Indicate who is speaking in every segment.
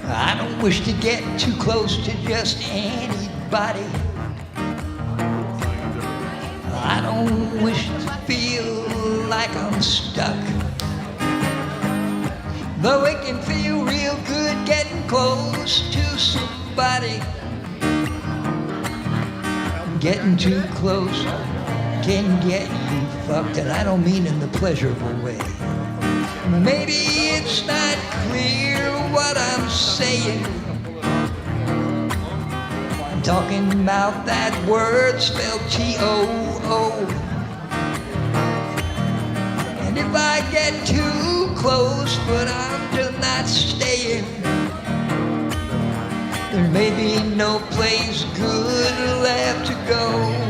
Speaker 1: I don't wish to get too close to just anybody. I don't wish to feel like I'm stuck. Though it can feel real good getting close to somebody. Getting too close can get you fucked, and I don't mean in the pleasurable way. Maybe it's not clear what I'm saying. I'm talking about that word spelled T-O-O. And if I get too close, but I'm just not staying, there may be no place good left to go.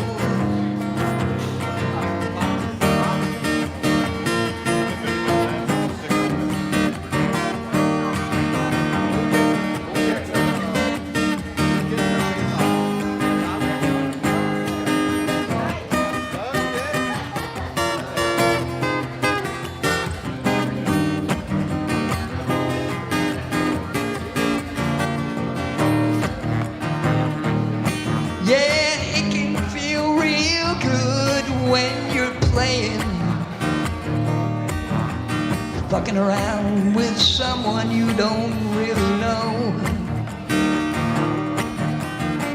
Speaker 1: Fucking around with someone you don't really know.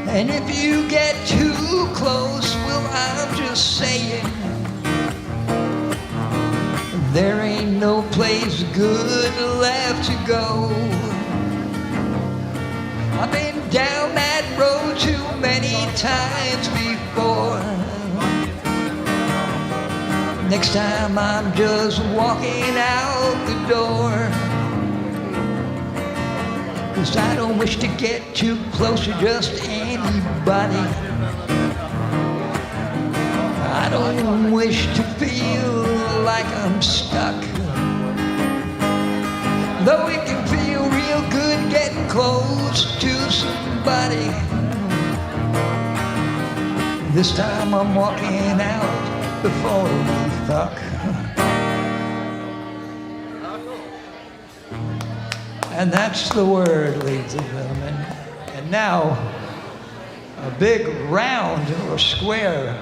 Speaker 1: And if you get too close, well, I'm just saying, there ain't no place good left to go. I've been down that road too many times before. Next time I'm just walking out the door. 'Cause I don't wish to get too close to just anybody. I don't wish to feel like I'm stuck. Though it can feel real good getting close to somebody. This time I'm walking out before we fuck. And that's the word, ladies and gentlemen. And now, a big round or square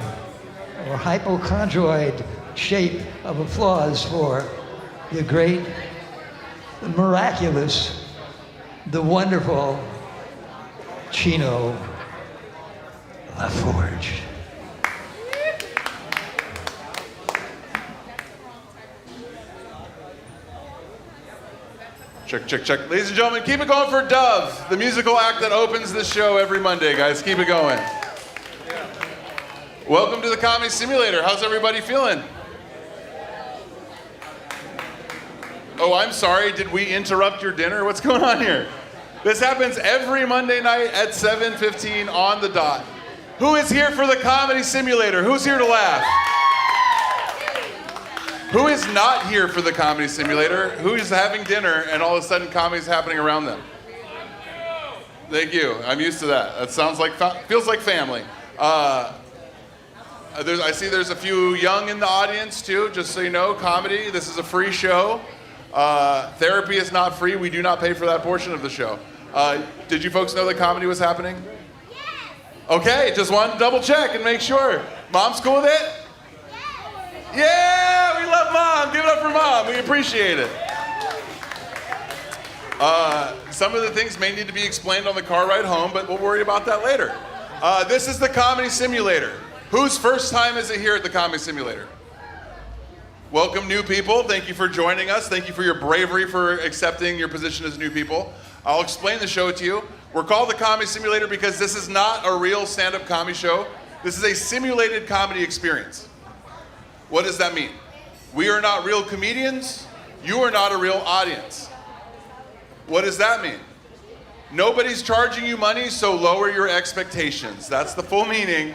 Speaker 1: or hypochondroid shape of applause for the great, the miraculous, the wonderful Chino LaForge.
Speaker 2: Check, check, check. Ladies and gentlemen, keep it going for Dove, the musical act that opens this show every Monday, guys. Keep it going. Welcome to the Comedy Simulator. How's everybody feeling? Oh, I'm sorry. Did we interrupt your dinner? What's going on here? This happens every Monday night at 7:15 on the dot. Who is here for the Comedy Simulator? Who's here to laugh? Who is not here for the Comedy Simulator? Who is having dinner and all of a sudden comedy's happening around them? Thank you. I'm used to that. That sounds like, feels like family. I see there's a few young in the audience too, just so you know. Comedy, this is a free show. Therapy is not free. We do not pay for that portion of the show. Did you folks know that comedy was happening? Okay, just wanted to double check and make sure. Mom's cool with it? Yeah, we love Mom. Give it up for Mom. We appreciate it. Some of the things may need to be explained on the car ride home, but we'll worry about that later. This is the Comedy Simulator. Whose first time is it here at the Comedy Simulator? Welcome, new people. Thank you for joining us. Thank you for your bravery for accepting your position as new people. I'll explain the show to you. We're called the Comedy Simulator because this is not a real stand-up comedy show. This is a simulated comedy experience. What does that mean? We are not real comedians. You are not a real audience. What does that mean? Nobody's charging you money, so lower your expectations. That's the full meaning.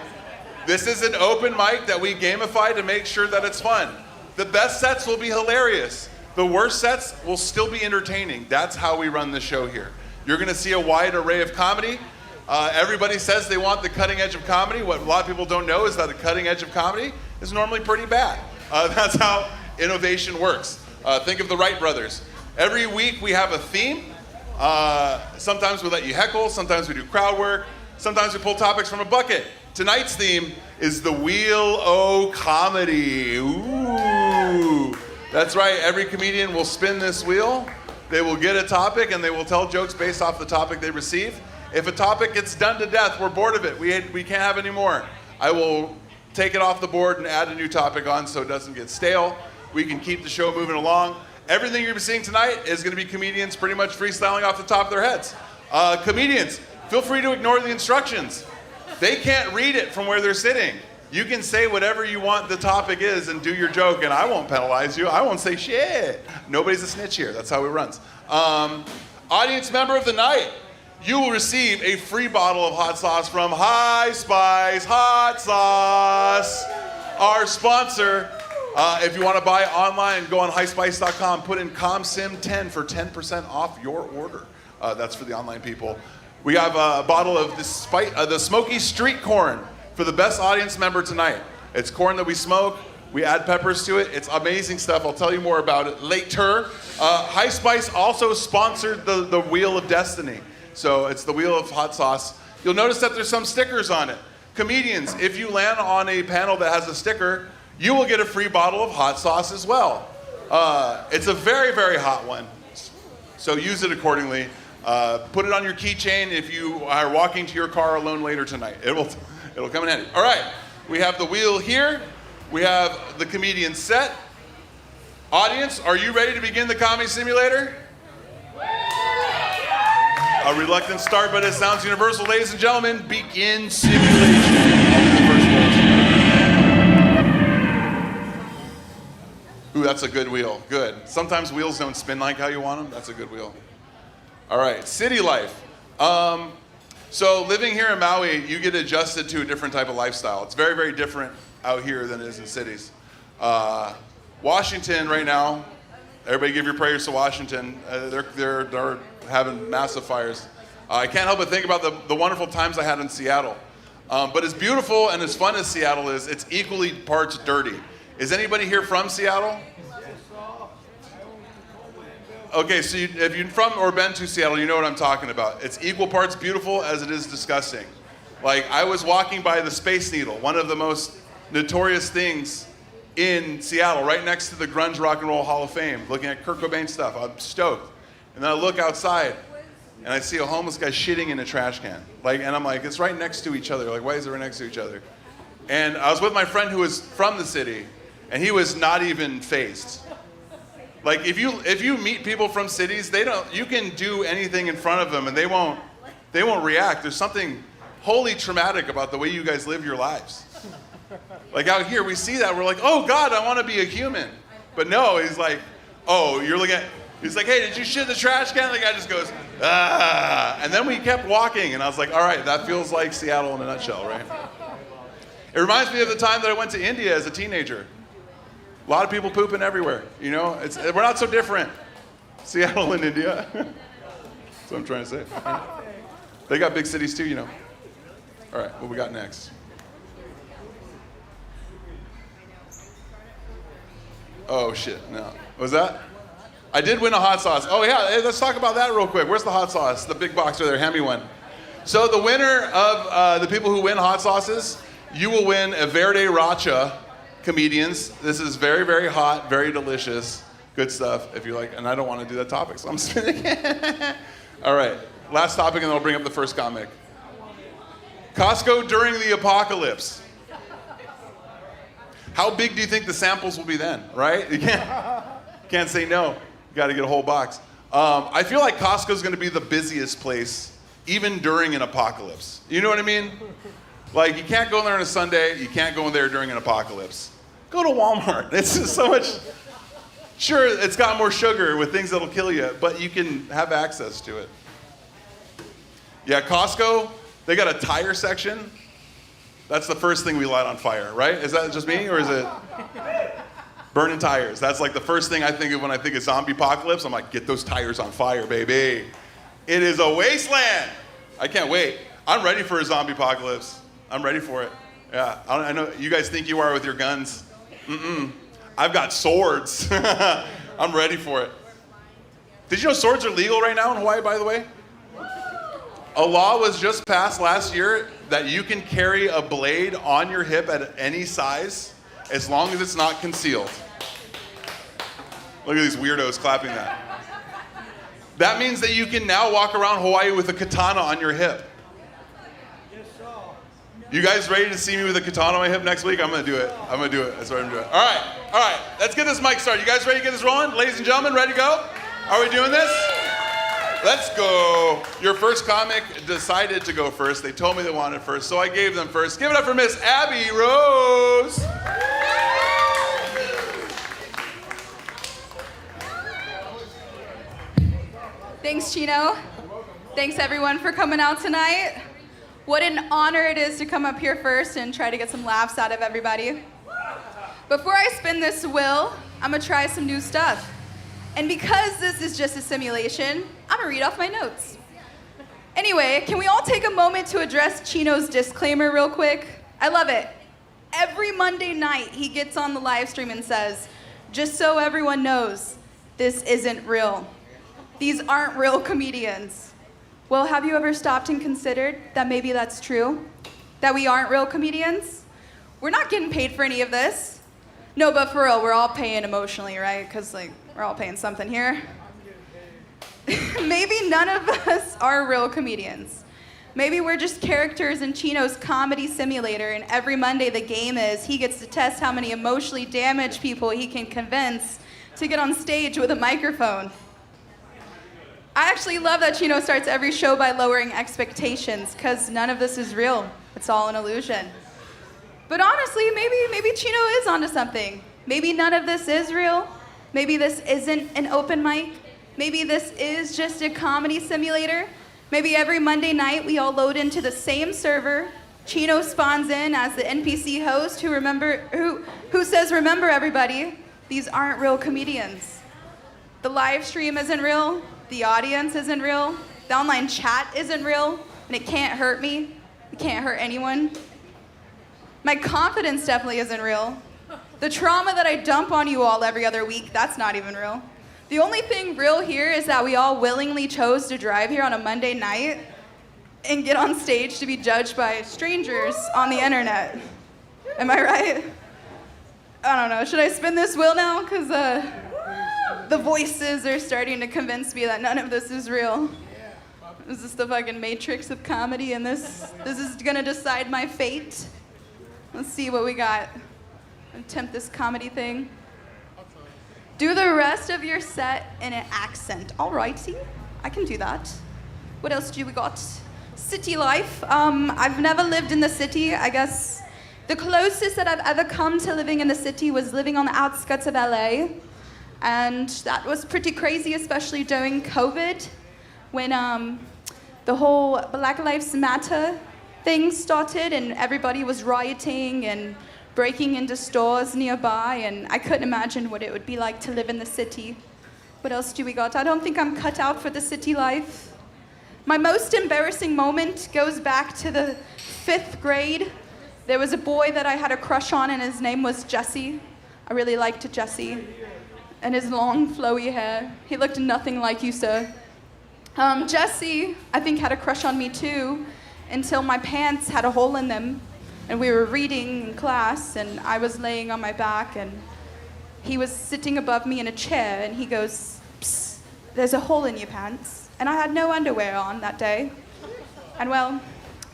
Speaker 2: This is an open mic that we gamify to make sure that it's fun. The best sets will be hilarious. The worst sets will still be entertaining. That's how we run the show here. You're gonna see a wide array of comedy. Everybody says they want the cutting edge of comedy. What a lot of people don't know is that the cutting edge of comedy is normally pretty bad. That's how innovation works. Think of the Wright brothers. Every week we have a theme. Sometimes we let you heckle, sometimes we do crowd work, sometimes we pull topics from a bucket. Tonight's theme is the Wheel o' Comedy. Ooh. That's right, every comedian will spin this wheel. They will get a topic and they will tell jokes based off the topic they receive. If a topic gets done to death, we're bored of it. We can't have any more. I will take it off the board and add a new topic on so it doesn't get stale. We can keep the show moving along. Everything you're going to be seeing tonight is going to be comedians pretty much freestyling off the top of their heads. Comedians, feel free to ignore the instructions. They can't read it from where they're sitting. You can say whatever you want the topic is and do your joke, and I won't penalize you. I won't say shit. Nobody's a snitch here. That's how it runs. Audience member of the night, you will receive a free bottle of hot sauce from High Spice Hot Sauce, our sponsor. If you want to buy online, go on highspice.com, put in ComSim10 for 10% off your order. That's for the online people. We have a bottle of the Smoky Street Corn for the best audience member tonight. It's corn that we smoke. We add peppers to it. It's amazing stuff. I'll tell you more about it later. High Spice also sponsored the Wheel of Destiny. So it's the Wheel of Hot Sauce. You'll notice that there's some stickers on it. Comedians, if you land on a panel that has a sticker, you will get a free bottle of hot sauce as well. It's a very, very hot one. So use it accordingly. Put it on your keychain if you are walking to your car alone later tonight. It'll come in handy. All right, we have the wheel here. We have the comedian set. Audience, are you ready to begin the comedy simulator? A reluctant start, but it sounds universal. Ladies and gentlemen, begin simulation. Ooh, that's a good wheel. Good. Sometimes wheels don't spin like how you want them. That's a good wheel. All right, city life. So living here in Maui, you get adjusted to a different type of lifestyle. It's very, very different out here than it is in cities. Washington right now, everybody give your prayers to Washington. They're having massive fires. I can't help but think about the wonderful times I had in Seattle. But as beautiful and as fun as Seattle is, it's equally parts dirty. Is anybody here from Seattle? Okay, so if you're from or been to Seattle, you know what I'm talking about. It's equal parts beautiful as it is disgusting. Like, I was walking by the Space Needle, one of the most notorious things in Seattle, right next to the Grunge Rock and Roll Hall of Fame, looking at Kurt Cobain stuff. I'm stoked. And then I look outside, and I see a homeless guy shitting in a trash can. And I'm like, it's right next to each other. Like, why is it right next to each other? And I was with my friend who was from the city, and he was not even fazed. Like, if you meet people from cities, you can do anything in front of them and they won't react. There's something wholly traumatic about the way you guys live your lives. Like out here, we see that, we're like, oh God, I want to be a human. But no, he's like, oh, he's like, hey, did you shit in the trash can? The guy just goes, ah. And then we kept walking and I was like, all right, that feels like Seattle in a nutshell, right? It reminds me of the time that I went to India as a teenager. A lot of people pooping everywhere, you know? We're not so different. Seattle and India. That's what I'm trying to say. They got big cities too, you know. All right, what we got next? Oh shit, no. What was that? I did win a hot sauce. Oh yeah, hey, let's talk about that real quick. Where's the hot sauce? The big box right there, hand me one. So the winner of the people who win hot sauces, you will win a Verde Racha. Comedians, this is very, very hot, very delicious, good stuff. If you like, and I don't want to do that topic, so I'm spinning. All right, last topic, and then I'll bring up the first comic. Costco during the apocalypse. How big do you think the samples will be then? Right? You can't say no. You got to get a whole box. I feel like Costco's going to be the busiest place, even during an apocalypse. You know what I mean? Like, you can't go in there on a Sunday, you can't go in there during an apocalypse. Go to Walmart. It's just so much. Sure, it's got more sugar with things that'll kill you, but you can have access to it. Yeah, Costco, they got a tire section. That's the first thing we light on fire, right? Is that just me, or is it burning tires? That's like the first thing I think of when I think of zombie apocalypse. I'm like, get those tires on fire, baby. It is a wasteland. I can't wait. I'm ready for a zombie apocalypse. I'm ready for it. Yeah, I know you guys think you are with your guns. I've got swords. I'm ready for it. Did you know swords are legal right now in Hawaii, by the way? A law was just passed last year that you can carry a blade on your hip at any size as long as it's not concealed. Look at these weirdos clapping that. That means that you can now walk around Hawaii with a katana on your hip. You guys ready to see me with a katana on my hip next week? I'm gonna do it. I'm gonna do it. That's what I'm doing. All right. Let's get this mic started. You guys ready to get this rolling? Ladies and gentlemen, ready to go? Are we doing this? Let's go. Your first comic decided to go first. They told me they wanted first, so I gave them first. Give it up for Miss Abby Rose.
Speaker 3: Thanks, Chino. Thanks, everyone, for coming out tonight. What an honor it is to come up here first and try to get some laughs out of everybody. Before I spin this wheel, I'm gonna try some new stuff. And because this is just a simulation, I'm gonna read off my notes. Anyway, can we all take a moment to address Chino's disclaimer real quick? I love it. Every Monday night, he gets on the live stream and says, just so everyone knows, this isn't real. These aren't real comedians. Well, have you ever stopped and considered that maybe that's true? That we aren't real comedians? We're not getting paid for any of this. No, but for real, we're all paying emotionally, right? Because, we're all paying something here. Maybe none of us are real comedians. Maybe we're just characters in Chino's comedy simulator, and every Monday the game is he gets to test how many emotionally damaged people he can convince to get on stage with a microphone. I actually love that Chino starts every show by lowering expectations, because none of this is real. It's all an illusion. But honestly, maybe Chino is onto something. Maybe none of this is real. Maybe this isn't an open mic. Maybe this is just a comedy simulator. Maybe every Monday night we all load into the same server. Chino spawns in as the NPC host who says, remember everybody, these aren't real comedians. The live stream isn't real. The audience isn't real. The online chat isn't real. And it can't hurt me. It can't hurt anyone. My confidence definitely isn't real. The trauma that I dump on you all every other week, that's not even real. The only thing real here is that we all willingly chose to drive here on a Monday night and get on stage to be judged by strangers on the internet. Am I right? I don't know. Should I spin this wheel now? Because the voices are starting to convince me that none of this is real. Is this the fucking matrix of comedy, and this is gonna decide my fate? Let's see what we got. Attempt this comedy thing. Do the rest of your set in an accent. Alrighty, I can do that. What else do we got? City life. I've never lived in the city. I guess the closest that I've ever come to living in the city was living on the outskirts of LA. And that was pretty crazy, especially during COVID, when the whole Black Lives Matter thing started and everybody was rioting and breaking into stores nearby, and I couldn't imagine what it would be like to live in the city. What else do we got? I don't think I'm cut out for the city life. My most embarrassing moment goes back to the 5th grade. There was a boy that I had a crush on, and his name was Jesse. I really liked Jesse. And his long, flowy hair. He looked nothing like you, sir. Jesse, I think, had a crush on me too, until my pants had a hole in them. And we were reading in class, and I was laying on my back, and he was sitting above me in a chair, and he goes, "Psst, there's a hole in your pants." And I had no underwear on that day. And well,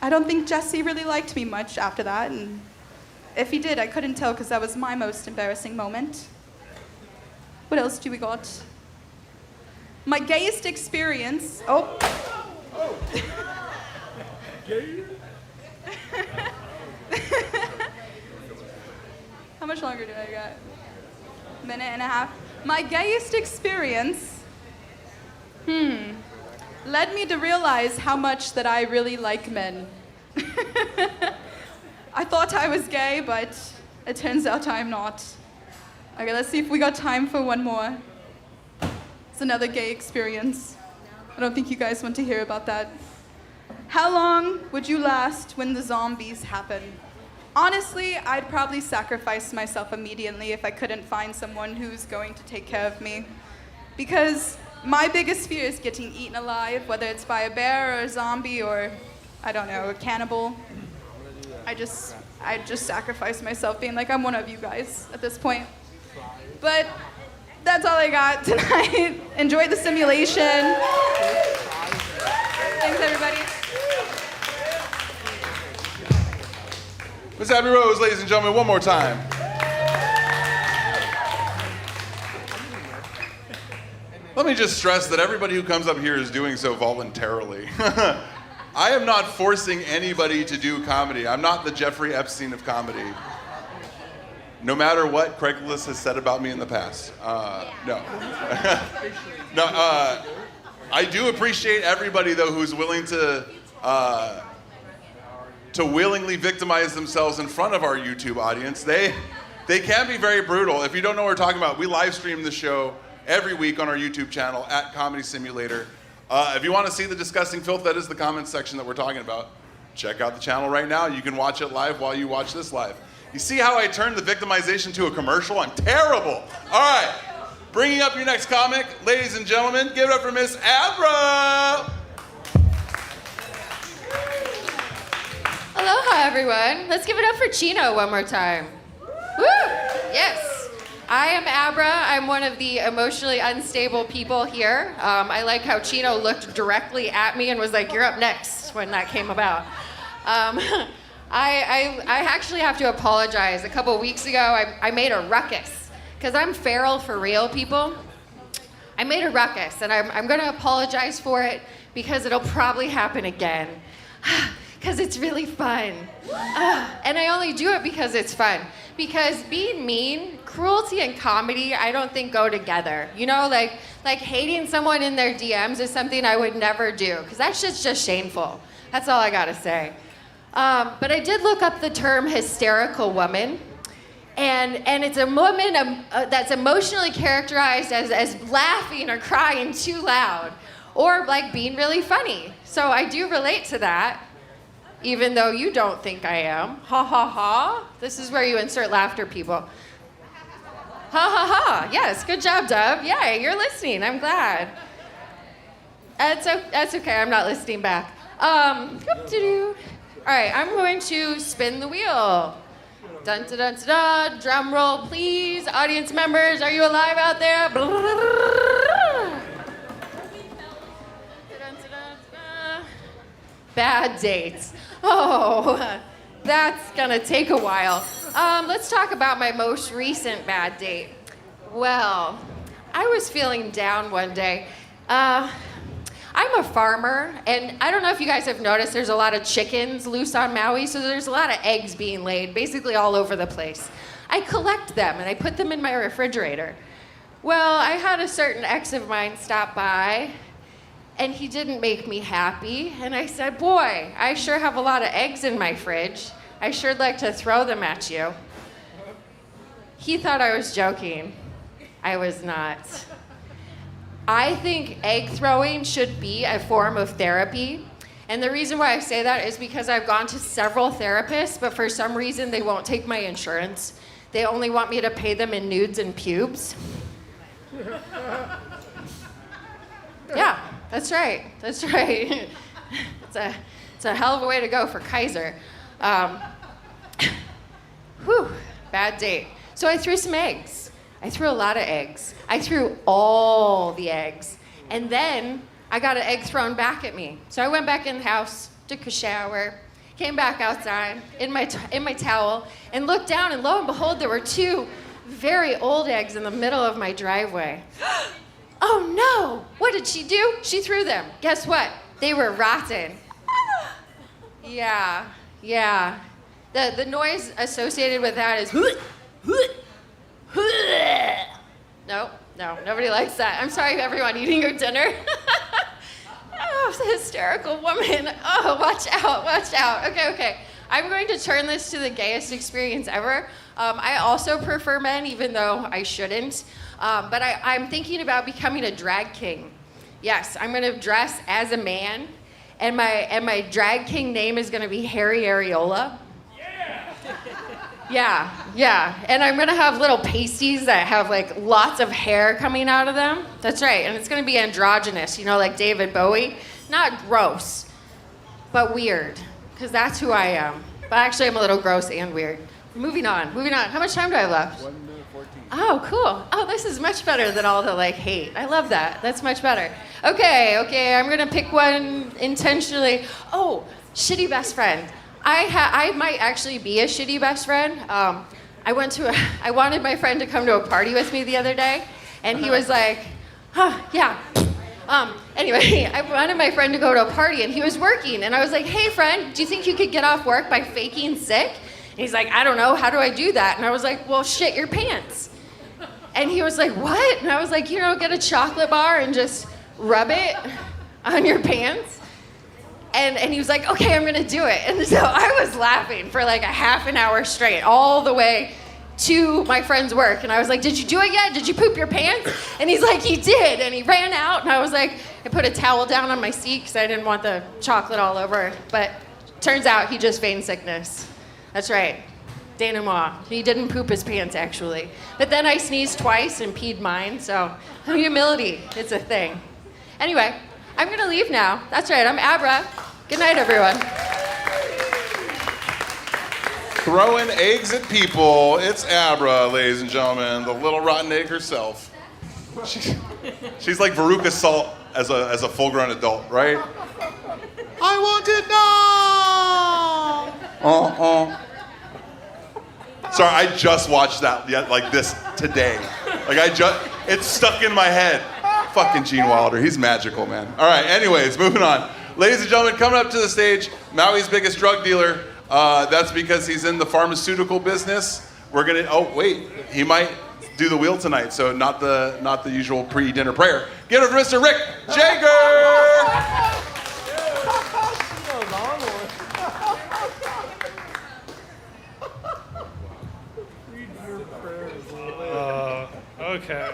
Speaker 3: I don't think Jesse really liked me much after that, and if he did, I couldn't tell, because that was my most embarrassing moment. What else do we got? My gayest experience. Oh. How much longer do I got? A minute and a half. My gayest experience, led me to realize how much that I really like men. I thought I was gay, but it turns out I'm not. Okay, let's see if we got time for one more. It's another gay experience. I don't think you guys want to hear about that. How long would you last when the zombies happen? Honestly, I'd probably sacrifice myself immediately if I couldn't find someone who's going to take care of me. Because my biggest fear is getting eaten alive, whether it's by a bear or a zombie or, I don't know, a cannibal. I'd just sacrifice myself being like, I'm one of you guys at this point. But that's all I got tonight. Enjoy the simulation. Thanks, everybody.
Speaker 2: Miss Abby Rose, ladies and gentlemen, one more time. Let me just stress that everybody who comes up here is doing so voluntarily. I am not forcing anybody to do comedy. I'm not the Jeffrey Epstein of comedy. No matter what Craigslist has said about me in the past. No. No, I do appreciate everybody, though, who's willing to willingly victimize themselves in front of our YouTube audience. They can be very brutal. If you don't know what we're talking about, we live stream the show every week on our YouTube channel at Comedy Simulator. If you want to see the disgusting filth that is the comments section that we're talking about, check out the channel right now. You can watch it live while you watch this live. You see how I turned the victimization to a commercial? I'm terrible. All right, bringing up your next comic, ladies and gentlemen, give it up for Miss Abra.
Speaker 4: Aloha, everyone. Let's give it up for Chino one more time. Woo! Yes. I am Abra. I'm one of the emotionally unstable people here. I like how Chino looked directly at me and was like, "You're up next," when that came about. I actually have to apologize. A couple weeks ago, I made a ruckus. Because I'm feral for real, people. I made a ruckus, and I'm going to apologize for it because it'll probably happen again. Because it's really fun. And I only do it because it's fun. Because being mean, cruelty and comedy, I don't think go together. You know, like hating someone in their DMs is something I would never do. Because that shit's just shameful. That's all I gotta say. But I did look up the term hysterical woman. And it's a woman that's emotionally characterized as laughing or crying too loud. Or like being really funny. So I do relate to that. Even though you don't think I am. Ha ha ha. This is where you insert laughter, people. Ha ha ha. Yes, good job, Dub. Yeah, you're listening. I'm glad. That's okay. I'm not listening back. All right, I'm going to spin the wheel. Dun dun dun dun. Drum roll, please. Audience members, are you alive out there? Bad dates. Oh, that's gonna take a while. Let's talk about my most recent bad date. Well, I was feeling down one day. I'm a farmer, and I don't know if you guys have noticed, there's a lot of chickens loose on Maui, so there's a lot of eggs being laid, basically all over the place. I collect them, and I put them in my refrigerator. Well, I had a certain ex of mine stop by, and he didn't make me happy. And I said, boy, I sure have a lot of eggs in my fridge. I sure'd like to throw them at you. He thought I was joking. I was not. I think egg throwing should be a form of therapy. And the reason why I say that is because I've gone to several therapists, but for some reason they won't take my insurance. They only want me to pay them in nudes and pubes. Yeah. That's right. That's right. It's a hell of a way to go for Kaiser. Bad date. So I threw some eggs. I threw a lot of eggs. I threw all the eggs. And then I got an egg thrown back at me. So I went back in the house, took a shower, came back outside in my towel, and looked down, and lo and behold, there were two very old eggs in the middle of my driveway. Oh no! What did she do? She threw them. Guess what? They were rotten. Yeah. The noise associated with that is No, nobody likes that. I'm sorry, everyone eating your dinner. Oh, hysterical woman. Oh, watch out. Okay. I'm going to turn this to the gayest experience ever. I also prefer men, even though I shouldn't. But I'm thinking about becoming a drag king. Yes, I'm going to dress as a man, and my drag king name is going to be Harry Areola. Yeah. Yeah. And I'm gonna have little pasties that have like lots of hair coming out of them. That's right. And it's gonna be androgynous, like David Bowie. Not gross, but weird. Because that's who I am. But actually, I'm a little gross and weird. Moving on. How much time do I have left?
Speaker 5: 1 minute 14.
Speaker 4: Oh, cool. Oh, this is much better than all the hate. I love that. That's much better. Okay, I'm gonna pick one intentionally. Oh, shitty best friend. I might actually be a shitty best friend. I wanted my friend to come to a party with me the other day, and he was like, yeah. Anyway, I wanted my friend to go to a party, and he was working, and I was like, hey, friend, do you think you could get off work by faking sick? And he's like, I don't know, how do I do that? And I was like, well, shit your pants. And he was like, what? And I was like, get a chocolate bar and just rub it on your pants. And he was like, okay, I'm gonna do it. And so I was laughing for like a half an hour straight, all the way to my friend's work. And I was like, did you do it yet? Did you poop your pants? And he's like, he did. And he ran out. And I was like, I put a towel down on my seat because I didn't want the chocolate all over. But turns out he just feigned sickness. That's right. Denouement. He didn't poop his pants, actually. But then I sneezed twice and peed mine. So humility, it's a thing. Anyway, I'm going to leave now. That's right. I'm Abra. Good night, everyone.
Speaker 2: Throwing eggs at people. It's Abra, ladies and gentlemen, the little rotten egg herself. She's like Veruca Salt as a full-grown adult, right? I want it now. Sorry, I just watched that this today. It's stuck in my head. Fucking Gene Wilder, he's magical, man. All right, anyways, moving on. Ladies and gentlemen, coming up to the stage, Maui's biggest drug dealer. That's because he's in the pharmaceutical business. He might do the wheel tonight, so not the usual pre-dinner prayer. Get it for Mr. Rick Jaeger!
Speaker 6: Okay.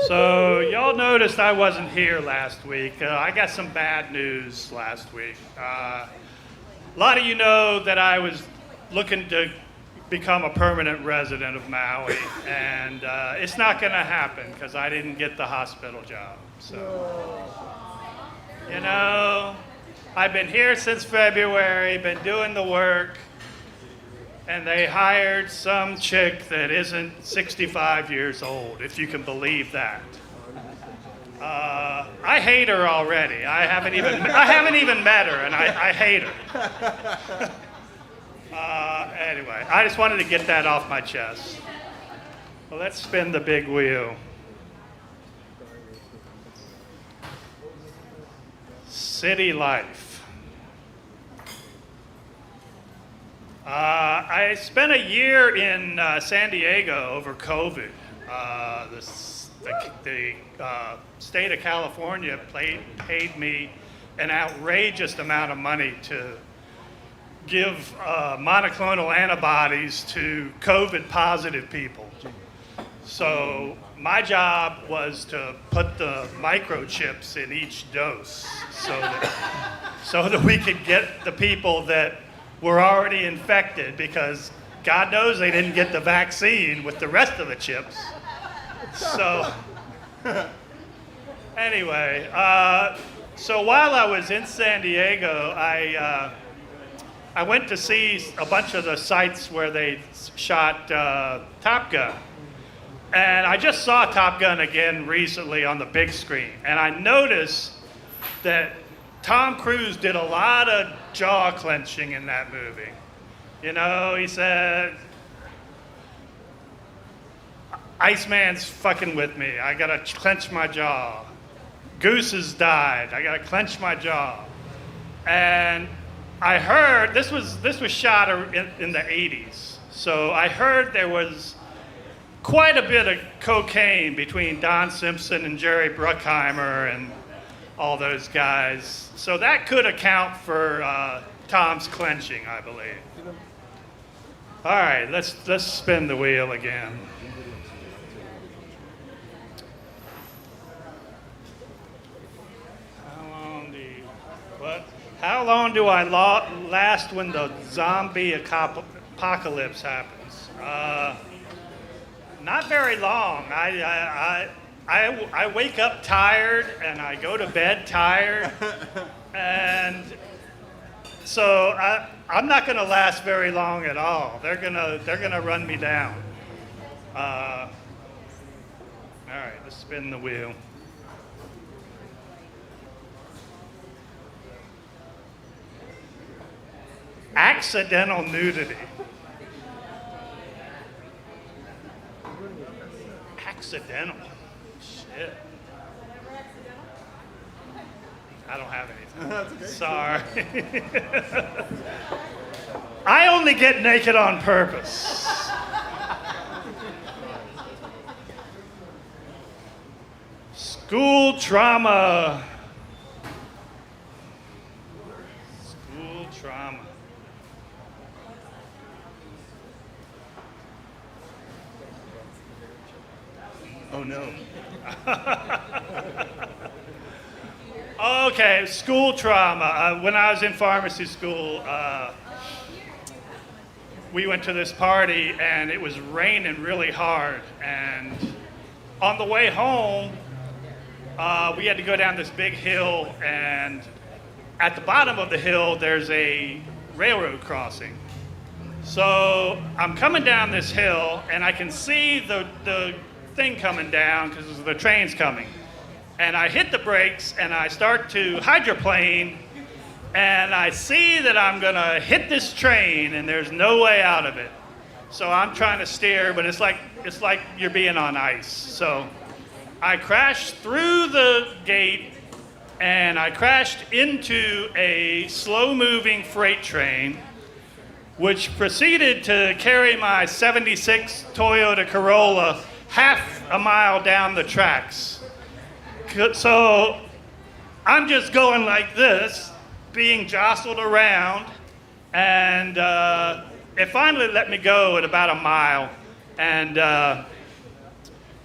Speaker 6: So y'all noticed I wasn't here last week. I got some bad news last week. A lot of you know that I was looking to become a permanent resident of Maui, and it's not going to happen because I didn't get the hospital job. So, I've been here since February, been doing the work, and they hired some chick that isn't 65 years old, if you can believe that. I hate her already. I haven't even met her, and I hate her. Anyway, I just wanted to get that off my chest. Well, let's spin the big wheel. City life. I spent a year in San Diego over COVID. The state of California paid me an outrageous amount of money to give monoclonal antibodies to COVID positive people. So my job was to put the microchips in each dose so that we could get the people that were already infected, because God knows they didn't get the vaccine with the rest of the chips. So anyway, so while I was in San Diego, I went to see a bunch of the sites where they shot Top Gun. And I just saw Top Gun again recently on the big screen. And I noticed that Tom Cruise did a lot of jaw clenching in that movie. He said, Iceman's fucking with me. I gotta clench my jaw. Goose has died. I gotta clench my jaw. And I heard, this was shot in the 80s. So I heard there was quite a bit of cocaine between Don Simpson and Jerry Bruckheimer and all those guys. So that could account for Tom's clenching, I believe. All right, let's spin the wheel again. How long do I last when the zombie apocalypse happens? Not very long. I wake up tired and I go to bed tired, and so I'm not going to last very long at all. They're gonna run me down. All right, let's spin the wheel. Accidental nudity. Accidental. Shit. I don't have anything. Sorry. I only get naked on purpose. School trauma. School trauma. Oh no. Okay, school trauma. When I was in pharmacy school, we went to this party and it was raining really hard. And on the way home, we had to go down this big hill, and at the bottom of the hill, there's a railroad crossing. So I'm coming down this hill and I can see the thing coming down because the train's coming. And I hit the brakes and I start to hydroplane, and I see that I'm gonna hit this train and there's no way out of it. So I'm trying to steer, but it's like you're being on ice. So I crashed through the gate and I crashed into a slow-moving freight train, which proceeded to carry my 76 Toyota Corolla half a mile down the tracks. So I'm just going like this, being jostled around, and it finally let me go at about a mile. And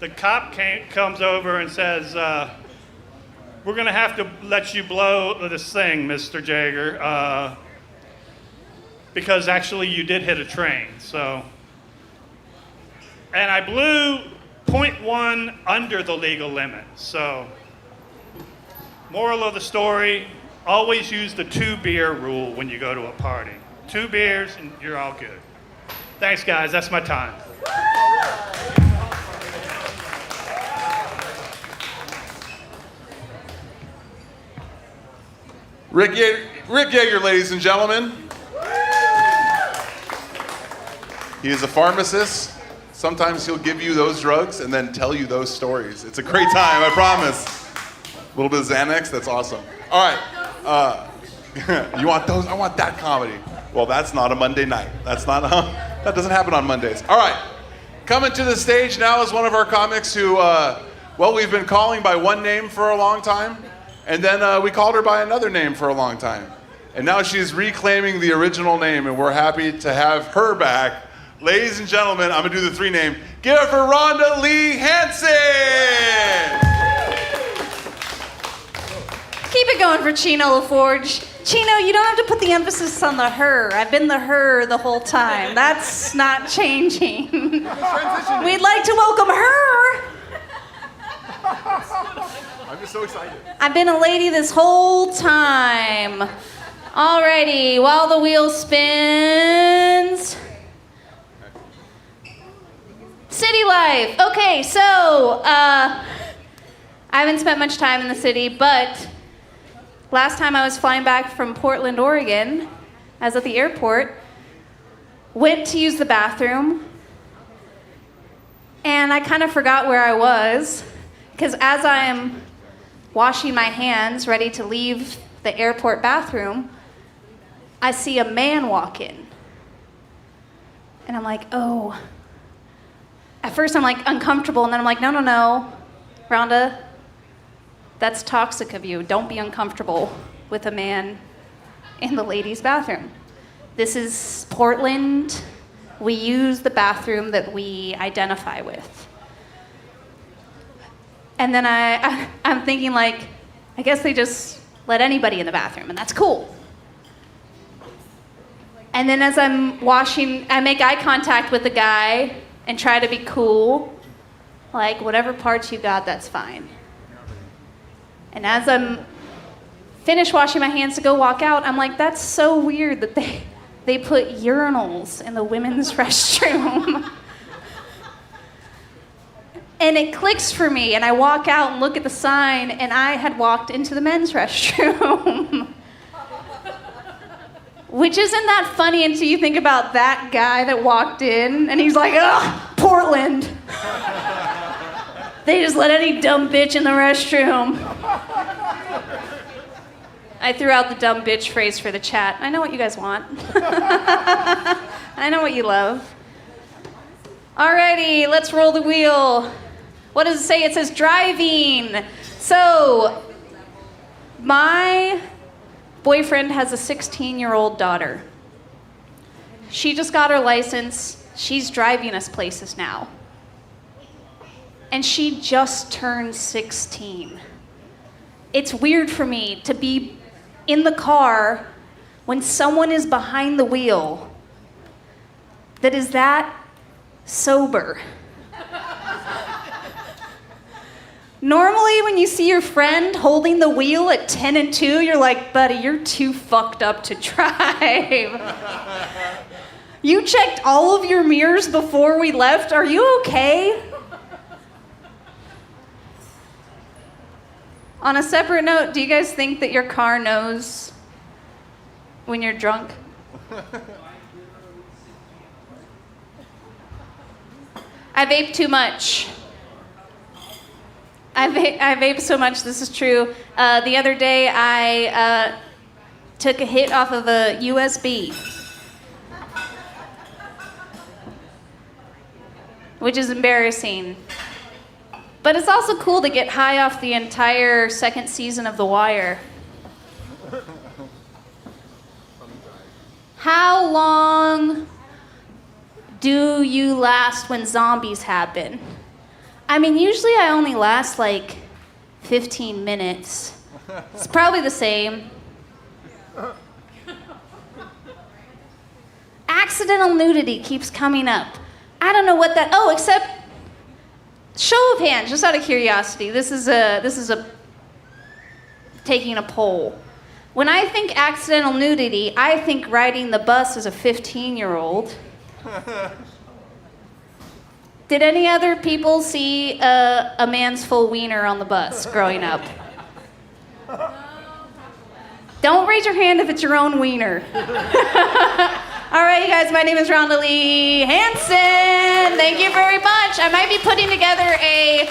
Speaker 6: the cop comes over and says, we're going to have to let you blow this thing, Mr. Jaeger, because actually you did hit a train. So, and I blew 0.1 under the legal limit. So, moral of the story, always use the 2-beer rule when you go to a party. 2 beers and you're all good. Thanks, guys. That's my time.
Speaker 2: Rick Jaeger, ladies and gentlemen. He is a pharmacist. Sometimes he'll give you those drugs and then tell you those stories. It's a great time, I promise. A little bit of Xanax, that's awesome. All right, you want those? I want that comedy. Well, that's not a Monday night. That doesn't happen on Mondays. All right, coming to the stage now is one of our comics who, we've been calling by one name for a long time, and then we called her by another name for a long time. And now she's reclaiming the original name, and we're happy to have her back. Ladies and gentlemen, I'm gonna do the 3 name. Give it for Ronda Lee Handsome!
Speaker 5: Keep it going for Chino LaForge. Chino, you don't have to put the emphasis on the her. I've been the her the whole time. That's not changing. We'd like to welcome her.
Speaker 2: I'm just so excited.
Speaker 5: I've been a lady this whole time. Alrighty, while the wheel spins. City life. Okay, so I haven't spent much time in the city, but last time I was flying back from Portland, Oregon, I was at the airport, went to use the bathroom, and I kind of forgot where I was, because as I'm washing my hands, ready to leave the airport bathroom, I see a man walk in. And I'm like, oh. At first I'm like uncomfortable, and then I'm like, no, Rhonda, that's toxic of you. Don't be uncomfortable with a man in the ladies' bathroom. This is Portland. We use the bathroom that we identify with. And then I'm thinking like, I guess they just let anybody in the bathroom, and that's cool. And then as I'm washing, I make eye contact with the guy and try to be cool. Like, whatever parts you got, that's fine. And as I'm finished washing my hands to go walk out, I'm like, that's so weird that they put urinals in the women's restroom. And it clicks for me, and I walk out and look at the sign, and I had walked into the men's restroom. Which isn't that funny until you think about that guy that walked in, and he's like, ugh, Portland. They just let any dumb bitch in the restroom. I threw out the dumb bitch phrase for the chat. I know what you guys want. I know what you love. Alrighty, let's roll the wheel. What does it say? It says driving. So, my boyfriend has a 16-year-old daughter. She just got her license. She's driving us places now. And she just turned 16. It's weird for me to be in the car when someone is behind the wheel that is that sober. Normally, when you see your friend holding the wheel at 10 and 2, you're like, buddy, you're too fucked up to drive. You checked all of your mirrors before we left. Are you okay? On a separate note, do you guys think that your car knows when you're drunk? I vape too much. I vape so much, this is true. The other day, I took a hit off of a USB. Which is embarrassing. But it's also cool to get high off the entire second season of The Wire. How long do you last when zombies happen? I mean, usually I only last like 15 minutes. It's probably the same. Accidental nudity keeps coming up. I don't know what that, except show of hands, just out of curiosity. This is a taking a poll. When I think accidental nudity, I think riding the bus as a 15-year-old. Did any other people see a man's full wiener on the bus growing up? Don't raise your hand if it's your own wiener. All right, you guys, my name is Ronda Lee Handsome. Thank you very much. I might be putting together a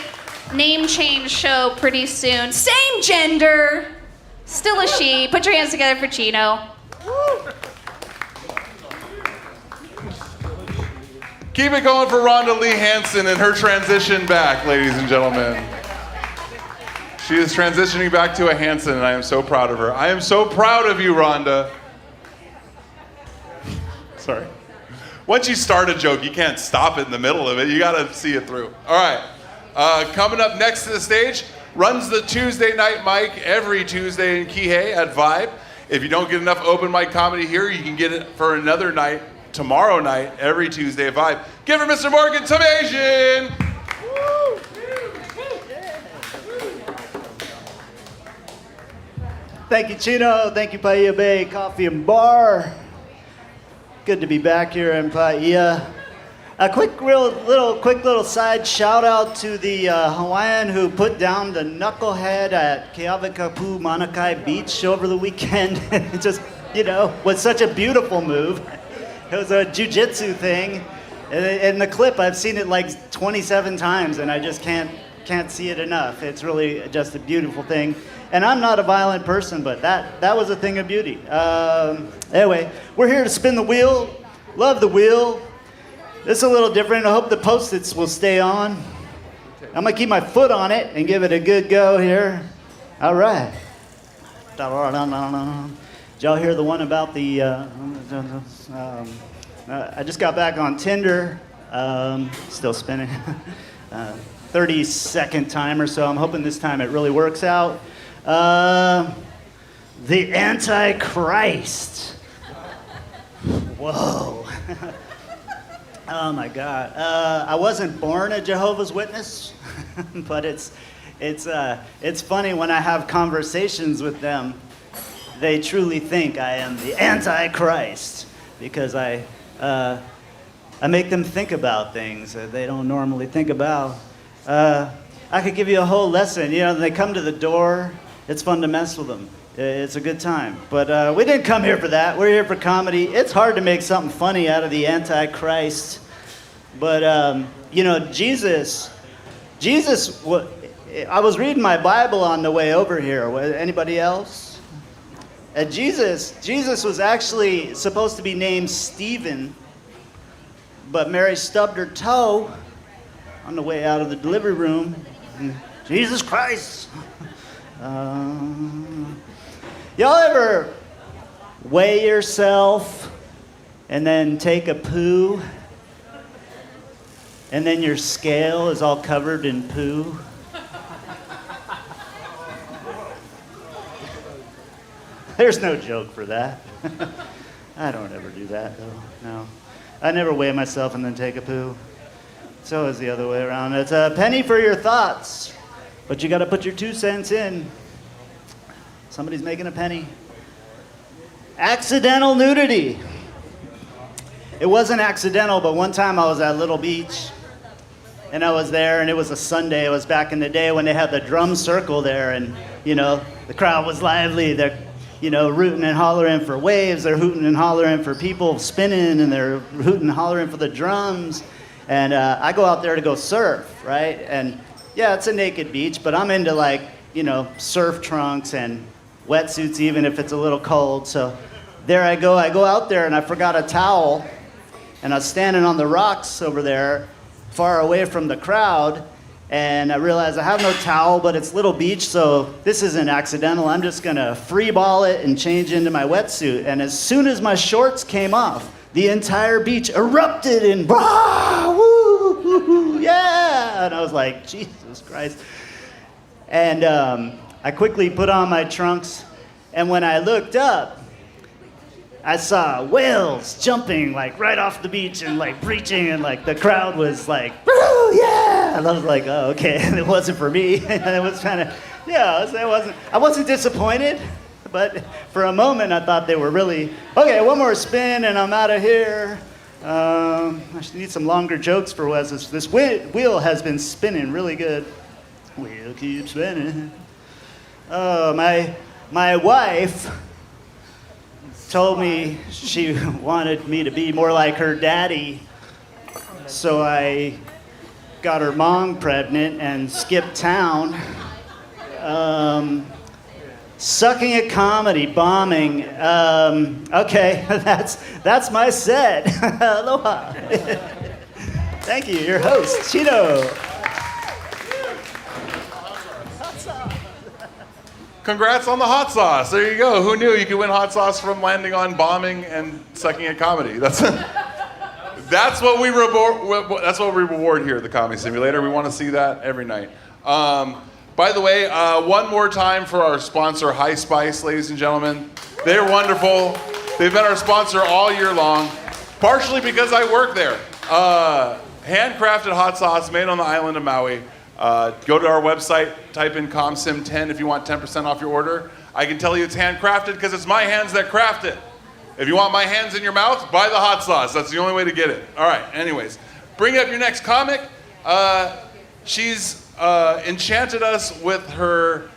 Speaker 5: name change show pretty soon. Same gender, still a she. Put your hands together for Chino.
Speaker 2: Keep it going for Ronda Lee Handsome and her transition back, ladies and gentlemen. She is transitioning back to a Hanson, and I am so proud of her. I am so proud of you, Ronda. Sorry. Once you start a joke, you can't stop it in the middle of it. You gotta see it through. All right. Coming up next to the stage, runs the Tuesday night mic every Tuesday in Kihei at Vibe. If you don't get enough open mic comedy here, you can get it for another night, tomorrow night, every Tuesday at Vibe. Give her Mr. Morgen Thomasian.
Speaker 7: Thank you, Chino. Thank you, Paia Bay Coffee and Bar. Good to be back here in Paia. A quick little side shout out to the Hawaiian who put down the knucklehead at Keawakapu Manakai Beach over the weekend. It just, was such a beautiful move. It was a jiu-jitsu thing. In the clip, I've seen it like 27 times, and I just can't see it enough. It's really just a beautiful thing. And I'm not a violent person, but that was a thing of beauty. Anyway, we're here to spin the wheel. Love the wheel. This is a little different. I hope the Post-its will stay on. I'm going to keep my foot on it and give it a good go here. All right. Did y'all hear the one about the... I just got back on Tinder. Still spinning. 30-second timer, so I'm hoping this time it really works out. The Antichrist. Whoa. Oh my God. I wasn't born a Jehovah's Witness, but it's funny when I have conversations with them. They truly think I am the Antichrist because I make them think about things that they don't normally think about. I could give you a whole lesson. You know, they come to the door. It's fun to mess with them. It's a good time. But we didn't come here for that. We're here for comedy. It's hard to make something funny out of the Antichrist. But, you know, Jesus, I was reading my Bible on the way over here. Anybody else? Jesus was actually supposed to be named Stephen, but Mary stubbed her toe on the way out of the delivery room. Jesus Christ. Y'all ever weigh yourself and then take a poo and then your scale is all covered in poo? There's no joke for that. I don't ever do that though, no. I never weigh myself and then take a poo. It's always the other way around. It's a penny for your thoughts, but you gotta put your 2 cents in. Somebody's making a penny. Accidental nudity. It wasn't accidental, but one time I was at Little Beach, and I was there, and it was a Sunday. It was back in the day when they had the drum circle there, and, you know, the crowd was lively. They're, you know, rooting and hollering for waves. They're hooting and hollering for people spinning, and they're hooting and hollering for the drums. And I go out there to go surf, right? And yeah, it's a naked beach, but I'm into, like, you know, surf trunks and wetsuits even if it's a little cold. So there I go out there, and I forgot a towel, and I was standing on the rocks over there far away from the crowd, and I realized I have no towel, but it's Little Beach, so this isn't accidental. I'm just gonna free ball it and change into my wetsuit. And as soon as my shorts came off, the entire beach erupted in woo, woo, woo, yeah! And I was like, Jesus Christ. And I quickly put on my trunks, and when I looked up, I saw whales jumping like right off the beach and like preaching, and like the crowd was like, woo, yeah! And I was like, oh, okay, it wasn't for me. It was kind of, yeah, I wasn't disappointed, but for a moment I thought they were really, okay, one more spin and I'm out of here. I should need some longer jokes for Wes. This wheel has been spinning really good. Wheel keeps spinning. Oh, my wife told me she wanted me to be more like her daddy, so I got her mom pregnant and skipped town. Sucking at comedy, bombing. Okay, that's my set. Aloha. Thank you, your host, Chino.
Speaker 2: Congrats on the hot sauce. There you go. Who knew you could win hot sauce from landing on bombing and sucking at comedy? That's what we reward here at the Comedy Simulator. We want to see that every night. By the way, one more time for our sponsor, High Spice, ladies and gentlemen. They're wonderful. They've been our sponsor all year long, partially because I work there. Handcrafted hot sauce made on the island of Maui. Go to our website, type in ComSim10 if you want 10% off your order. I can tell you it's handcrafted because it's my hands that craft it. If you want my hands in your mouth, buy the hot sauce. That's the only way to get it. All right, anyways. Bring up your next comic. She's enchanted us with her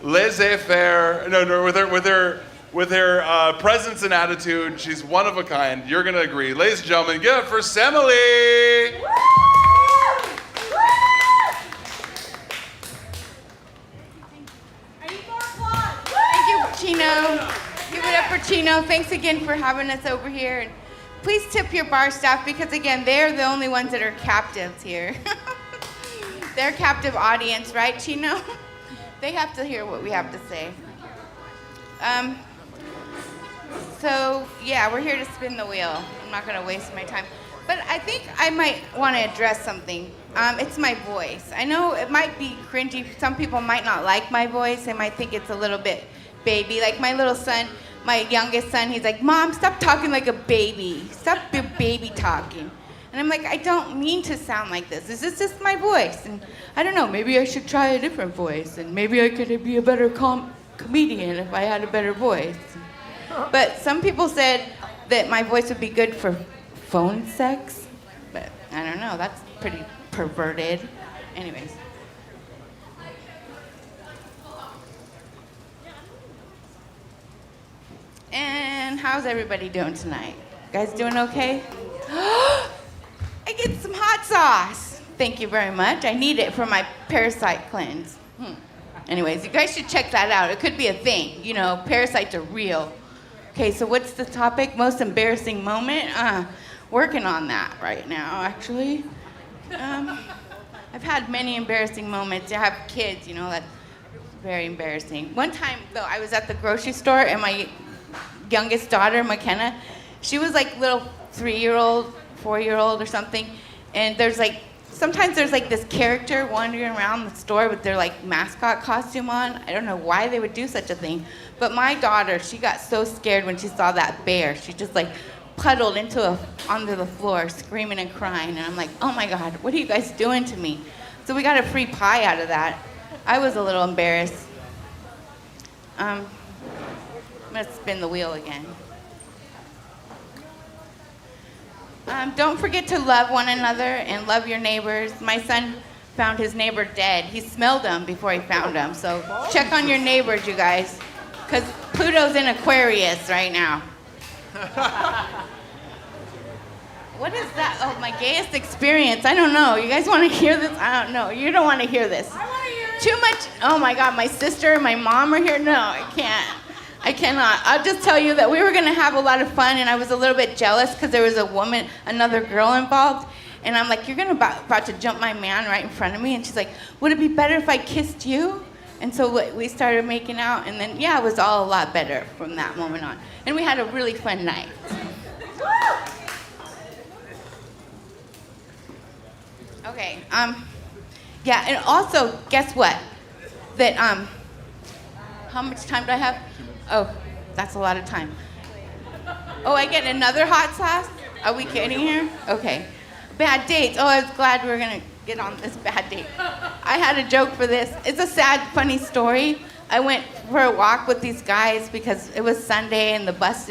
Speaker 2: laissez-faire, with her presence and attitude. She's one of a kind. You're going to agree. Ladies and gentlemen, give it for Semele.
Speaker 8: Chino. Give it up for Chino. Thanks again for having us over here. And please tip your bar staff because, again, they're the only ones that are captives here. They're captive audience, right, Chino? They have to hear what we have to say. So, yeah, we're here to spin the wheel. I'm not going to waste my time. But I think I might want to address something. It's my voice. I know it might be cringy. Some people might not like my voice. They might think it's a little bit baby, like my little son. my youngest son, he's like, Mom, stop talking like a baby. Stop baby talking. And I'm like, I don't mean to sound like this. This is just my voice. And I don't know, maybe I should try a different voice. And maybe I could be a better comedian if I had a better voice. But some people said that my voice would be good for phone sex. But I don't know, that's pretty perverted. Anyways. And how's everybody doing tonight? You guys doing okay? I get some hot sauce. Thank you very much. I need it for my parasite cleanse. Anyways, you guys should check that out. It could be a thing. You know, parasites are real. Okay, so what's the topic? Most embarrassing moment? Working on that right now, actually. I've had many embarrassing moments. I have kids, you know, that's very embarrassing. One time, though, I was at the grocery store and my youngest daughter, McKenna, she was like little 3-year-old, 4-year-old or something, and sometimes there's like this character wandering around the store with their like mascot costume on. I don't know why they would do such a thing, but my daughter, she got so scared when she saw that bear. She just like puddled onto the floor, screaming and crying, and I'm like, oh my God, what are you guys doing to me? So we got a free pie out of that. I was a little embarrassed. I'm gonna spin the wheel again. Don't forget to love one another and love your neighbors. My son found his neighbor dead. He smelled him before he found him. So check on your neighbors, you guys, because Pluto's in Aquarius right now. What is that? Oh, my gayest experience. I don't know. You guys want to hear this? I don't know. You don't want to hear this. I want to hear it. Too much. Oh my God, my sister and my mom are here. No, I can't. I cannot. I'll just tell you that we were going to have a lot of fun, and I was a little bit jealous because there was a woman, another girl involved. And I'm like, you're going to about to jump my man right in front of me. And she's like, would it be better if I kissed you? And so we started making out, and then, yeah, it was all a lot better from that moment on. And we had a really fun night. Okay, yeah, and also, guess what? That, how much time do I have? Oh, that's a lot of time. Oh, I get another hot sauce? Are we kidding here? Okay. Bad dates. Oh, I was glad we were going to get on this bad date. I had a joke for this. It's a sad, funny story. I went for a walk with these guys because it was Sunday and the bus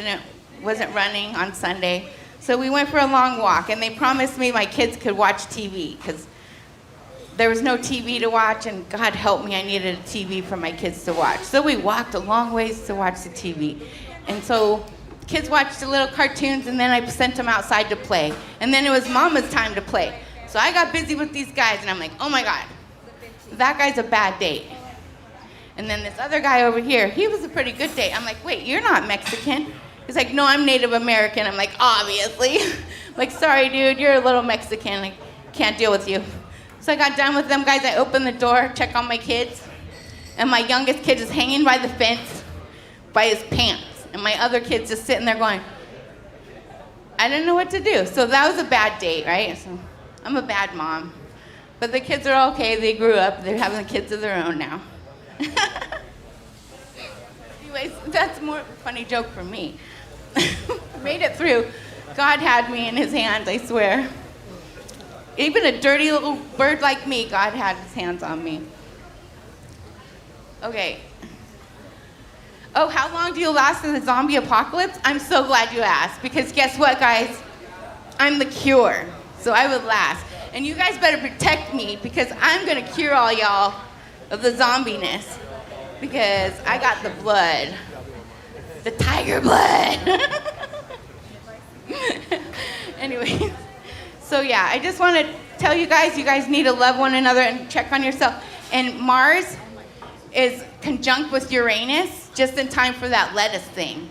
Speaker 8: wasn't running on Sunday. So we went for a long walk, and they promised me my kids could watch TV because there was no TV to watch, and God help me, I needed a TV for my kids to watch. So we walked a long ways to watch the TV. And so kids watched the little cartoons, and then I sent them outside to play. And then it was Mama's time to play. So I got busy with these guys, and I'm like, oh my God, that guy's a bad date. And then this other guy over here, he was a pretty good date. I'm like, wait, you're not Mexican. He's like, no, I'm Native American. I'm like, obviously. I'm like, sorry, dude, you're a little Mexican. I can't deal with you. So I got done with them guys. I opened the door, check on my kids. And my youngest kid is hanging by the fence by his pants. And my other kid's just sitting there going, I didn't know what to do. So that was a bad date, right? So I'm a bad mom. But the kids are okay. They grew up. They're having kids of their own now. Anyways, that's more funny joke for me. Made it through. God had me in his hands, I swear. Even a dirty little bird like me, God had his hands on me. Okay. Oh, how long do you last in the zombie apocalypse? I'm so glad you asked, because guess what, guys? I'm the cure, so I would last. And you guys better protect me, because I'm gonna cure all y'all of the zombiness, because I got the blood. The tiger blood. Anyway, so yeah, I just want to tell you guys need to love one another and check on yourself. And Mars is conjunct with Uranus just in time for that lettuce thing.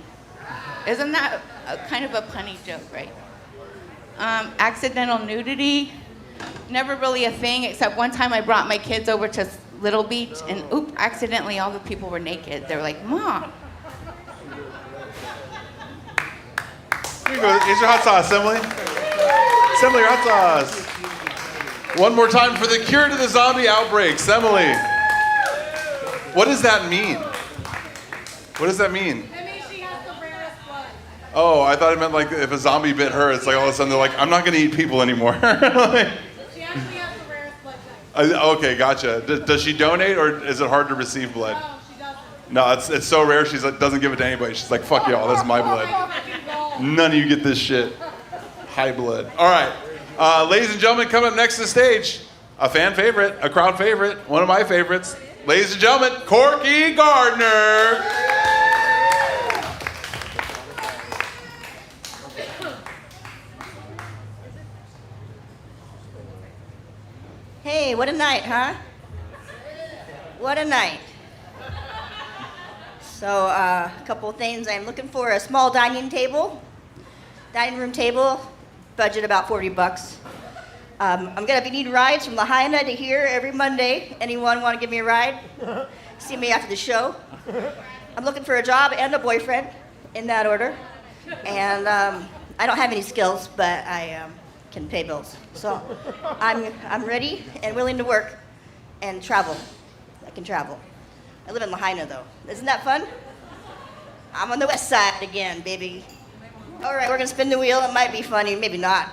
Speaker 8: Isn't that kind of a punny joke, right? Accidental nudity, never really a thing, except one time I brought my kids over to Little Beach, and accidentally all the people were naked. They were like, Mom.
Speaker 2: Here you go. Here's your hot sauce, Semele. Semele, your hot sauce. One more time for the cure to the zombie outbreak. Semele. What does that mean? What does that mean?
Speaker 8: That means she has the
Speaker 2: Oh, I thought it meant like if a zombie bit her, it's like all of a sudden they're like, I'm not gonna eat people anymore. Like,
Speaker 9: She actually has the rarest blood type.
Speaker 2: okay, gotcha. Does she donate or is it hard to receive blood?
Speaker 9: No, she doesn't.
Speaker 2: No, it's so rare. She's like, doesn't give it to anybody. She's like, fuck y'all, that's my blood. None of you get this shit. High blood. All right, ladies and gentlemen, coming up next to the stage, a fan favorite, a crowd favorite, one of my favorites. Ladies and gentlemen, Corky Gardner.
Speaker 10: Hey, what a night, huh? What a night. So, a couple of things. I'm looking for a small dining room table, budget about $40. I'm gonna be needing rides from Lahaina to here every Monday. Anyone want to give me a ride? See me after the show. I'm looking for a job and a boyfriend, in that order. And I don't have any skills, but I can pay bills. So I'm ready and willing to work and travel. I can travel. I live in Lahaina, though. Isn't that fun? I'm on the west side again, baby. All right, we're gonna spin the wheel. It might be funny, maybe not.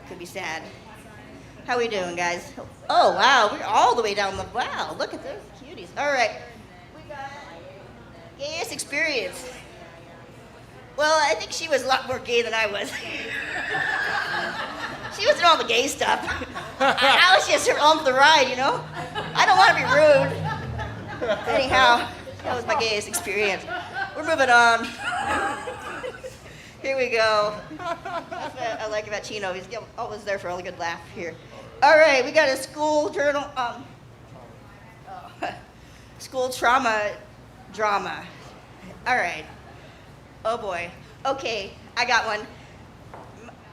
Speaker 10: Could be sad. How we doing, guys? Oh, wow, we're all the way down the, wow, look at those cuties. All right, we got gayest experience. Well, I think she was a lot more gay than I was. She was doing all the gay stuff. I was just her on for the ride, you know? I don't want to be rude. Anyhow, that was my gayest experience. We're moving on. Here we go. That's what I like about Chino. He's always there for a good laugh here. All right, we got a school journal, school trauma drama. All right. Oh boy. Okay, I got one.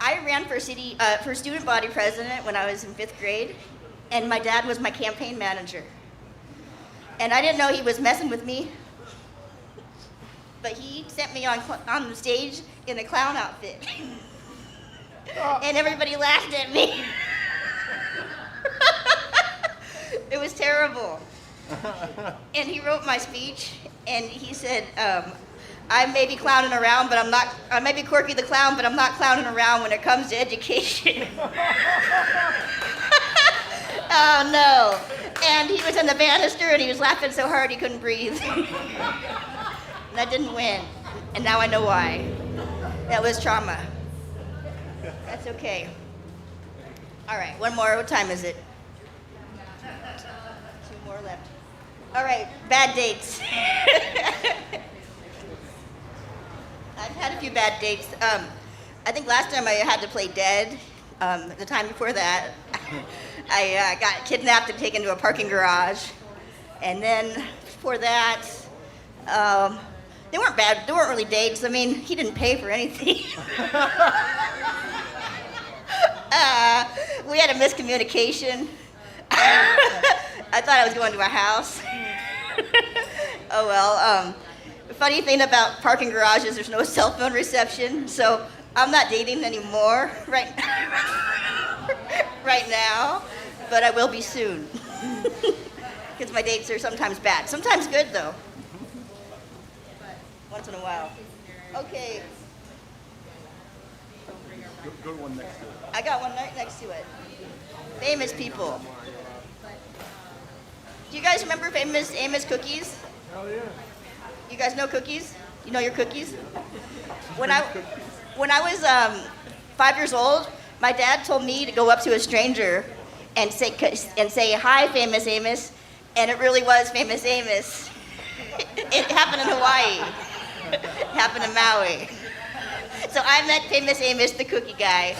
Speaker 10: I ran for student body president when I was in 5th grade, and my dad was my campaign manager. And I didn't know he was messing with me, but he sent me on the stage in a clown outfit. And everybody laughed at me. It was terrible. And he wrote my speech, and he said, I may be clowning around, but I may be Corky the Clown, but I'm not clowning around when it comes to education. Oh no. And he was in the banister and he was laughing so hard he couldn't breathe. And I didn't win. And now I know why. That was trauma. That's okay. All right, one more. What time is it? 2 more left. All right, bad dates. I've had a few bad dates. I think last time I had to play dead. The time before that, I got kidnapped and taken to a parking garage. And then before that, they weren't bad. They weren't really dates. I mean, he didn't pay for anything. We had a miscommunication. I thought I was going to a house. Oh well. The funny thing about parking garages, there's no cell phone reception, so I'm not dating anymore right now, but I will be soon. Because my dates are sometimes bad. Sometimes good, though. Once in a while. Okay.
Speaker 2: Go to one next to it.
Speaker 10: I got one right next to it. Famous people. Do you guys remember famous Amos cookies?
Speaker 11: Hell yeah.
Speaker 10: You guys know cookies? You know your cookies? When I was 5 years old, my dad told me to go up to a stranger and say hi, famous Amos, and it really was famous Amos. It happened in Hawaii. It happened in Maui. So I met famous Amos, the cookie guy.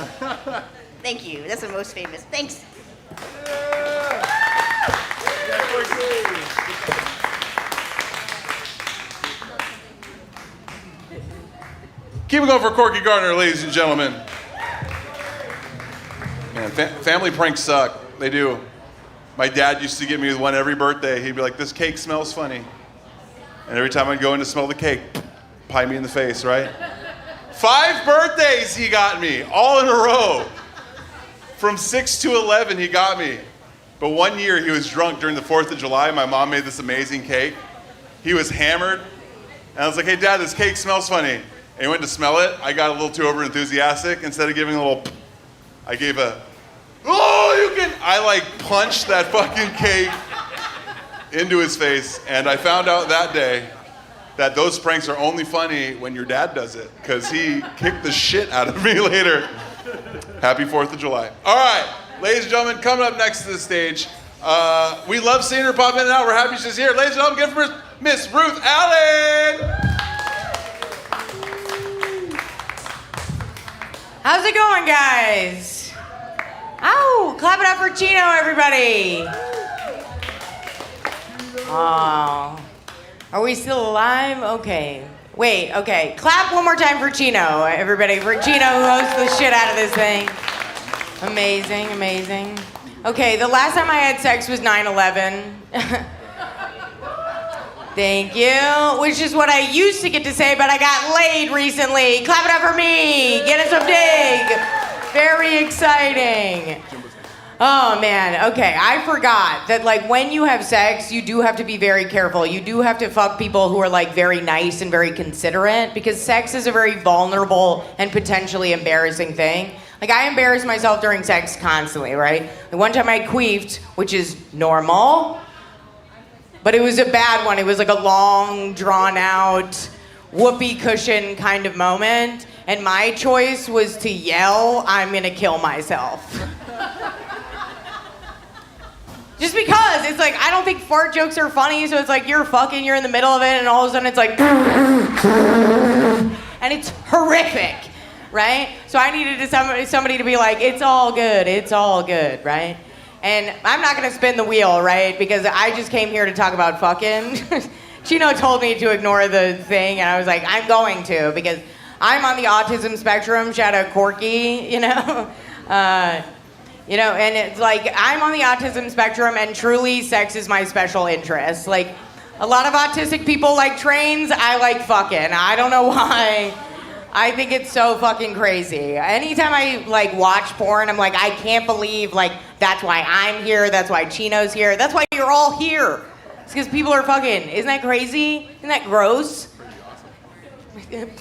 Speaker 10: Thank you. That's the most famous. Thanks.
Speaker 2: Keep it going for Corky Gardner, ladies and gentlemen. Man, family pranks suck. They do. My dad used to get me one every birthday. He'd be like, this cake smells funny. And every time I'd go in to smell the cake, pie me in the face, right? 5 birthdays he got me, all in a row. From 6 to 11, he got me. But one year he was drunk during the 4th of July. My mom made this amazing cake. He was hammered. And I was like, hey, Dad, this cake smells funny. and he went to smell it. I got a little too over enthusiastic. Instead of giving a little, I gave a, oh, you can. I like punched that fucking cake into his face, and I found out that day that those pranks are only funny when your dad does it, because he kicked the shit out of me later. Happy 4th of July. All right, ladies and gentlemen, coming up next to the stage, we love seeing her pop in and out. We're happy she's here. Ladies and gentlemen, give it for Miss Ruth Allen.
Speaker 11: How's it going, guys? Ow, clap it up for Chino, everybody. Oh, are we still alive? Okay. Wait, okay. Clap one more time for Chino, everybody. For Chino, who hosts the shit out of this thing. Amazing, amazing. Okay, the last time I had sex was 9/11. Thank you. Which is what I used to get to say, but I got laid recently. Clap it up for me. Get us some dig. Very exciting. Oh man, okay, I forgot that like when you have sex, you do have to be very careful. You do have to fuck people who are like very nice and very considerate, because sex is a very vulnerable and potentially embarrassing thing. Like I embarrass myself during sex constantly, right? The one time I queefed, which is normal, but it was a bad one. It was like a long, drawn out, whoopee cushion kind of moment, and my choice was to yell, "I'm gonna kill myself." Just because, it's like, I don't think fart jokes are funny, so it's like you're fucking, you're in the middle of it, and all of a sudden it's like, and it's horrific, right? So I needed somebody to be like, it's all good, right? And I'm not gonna spin the wheel, right? Because I just came here to talk about fucking. Chino told me to ignore the thing, and I was like, I'm going to, because I'm on the autism spectrum, shout out Corky, you know? You know, and it's like, I'm on the autism spectrum, and truly sex is my special interest. Like, a lot of autistic people like trains, I like fucking. I don't know why. I think it's so fucking crazy. Anytime I, like, watch porn, I'm like, I can't believe, like, that's why I'm here, that's why Chino's here, that's why you're all here. It's because people are fucking. Isn't that crazy? Isn't that gross?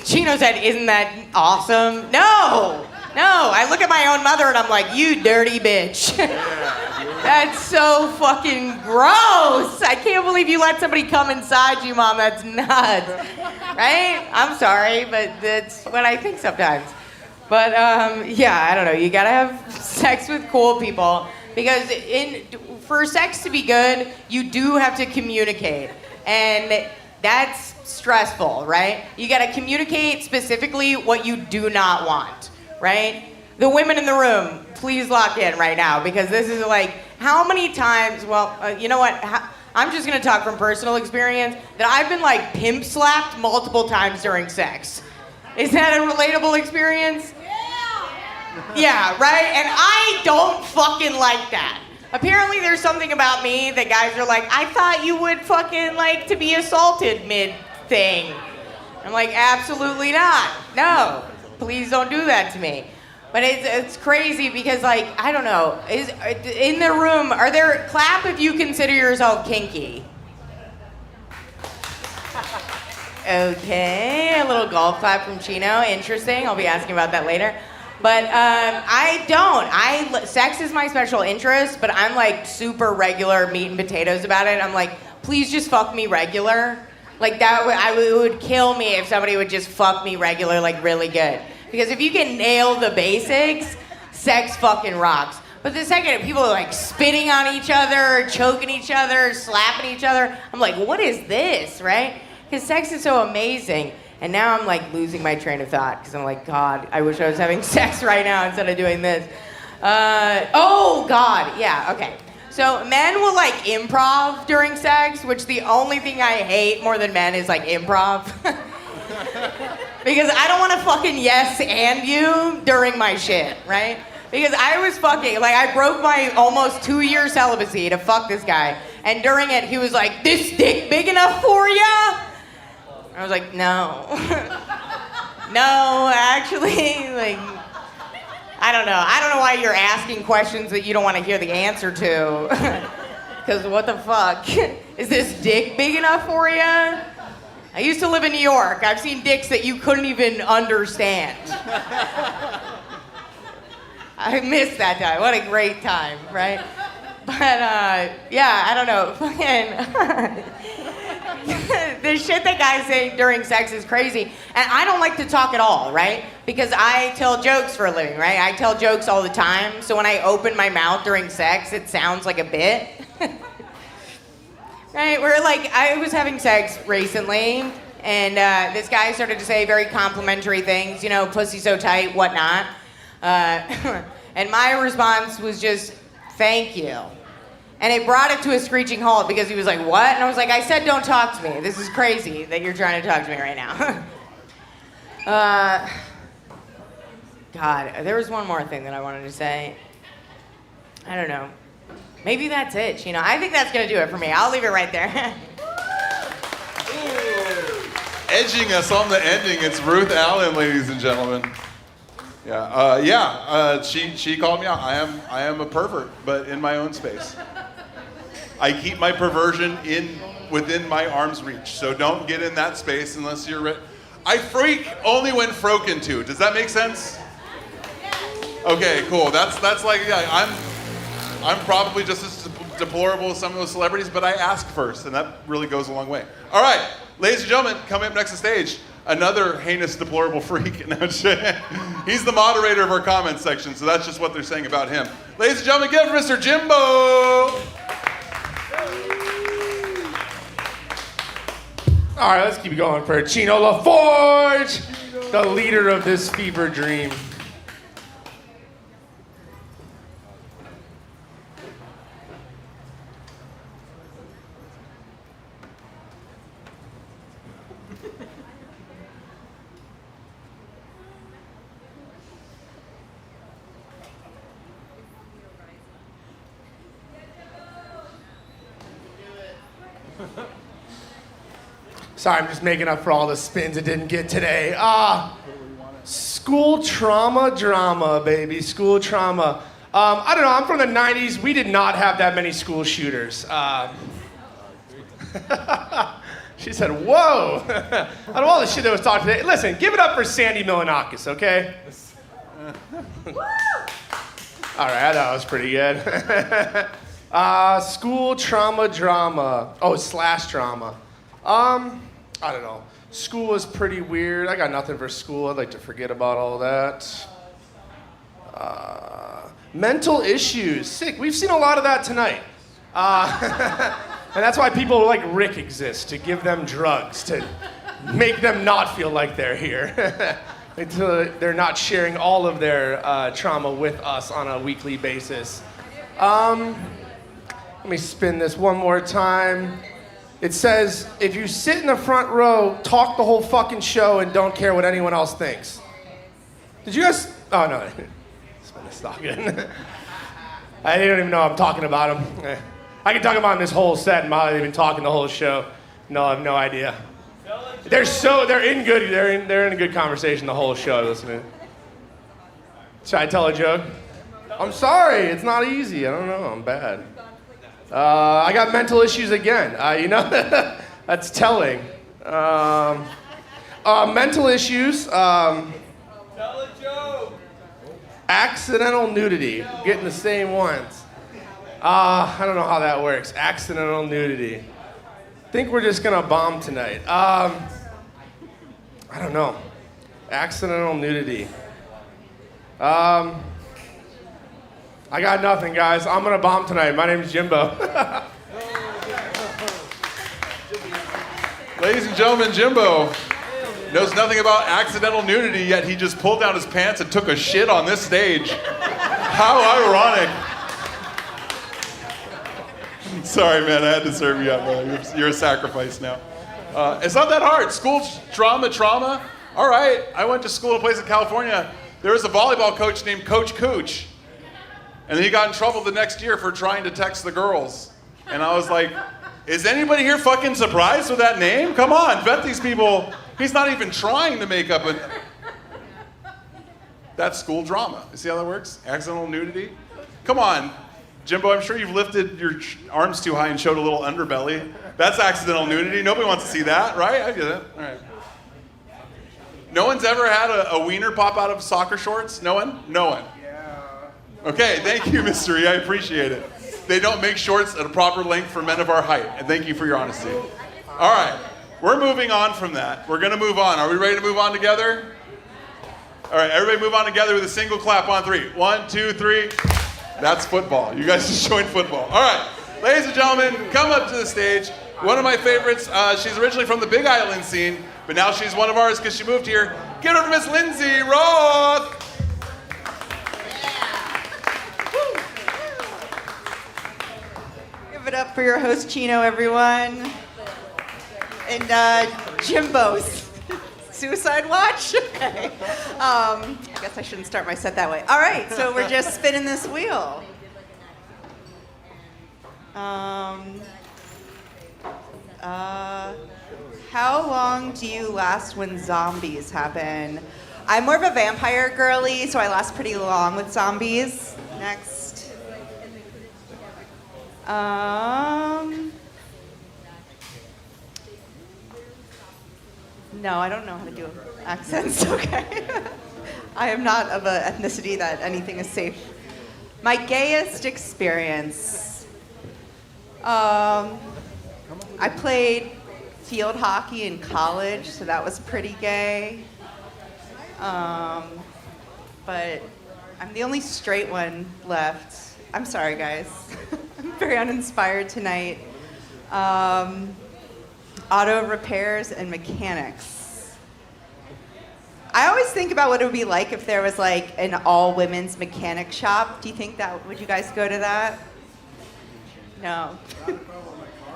Speaker 11: Chino said, isn't that awesome? No! No, I look at my own mother and I'm like, you dirty bitch. That's so fucking gross. I can't believe you let somebody come inside you, Mom. That's nuts. Right? I'm sorry, but that's what I think sometimes. But yeah, I don't know. You gotta have sex with cool people, because for sex to be good, you do have to communicate. And that's stressful, right? You gotta communicate specifically what you do not want. Right? The women in the room, please lock in right now, because this is like, how many times, well, you know what, I'm just gonna talk from personal experience, that I've been like pimp slapped multiple times during sex. Is that a relatable experience? Yeah! Yeah, right? And I don't fucking like that. Apparently there's something about me that guys are like, I thought you would fucking like to be assaulted mid-thing. I'm like, absolutely not. No. Please don't do that to me. But it's crazy because, like, I don't know. In the room, are there, clap if you consider yourself kinky. Okay, a little golf clap from Chino. Interesting. I'll be asking about that later. But I don't. Sex is my special interest, but I'm like super regular meat and potatoes about it. I'm like, please just fuck me regular. Like that it would kill me if somebody would just fuck me regular, like really good. Because if you can nail the basics, sex fucking rocks. But the second people are like spitting on each other, choking each other, slapping each other, I'm like, what is this, right? Because sex is so amazing. And now I'm like losing my train of thought, because I'm like, God, I wish I was having sex right now instead of doing this. Oh God, yeah, okay. So men will like improv during sex, which the only thing I hate more than men is like improv. Because I don't want to fucking yes and you during my shit, right? Because I was fucking, like I broke my almost 2-year celibacy to fuck this guy. And during it, he was like, this dick big enough for ya? I was like, no. No, actually, like, I don't know. I don't know why you're asking questions that you don't want to hear the answer to. Because what the fuck? Is this dick big enough for you? I used to live in New York. I've seen dicks that you couldn't even understand. I missed that time. What a great time, right? But, yeah, I don't know. The shit that guys say during sex is crazy. And I don't like to talk at all, right? Because I tell jokes for a living, right? I tell jokes all the time. So when I open my mouth during sex, it sounds like a bit. Right? Where, like, I was having sex recently, and this guy started to say very complimentary things, you know, pussy so tight, whatnot. And my response was just, thank you. And it brought it to a screeching halt because he was like, what? And I was like, I said don't talk to me. This is crazy that you're trying to talk to me right now. God, there was one more thing that I wanted to say. I don't know. Maybe that's it, you know. I think that's gonna do it for me. I'll leave it right there.
Speaker 2: Edging us on the ending, it's Ruth Allen, ladies and gentlemen. She called me out. I am a pervert, but in my own space. I keep my perversion within my arm's reach, so don't get in that space unless you're I freak only when froken to. Does that make sense? Okay, cool. That's like, yeah, I'm probably just as deplorable as some of those celebrities, but I ask first, and that really goes a long way. All right, ladies and gentlemen, coming up next to stage, another heinous, deplorable freak. He's the moderator of our comments section, so that's just what they're saying about him. Ladies and gentlemen, give it for Mr. Jimbo.
Speaker 12: All right, let's keep going for Chino LaForge, the leader of this fever dream. Sorry, I'm just making up for all the spins it didn't get today. School trauma drama, baby. School trauma. I don't know, I'm from the 90s. We did not have that many school shooters. She said, whoa. Out of all the shit that was talked today, listen, give it up for Sandy Milanakis, okay? All right, I thought it was pretty good. School trauma drama. Oh, slash drama. I don't know. School is pretty weird. I got nothing for school. I'd like to forget about all that. Mental issues. Sick. We've seen a lot of that tonight. And that's why people like Rick exist, to give them drugs, to make them not feel like they're here. Until they're not sharing all of their trauma with us on a weekly basis. Let me spin this one more time. It says, if you sit in the front row, talk the whole fucking show and don't care what anyone else thinks. Did you guys? Oh, no. It's not good. I don't even know I'm talking about him. I can talk about him this whole set and Maui, they've been talking the whole show. No, I have no idea. They're in a good conversation the whole show, listening. Should I tell a joke? I'm sorry, it's not easy. I don't know, I'm bad. I got mental issues again. You know, that's telling. Mental issues. Tell a joke. Accidental nudity. Getting the same ones. I don't know how that works. Accidental nudity. Think we're just gonna bomb tonight. I don't know. Accidental nudity. I got nothing, guys. I'm gonna bomb tonight. My name's Jimbo.
Speaker 2: Ladies and gentlemen, Jimbo knows nothing about accidental nudity, yet he just pulled down his pants and took a shit on this stage. How ironic. Sorry, man, I had to serve you up, brother. You're a sacrifice now. It's not that hard. School trauma. All right, I went to school in a place in California. There was a volleyball coach named Coach Cooch. And then he got in trouble the next year for trying to text the girls. And I was like, is anybody here fucking surprised with that name? Come on, vet these people. He's not even trying to make up a... That's school drama. You see how that works? Accidental nudity? Come on. Jimbo, I'm sure you've lifted your arms too high and showed a little underbelly. That's accidental nudity. Nobody wants to see that, right? I get it. All right. No one's ever had a wiener pop out of soccer shorts? No one? No one. Yeah. Okay, thank you, Mystery. I appreciate it. They don't make shorts at a proper length for men of our height. And thank you for your honesty. All right, we're moving on from that. We're going to move on. Are we ready to move on together? All right, everybody move on together with a single clap on 3. 1, 2, 3. That's football. You guys just joined football. All right, ladies and gentlemen, come up to the stage. One of my favorites. She's originally from the Big Island scene, but now she's one of ours because she moved here. Give it up to Miss Lindsay Roth.
Speaker 11: Give it up for your host, Chino, everyone. And Jimbo's Suicide Watch? Okay. I guess I shouldn't start my set that way. All right, so we're just spinning this wheel. How long do you last when zombies happen? I'm more of a vampire girly, so I last pretty long with zombies. Next. No, I don't know how to do accents, okay? I am not of an ethnicity that anything is safe. My gayest experience. I played field hockey in college, so that was pretty gay. But I'm the only straight one left. I'm sorry, guys. I'm very uninspired tonight. Auto repairs and mechanics. I always think about what it would be like if there was like an all-women's mechanic shop. Do you think that, would you guys go to that? No.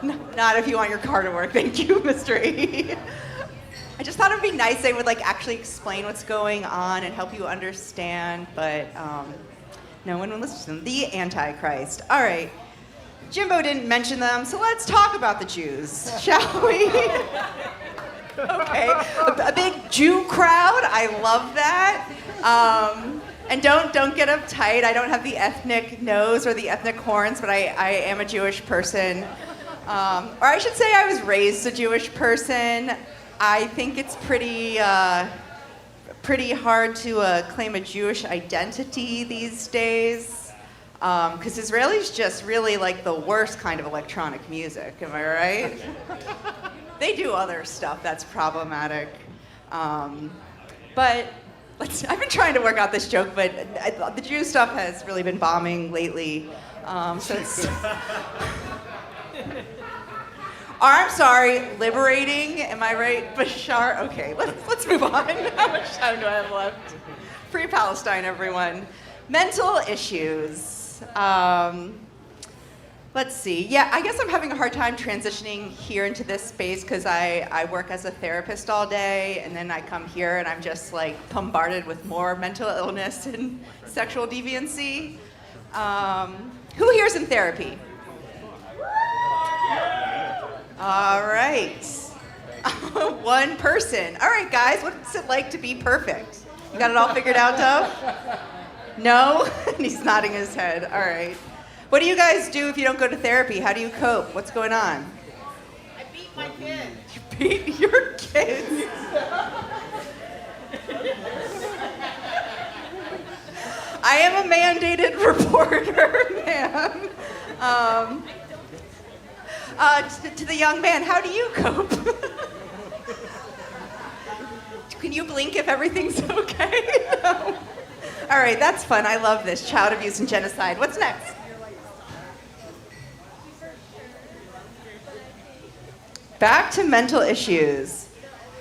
Speaker 11: No, not if you want your car to work. Thank you, Mr. A. I just thought it would be nice. They would like actually explain what's going on and help you understand, but no one would listen to them. The Antichrist. All right. Jimbo didn't mention them, so let's talk about the Jews, shall we? Okay. A big Jew crowd. I love that. And don't get uptight. I don't have the ethnic nose or the ethnic horns, but I am a Jewish person. Or I should say I was raised a Jewish person. I think it's pretty hard to claim a Jewish identity these days. Because Israelis just really like the worst kind of electronic music, am I right? They do other stuff that's problematic. But I've been trying to work out this joke, but the Jew stuff has really been bombing lately. So it's... I'm sorry, liberating, am I right? Bashar, okay, let's move on. How much time do I have left? Free Palestine, everyone. Mental issues. Let's see. Yeah, I guess I'm having a hard time transitioning here into this space because I work as a therapist all day, and then I come here and I'm just like bombarded with more mental illness and sexual deviancy. Who here's in therapy? All right. One person. All right, guys, what's it like to be perfect? You got it all figured out, Dove? No? He's nodding his head. All right. What do you guys do if you don't go to therapy? How do you cope? What's going on? I beat my kids.
Speaker 3: You beat your kids? I am a mandated reporter, ma'am. To the young man, how do you cope? Can you blink if everything's okay? No. All right, that's fun. I love this. Child abuse and genocide. What's next? Back to mental issues.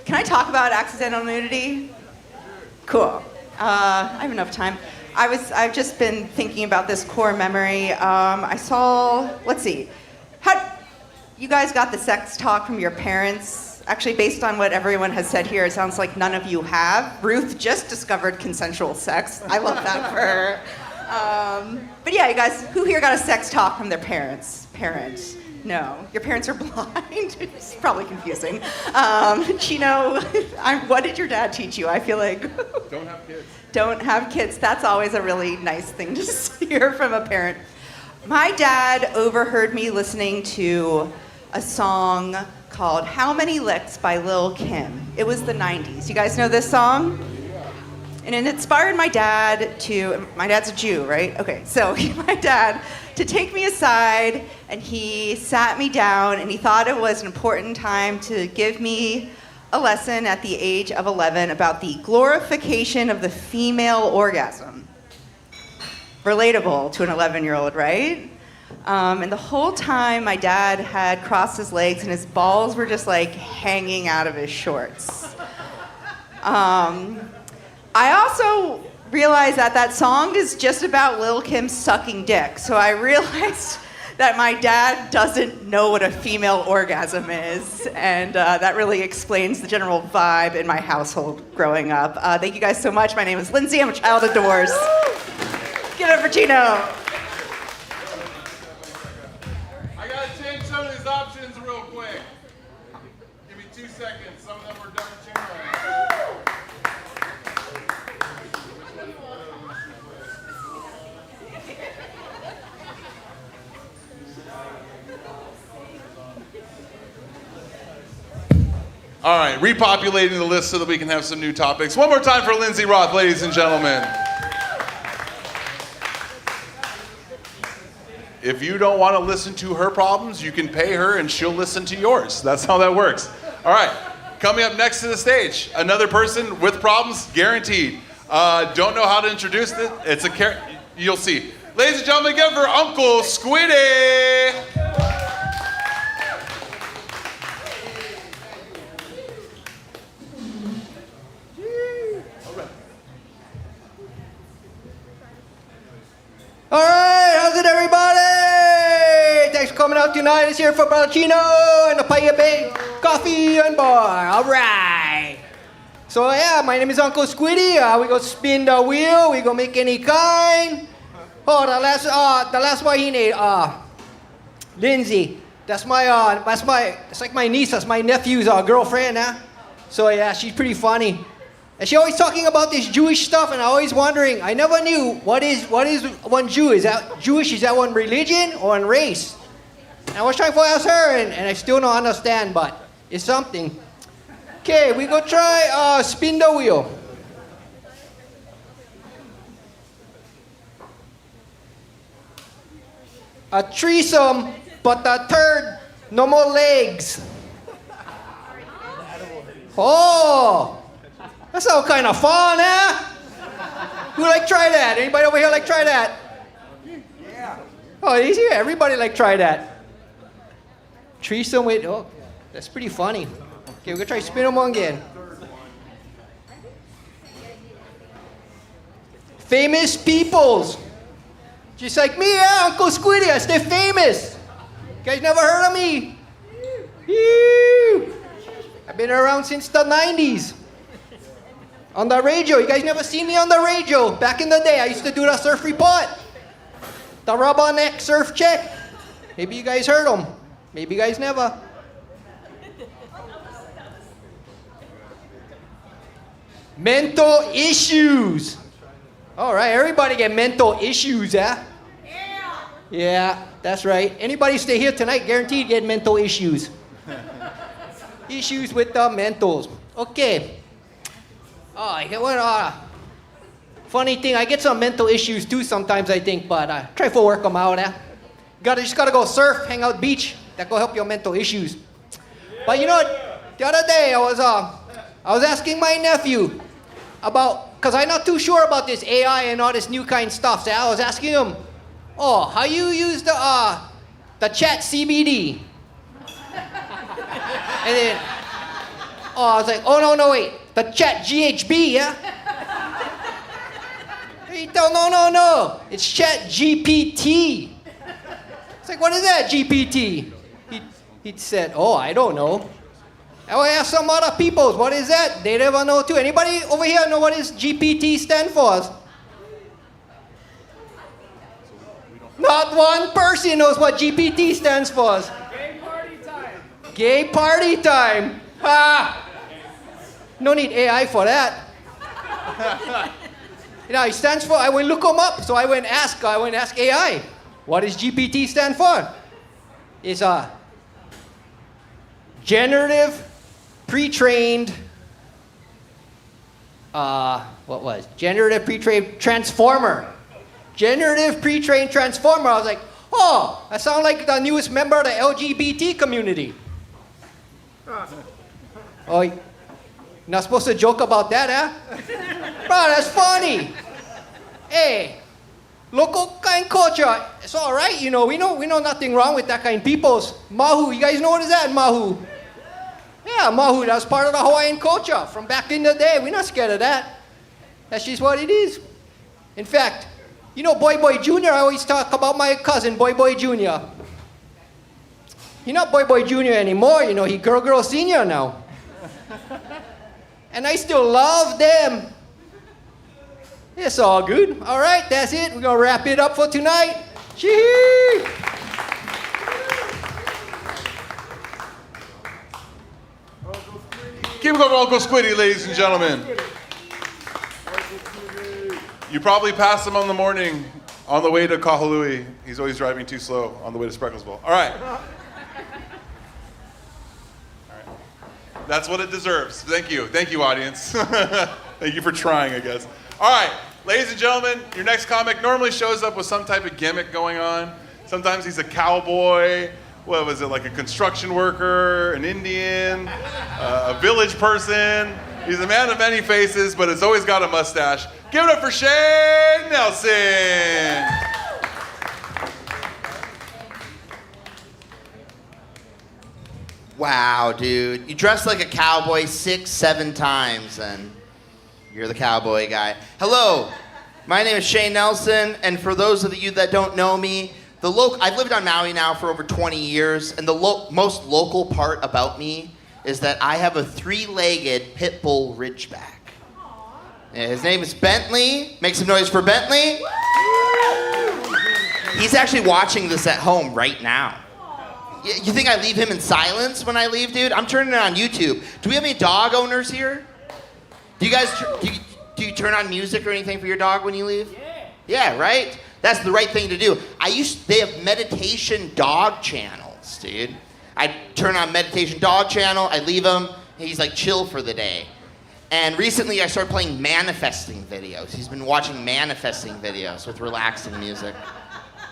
Speaker 3: Can I talk about accidental nudity? Cool. I have enough time. I've just been thinking about this core memory. I saw, let's see. You guys got the sex talk from your parents? Actually, based on what everyone has said here, it sounds like none of you have. Ruth just discovered consensual sex. I love that for her. But yeah, you guys, who here got a sex talk from their parents? Parents. No, your parents are blind. It's probably confusing. Chino, what did your dad teach you? I feel like...
Speaker 2: Don't have kids.
Speaker 3: Don't have kids. That's always a really nice thing to hear from a parent.
Speaker 11: My dad overheard me listening to a song called How Many Licks by Lil' Kim. It was the 90s. You guys know this song? And it inspired my dad's a Jew, right? Okay, so my dad to take me aside, and he sat me down, and he thought it was an important time to give me a lesson at the age of 11 about the glorification of the female orgasm. Relatable to an 11-year-old, right? And the whole time my dad had crossed his legs and his balls were just like hanging out of his shorts. I also realized that song is just about Lil' Kim sucking dick. So I realized that my dad doesn't know what a female orgasm is. And that really explains the general vibe in my household growing up. Thank you guys so much. My name is Lindsay. I'm a child of divorce. Give it up for Chino.
Speaker 2: I gotta change some of these options real quick. Give me 2 seconds. Some of them were done too much. All right, repopulating the list so that we can have some new topics. One more time for Lindsay Roth, ladies and gentlemen. If you don't want to listen to her problems, you can pay her and she'll listen to yours. That's how that works. All right, coming up next to the stage, another person with problems, guaranteed. Don't know how to introduce it. It's a you'll see. Ladies and gentlemen, again for Unko Squiddy.
Speaker 13: All right, how's it, everybody? Thanks for coming out tonight. It's here for Brother Chino and the Paia Bay Coffee and Bar. All right. So yeah, my name is Unko Squiddy. We go spin the wheel. We go make any kind. Oh, the last one he named, Lindsay. That's like my niece. That's my nephew's girlfriend. So yeah, she's pretty funny. And she always talking about this Jewish stuff, and I always wondering, I never knew what is one Jew? Is that Jewish? Is that one religion or one race? And I was trying to ask her, and I still don't understand, but it's something. Okay, we go try spin the wheel. A threesome, but the third, no more legs. Oh! That sounds kind of fun, eh? Who like try that? Anybody over here like try that? Yeah. Oh, easy. Everybody like try that. Threesome with, oh, that's pretty funny. Okay, we're gonna try spin them on again. Famous peoples. Just like me, yeah, Unko Squiddy, I stay famous. You guys never heard of me? I've been around since the 90s. On the radio, you guys never seen me on the radio. Back in the day, I used to do the surf report. The rubberneck surf check. Maybe you guys heard them. Maybe you guys never. Mental issues. All right, everybody get mental issues, eh? Yeah, that's right. Anybody stay here tonight, guaranteed get mental issues. Issues with the mentals. Okay. Oh, I get one. Funny thing, I get some mental issues too sometimes, I think, but try to work them out. Just gotta go surf, hang out beach. That will help your mental issues. But you know what? The other day I was asking my nephew about, cause I'm not too sure about this AI and all this new kind of stuff. So I was asking him, oh, how you use the chat CBD? And then, I was like, oh no, wait. The chat GHB, yeah? No. It's chat GPT. It's like, what is that, GPT? He said, oh, I don't know. I asked some other people, what is that? They never know too. Anybody over here know what is GPT stand for? Not one person knows what GPT stands for.
Speaker 9: Gay party time.
Speaker 13: Gay party time. Ha! No need AI for that. It stands for, I went look them up, so I went ask AI, What does GPT stand for? It's a generative pre-trained generative pre-trained transformer. Generative pre-trained transformer. I was like, oh, that sounds like the newest member of the LGBT community. Oh, you're not supposed to joke about that, huh? Bro, that's funny. Hey, local kind culture, it's all right, you know. We know nothing wrong with that kind of peoples. Mahu, you guys know what is that, Mahu? Yeah, Mahu, that's part of the Hawaiian culture from back in the day. We're not scared of that. That's just what it is. In fact, you know Boy Boy Jr., I always talk about my cousin, Boy Boy Jr. He's not Boy Boy Jr. anymore, you know, he Girl Senior now. And I still love them. It's all good. All right, that's it. We're going to wrap it up for tonight. Chee-hee!
Speaker 2: Keep it going, Unko Squiddy, ladies and gentlemen. You probably passed him on the morning on the way to Kahului. He's always driving too slow on the way to Sprecklesville. All right. That's what it deserves. Thank you. Thank you, audience. Thank you for trying, I guess. All right, ladies and gentlemen, your next comic normally shows up with some type of gimmick going on. Sometimes he's a cowboy. What was it, like a construction worker, an Indian, a village person. He's a man of many faces, but it's always got a mustache. Give it up for Shane Nelson.
Speaker 14: Wow, dude. You dress like a cowboy 6-7 times, and you're the cowboy guy. Hello, my name is Shane Nelson, and for those of you that don't know me, I've lived on Maui now for over 20 years, and the most local part about me is that I have a 3-legged pit bull ridgeback. Yeah, his name is Bentley. Make some noise for Bentley. He's actually watching this at home right now. You think I leave him in silence when I leave, dude? I'm turning it on YouTube. Do we have any dog owners here? Do you guys, do you turn on music or anything for your dog when you leave? Yeah, right? That's the right thing to do. They have meditation dog channels, dude. I turn on meditation dog channel, I leave him, and he's like chill for the day. And recently I started playing manifesting videos. He's been watching manifesting videos with relaxing music.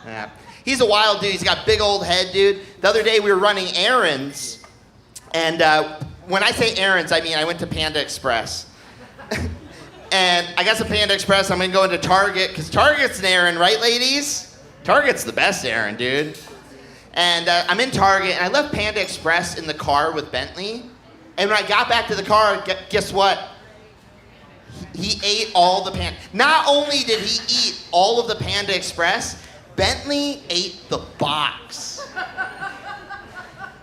Speaker 14: Yeah. He's a wild dude. He's got big old head, dude. The other day we were running errands, and when I say errands, I mean I went to Panda Express. And I got some Panda Express. I'm gonna go into Target, because Target's an errand, right, ladies? Target's the best errand, dude. And I'm in Target, and I left Panda Express in the car with Bentley. And when I got back to the car, guess what? He ate all the Panda. Not only did he eat all of the Panda Express, Bentley ate the box.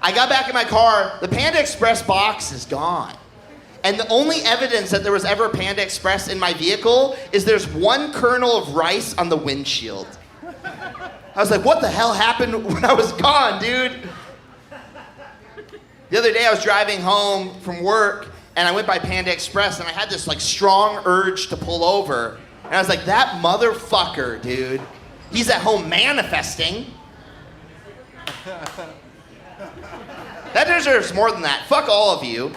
Speaker 14: I got back in my car, the Panda Express box is gone. And the only evidence that there was ever Panda Express in my vehicle is there's one kernel of rice on the windshield. I was like, what the hell happened when I was gone, dude? The other day I was driving home from work and I went by Panda Express and I had this like strong urge to pull over. And I was like, that motherfucker, dude. He's at home manifesting. That deserves more than that. Fuck all of you.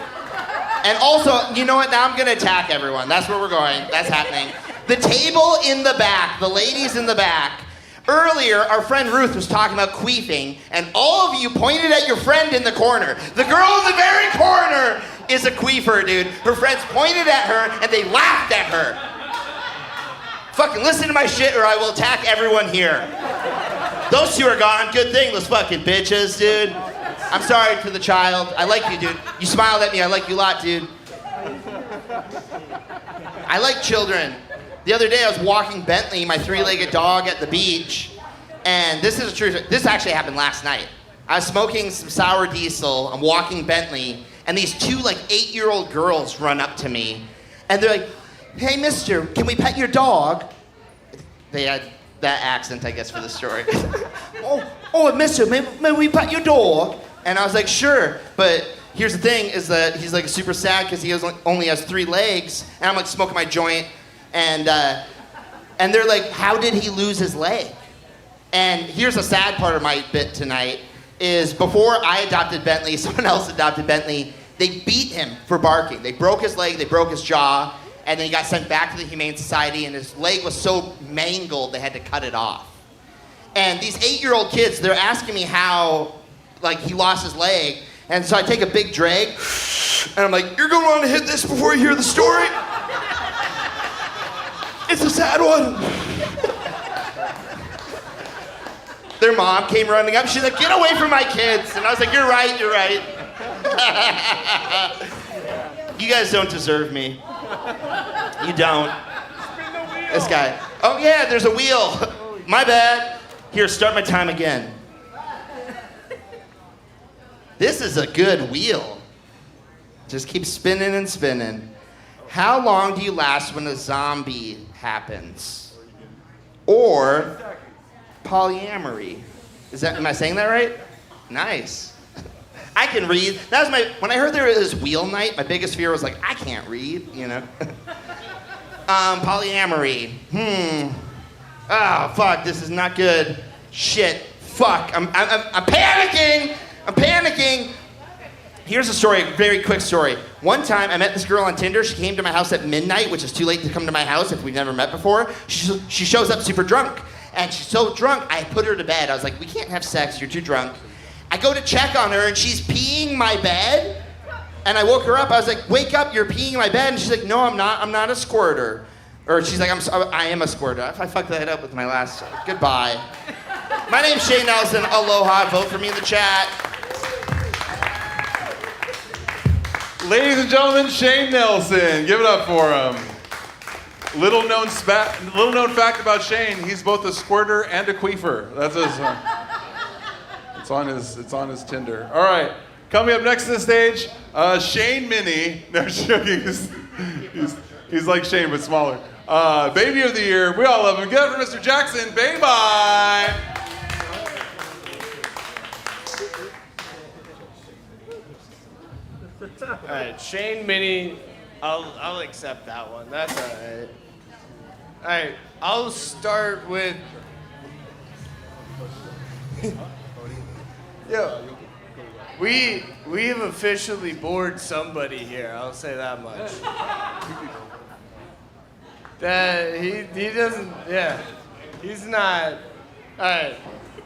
Speaker 14: And also, you know what? Now I'm gonna attack everyone. That's where we're going. That's happening. The table in the back, the ladies in the back. Earlier, our friend Ruth was talking about queefing, and all of you pointed at your friend in the corner. The girl in the very corner is a queefer, dude. Her friends pointed at her, and they laughed at her. Fucking listen to my shit, or I will attack everyone here. Those two are gone. Good thing, those fucking bitches, dude. I'm sorry to the child. I like you, dude. You smiled at me. I like you a lot, dude. I like children. The other day I was walking Bentley, my 3-legged dog, at the beach, and this is true. This actually happened last night. I was smoking some sour diesel. I'm walking Bentley, and these two like 8-year-old girls run up to me, and they're like, "Hey, mister, can we pet your dog?" They had that accent, I guess, for the story. oh, mister, may we pet your dog? And I was like, sure, but here's the thing, is that he's like super sad because he only has 3 legs, and I'm like smoking my joint, and they're like, how did he lose his leg? And here's a sad part of my bit tonight, is before I adopted Bentley, someone else adopted Bentley, they beat him for barking. They broke his leg, they broke his jaw, and then he got sent back to the Humane Society, and his leg was so mangled they had to cut it off. And these 8-year-old kids, they're asking me how, like, he lost his leg. And so I take a big drag, and I'm like, you're going to want to hit this before you hear the story? It's a sad one. Their mom came running up. She's like, get away from my kids. And I was like, you're right, you're right. You guys don't deserve me. You don't. This guy. Oh, yeah, there's a wheel. My bad. Here, start my time again. This is a good wheel. Just keep spinning and spinning. How long do you last when a zombie happens? Or polyamory. Am I saying that right? Nice. I can read. That was when I heard there was wheel night, my biggest fear was like, I can't read, you know? Polyamory. Oh, fuck, this is not good. Shit, fuck, I'm panicking. I'm panicking. Here's a story, a very quick story. One time, I met this girl on Tinder. She came to my house at midnight, which is too late to come to my house if we've never met before. She shows up super drunk. And she's so drunk, I put her to bed. I was like, we can't have sex, you're too drunk. I go to check on her, and she's peeing my bed. And I woke her up. I was like, wake up, you're peeing my bed. And she's like, no, I'm not a squirter. Or she's like, I am a squirter. I fucked that up with my last, goodbye. My name's Shane Nelson. Aloha, vote for me in the chat.
Speaker 2: Ladies and gentlemen, Shane Nelson. Give it up for him. Little known fact about Shane: he's both a squirter and a queefer. That's his. It's on his Tinder. All right, coming up next to the stage, Shane Mini. No, he's like Shane but smaller. Baby of the year. We all love him. Give it for Mr. Jackson. Bye.
Speaker 15: All right, Shane Mini, I'll accept that one. That's all right. All right, I'll start with. Yo, we have officially bored somebody here. I'll say that much. That he doesn't. Yeah, he's not. All right,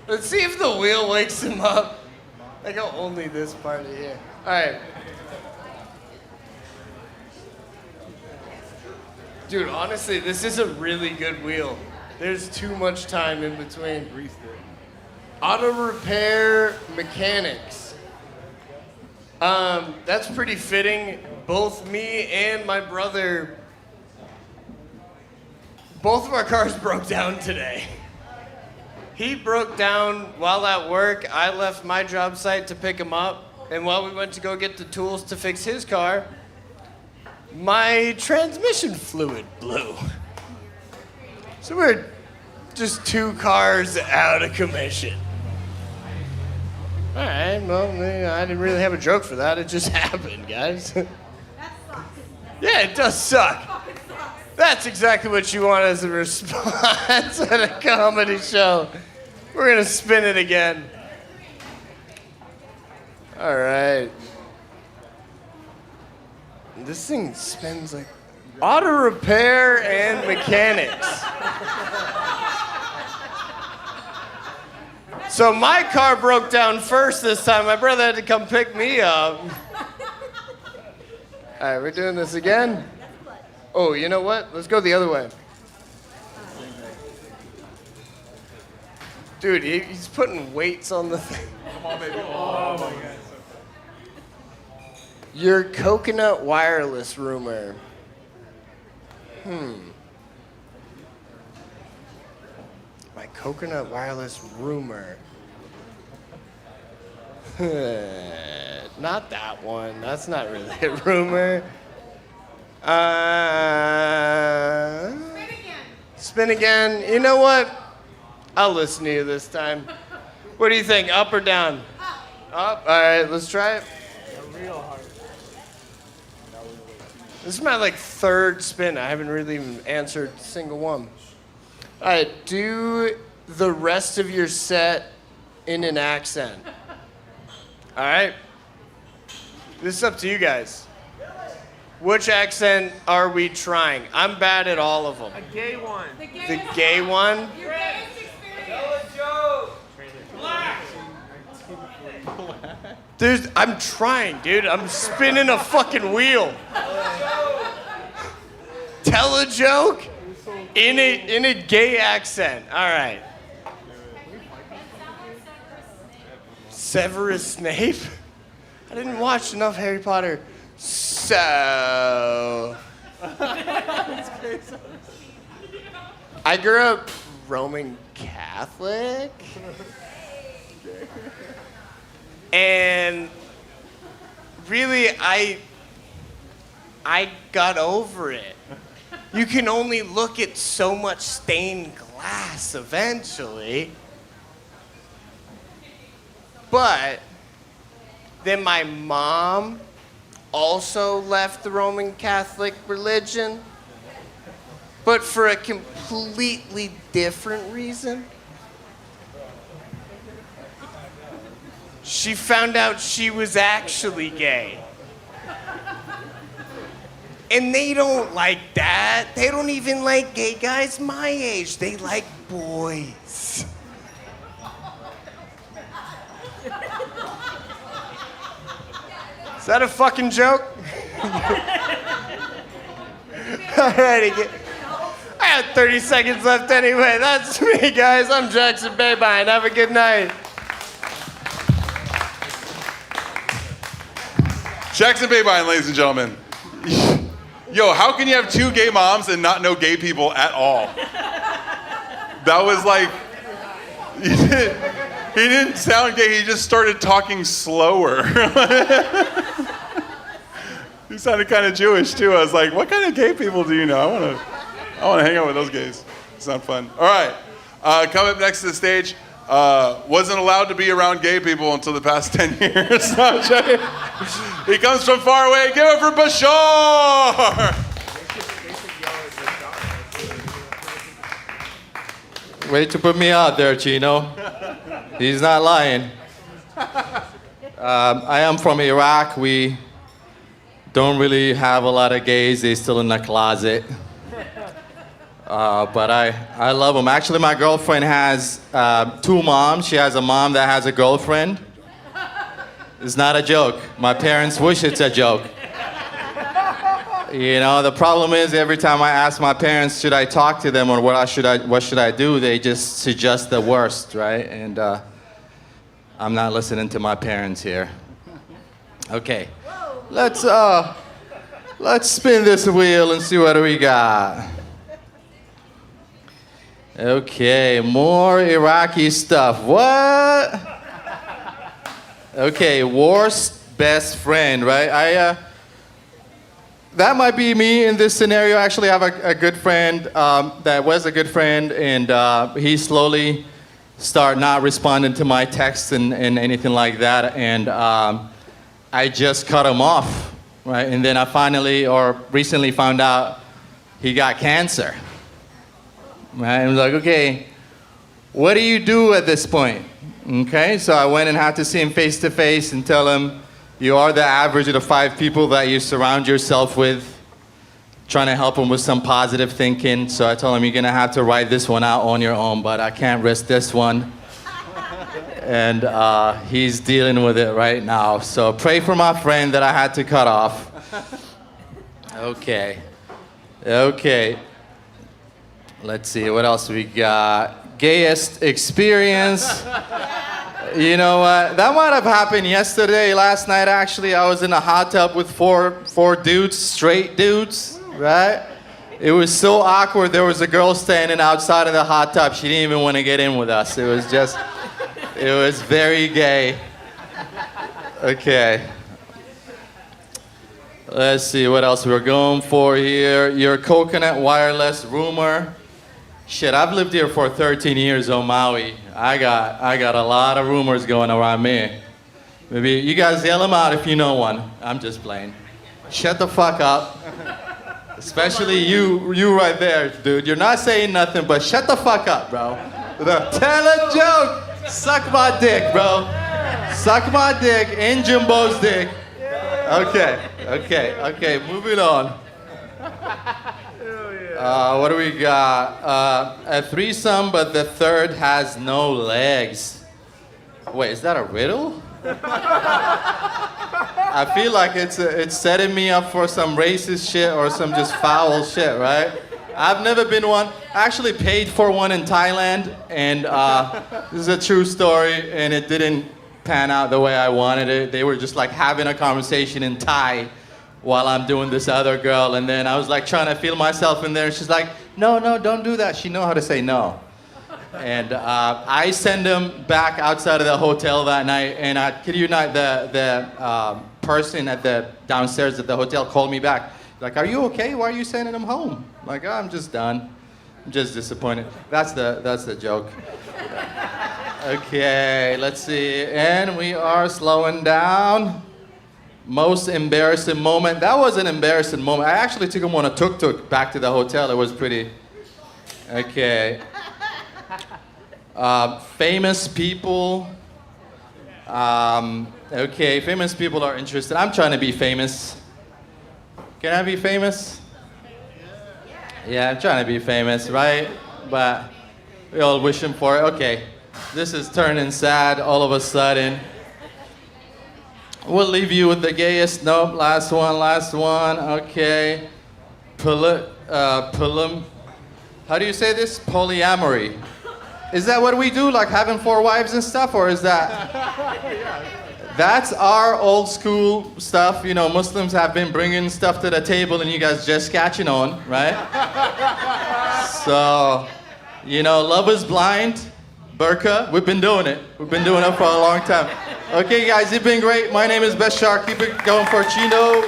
Speaker 15: let's see if the wheel wakes him up. I got only this part of here. All right. Dude, honestly, this is a really good wheel. There's too much time in between. Auto repair mechanics. That's pretty fitting. Both me and my brother, both of our cars broke down today. He broke down while at work. I left my job site to pick him up. And while we went to go get the tools to fix his car, my transmission fluid blew. So we're just 2 cars out of commission. All right, well, I didn't really have a joke for that. It just happened, guys. That sucks. Yeah, it does suck. That's exactly what you want as a response at a comedy show. We're gonna spin it again. All right. This thing spins like auto repair and mechanics. So my car broke down first this time. My brother had to come pick me up. All right, we're doing this again. Oh, you know what? Let's go the other way. Dude, he's putting weights on the thing.
Speaker 2: Come on, baby. Oh my God.
Speaker 15: Your coconut wireless rumor. My coconut wireless rumor. Not that one. That's not really a rumor. Spin again. Spin again. You know what? I'll listen to you this time. What do you think? Up or down? Up. All right, let's try it. Real hard. This is my 3rd spin. I haven't really even answered a single one. All right, do the rest of your set in an accent. All right? This is up to you guys. Which accent are we trying? I'm bad at all of them.
Speaker 9: A gay one.
Speaker 15: The gay one?
Speaker 9: Your gayest experience. Tell a joke.
Speaker 15: I'm trying, dude. I'm spinning a fucking wheel. Tell a joke in a gay accent. All right. Severus Snape? I didn't watch enough Harry Potter. So, I grew up Roman Catholic, and really, I got over it. You can only look at so much stained glass eventually, but then my mom also left the Roman Catholic religion, but for a completely different reason. She found out she was actually gay. And they don't like that. They don't even like gay guys my age. They like boys. Is that a fucking joke? Alrighty, I have 30 seconds left anyway. That's me, guys. I'm Jackson Babine. Have a good night.
Speaker 2: Jackson Babine, ladies and gentlemen. Yo, how can you have two gay moms and not know gay people at all? That was like, he didn't sound gay, he just started talking slower. He sounded kind of Jewish too. I was like, what kind of gay people do you know? I want to hang out with those gays. It's not fun. All right, come up next to the stage. Wasn't allowed to be around gay people until the past 10 years. No, he comes from far away. Give it for Bashar!
Speaker 16: Way to put me out there, Chino. He's not lying. I am from Iraq. We don't really have a lot of gays. They're still in the closet. But I love them. Actually, my girlfriend has two moms. She has a mom that has a girlfriend. It's not a joke. My parents wish it's a joke. You know, the problem is every time I ask my parents, should I talk to them or what should I do, they just suggest the worst, right? And I'm not listening to my parents here. Okay, let's spin this wheel and see what we got. Okay, more Iraqi stuff. What? Okay, worst best friend, right? That might be me in this scenario. Actually, I have a good friend that was a good friend, and he slowly started not responding to my texts and anything like that, and I just cut him off, right? And then I recently found out he got cancer. Right? I was like, okay, what do you do at this point? Okay, so I went and had to see him face to face and tell him, you are the average of the 5 people that you surround yourself with, trying to help him with some positive thinking. So I told him, you're gonna have to write this one out on your own, but I can't risk this one. And he's dealing with it right now. So pray for my friend that I had to cut off. Okay. Let's see, what else we got? Gayest experience. You know what? That might have happened yesterday, last night actually. I was in a hot tub with four dudes, straight dudes, right? It was so awkward. There was a girl standing outside of the hot tub. She didn't even want to get in with us. It was very gay. Okay. Let's see what else we're going for here. Your coconut wireless rumor. Shit, I've lived here for 13 years on Maui. I got a lot of rumors going around me. Maybe you guys yell them out if you know one. I'm just playing. Shut the fuck up. Especially you right there, dude. You're not saying nothing, but shut the fuck up, bro. Tell a joke. Suck my dick, bro. Suck my dick and Jimbo's dick. Okay, moving on. What do we got? A threesome, but the third has no legs. Wait, is that a riddle? I feel like it's setting me up for some racist shit or some just foul shit, right? I've never been one. I actually paid for one in Thailand, and this is a true story, and it didn't pan out the way I wanted it. They were just like having a conversation in Thai while I'm doing this other girl, and then I was like trying to feel myself in there, and she's like, no, don't do that. She know how to say no. And I send them back outside of the hotel that night, and I kid you not, the person at the downstairs at the hotel called me back. Like, are you okay? Why are you sending them home? I'm like, oh, I'm just done. I'm just disappointed. That's the joke. Okay, let's see. And we are slowing down. Most embarrassing moment. That was an embarrassing moment. I actually took him on a tuk-tuk back to the hotel. It was pretty. Okay. Famous people. Okay, famous people are interested. I'm trying to be famous. Can I be famous? Yeah, I'm trying to be famous, right? But we all wishing for it. Okay, this is turning sad all of a sudden. We'll leave you with the gayest. Nope, last one. Okay. How do you say this? Polyamory. Is that what we do, like having 4 wives and stuff, or is that? That's our old school stuff. You know, Muslims have been bringing stuff to the table and you guys just catching on, right? So, you know, love is blind. Burqa, we've been doing it. We've been doing it for a long time. Okay, guys, you've been great. My name is Bashar. Keep it going for Chino.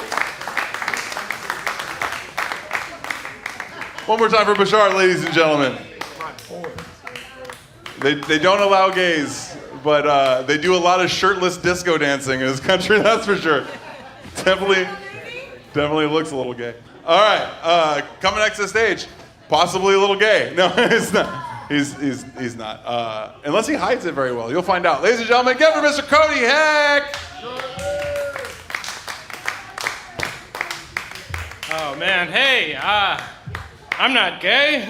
Speaker 2: One more time for Bashar, ladies and gentlemen. They don't allow gays, but they do a lot of shirtless disco dancing in this country, that's for sure. Definitely looks a little gay. All right, coming next to the stage, possibly a little gay. No, it's not. He's not. Unless he hides it very well. You'll find out. Ladies and gentlemen, give it for Mr. Cody Heck.
Speaker 17: Oh man, hey, I'm not gay.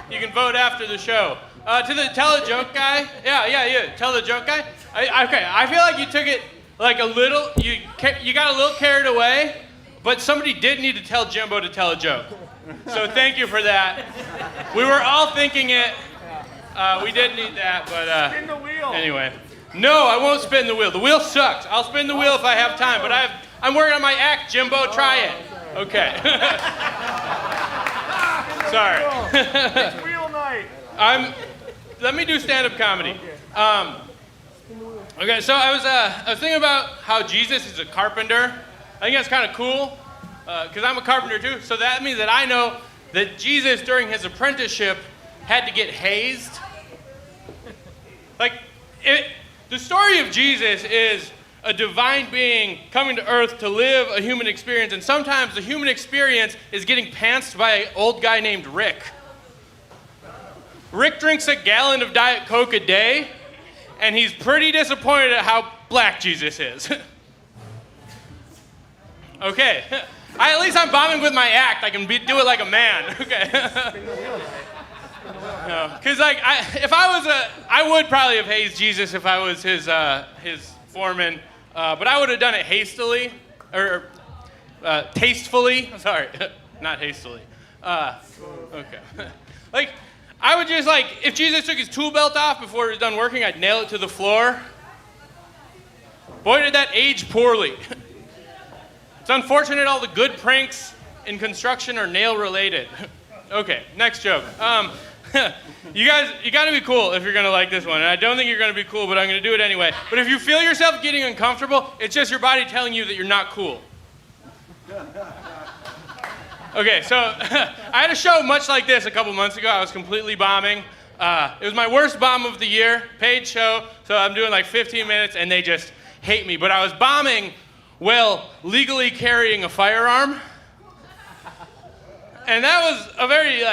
Speaker 17: You can vote after the show. To the tell a joke guy. Yeah. Tell the joke guy. Okay, I feel like you took it like a little. You got a little carried away, but somebody did need to tell Jimbo to tell a joke. So thank you for that. We were all thinking it. We did need that, but
Speaker 9: Spin the wheel.
Speaker 17: Anyway. No, I won't spin the wheel. The wheel sucks. I'll spin the wheel if I have time, but I'm working on my act, Jimbo. Try it. Okay. Sorry.
Speaker 9: It's wheel night.
Speaker 17: Let me do stand-up comedy. Okay, so I was thinking about how Jesus is a carpenter. I think that's kind of cool, because I'm a carpenter too. So that means that I know that Jesus, during his apprenticeship, had to get hazed. The story of Jesus is a divine being coming to earth to live a human experience, and sometimes the human experience is getting pantsed by an old guy named Rick. Rick drinks a gallon of Diet Coke a day, and he's pretty disappointed at how black Jesus is. Okay, at least I'm bombing with my act. I can do it like a man. Okay. No, because I would probably have hazed Jesus if I was his foreman, but I would have done it hastily, or tastefully. Sorry, not hastily. Okay. I would just if Jesus took his tool belt off before he was done working, I'd nail it to the floor. Boy, did that age poorly. It's unfortunate all the good pranks in construction are nail related. Okay, next joke. You gotta be cool if you're gonna like this one. And I don't think you're gonna be cool, but I'm gonna do it anyway. But if you feel yourself getting uncomfortable, it's just your body telling you that you're not cool. Okay, so I had a show much like this a couple months ago. I was completely bombing. It was my worst bomb of the year, paid show. So I'm doing 15 minutes and they just hate me. But I was bombing while legally carrying a firearm. And that was a very